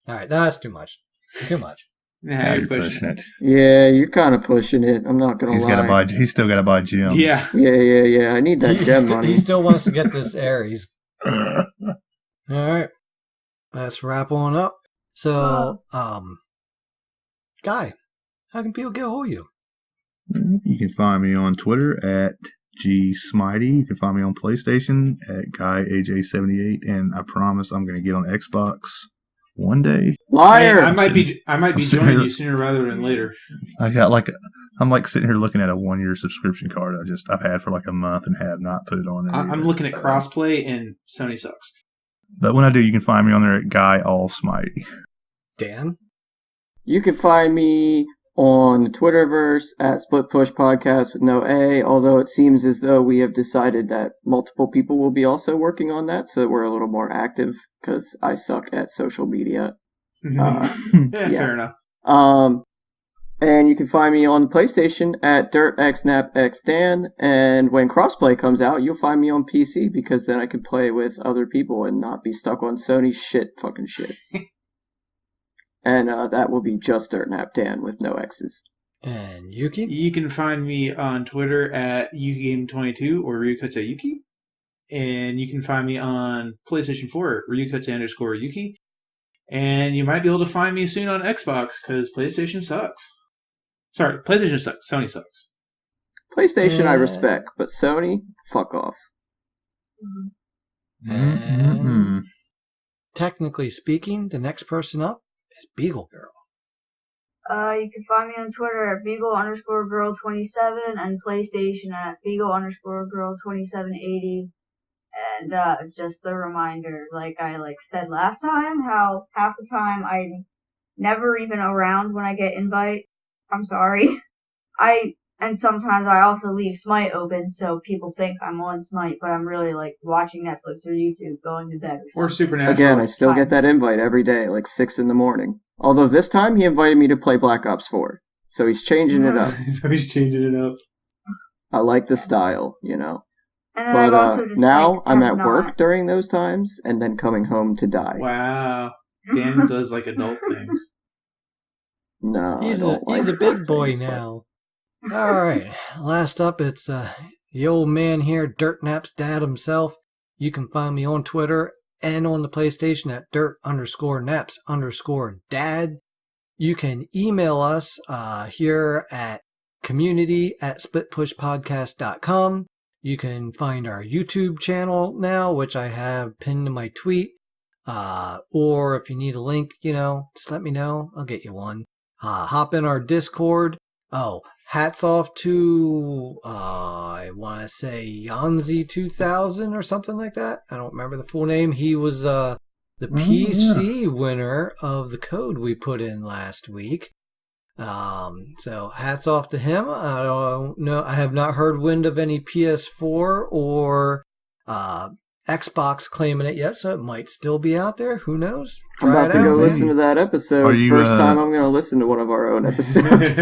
All right, that's too much. Too much. Nah, you're pushing it. Yeah, you're kind of pushing it. I'm not gonna lie. He's still got to buy gems. Yeah. Yeah. I need that gem money. He still wants to get this Ares. All right, let's wrap on up. So, Guy, how can people get a hold of you? You can find me on Twitter at GSmitey. You can find me on PlayStation at GuyAJ78, and I promise I'm going to get on Xbox one day. Liar! I might be joining you sooner rather than later. I got I'm like sitting here looking at a 1-year subscription card I've had for like a month and have not put it on. I'm looking at crossplay and Sony sucks. But when I do, you can find me on there at Guy All Smite. Dan? You can find me on the Twitterverse at Split Push Podcast with no A, although it seems as though we have decided that multiple people will be also working on that, so we're a little more active, because I suck at social media. Fair enough. And you can find me on the PlayStation at DirtXNapXDan, and when Crossplay comes out, you'll find me on PC, because then I can play with other people and not be stuck on Sony's fucking shit. And that will be just DirtNapDan with no X's. And Yuki? You can find me on Twitter at YukiGame22 or RyuKotse And you can find me on PlayStation 4 at RyuKotse_Yuki. And you might be able to find me soon on Xbox, because PlayStation sucks. Sorry, PlayStation sucks. Sony sucks. PlayStation I respect, but Sony, fuck off. And technically speaking, the next person up is Beagle Girl. You can find me on Twitter at Beagle_Girl27 and PlayStation at Beagle_Girl2780. And just a reminder, like I said last time, how half the time I'm never even around when I get invites. I'm sorry. And sometimes I also leave Smite open so people think I'm on Smite, but I'm really watching Netflix or YouTube, going to bed or Supernatural. Again, I still get that invite every day, 6 in the morning. Although this time he invited me to play Black Ops 4, so he's changing it up. I like the style, And then but I've also just, now I'm at not. work during those times, and then coming home to die. Wow. Dan does adult things. No, He's a big boy now. All right. Last up, it's the old man here, DirtNap's dad himself. You can find me on Twitter and on the PlayStation at dirt_naps_dad. You can email us here at community@splitpushpodcast.com. You can find our YouTube channel now, which I have pinned to my tweet. Or if you need a link, just let me know. I'll get you one. Hop in our Discord. Oh, hats off to, I want to say Yanzi2000 or something like that. I don't remember the full name. He was the PC winner of the code we put in last week. So hats off to him. I don't know. I have not heard wind of any PS4 or Xbox claiming it yet, so it might still be out there. Who knows? I'm about to go listen to that episode. First time I'm going to listen to one of our own episodes.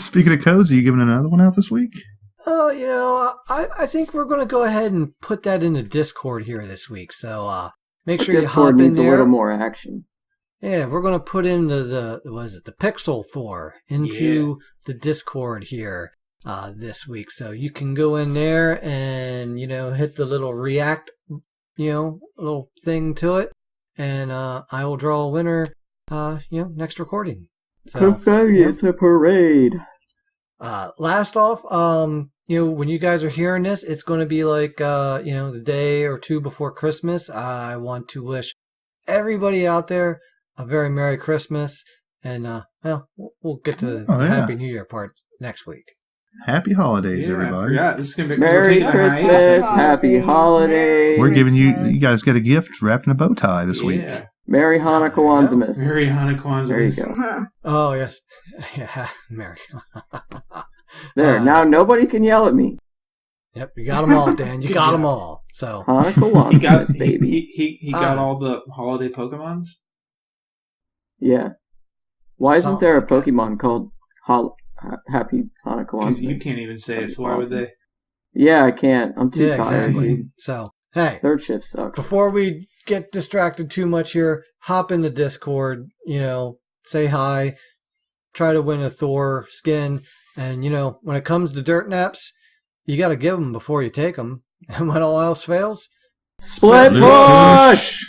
Speaking of codes, are you giving another one out this week? Oh, I think we're going to go ahead and put that in the Discord here this week. So make sure you hop in there. Discord needs a little more action. Yeah, we're going to put in the Pixel Thor into the Discord here this week. So you can go in there and, hit the little react, little thing to it. And I will draw a winner, next recording. So, it's a parade. Last off, when you guys are hearing this, it's going to be the day or two before Christmas. I want to wish everybody out there a very Merry Christmas, and we'll get to the Happy New Year part next week. Happy holidays, everybody! Yeah, this is gonna be Merry Christmas, Happy Holidays. We're giving you guys get a gift wrapped in a bow tie this week. Merry Hanukkah Wanzamas. Merry Hanukkah Wanzamas. There you go. Oh yes, yeah, Merry. There, now nobody can yell at me. Yep, you got them all, Dan. You got them all. So Hanukkah Wanzamas, baby. He got all the holiday Pokemons. Yeah. Why isn't there a Pokemon called Happy Hanukkah Wanzamas? You can't even say it, so why would they? Yeah, I can't. I'm too tired. Exactly. So, hey. Third shift sucks. Before we get distracted too much here, hop in the Discord, say hi, try to win a Thor skin, and, when it comes to dirt naps, you got to give them before you take them. And when all else fails, Split push!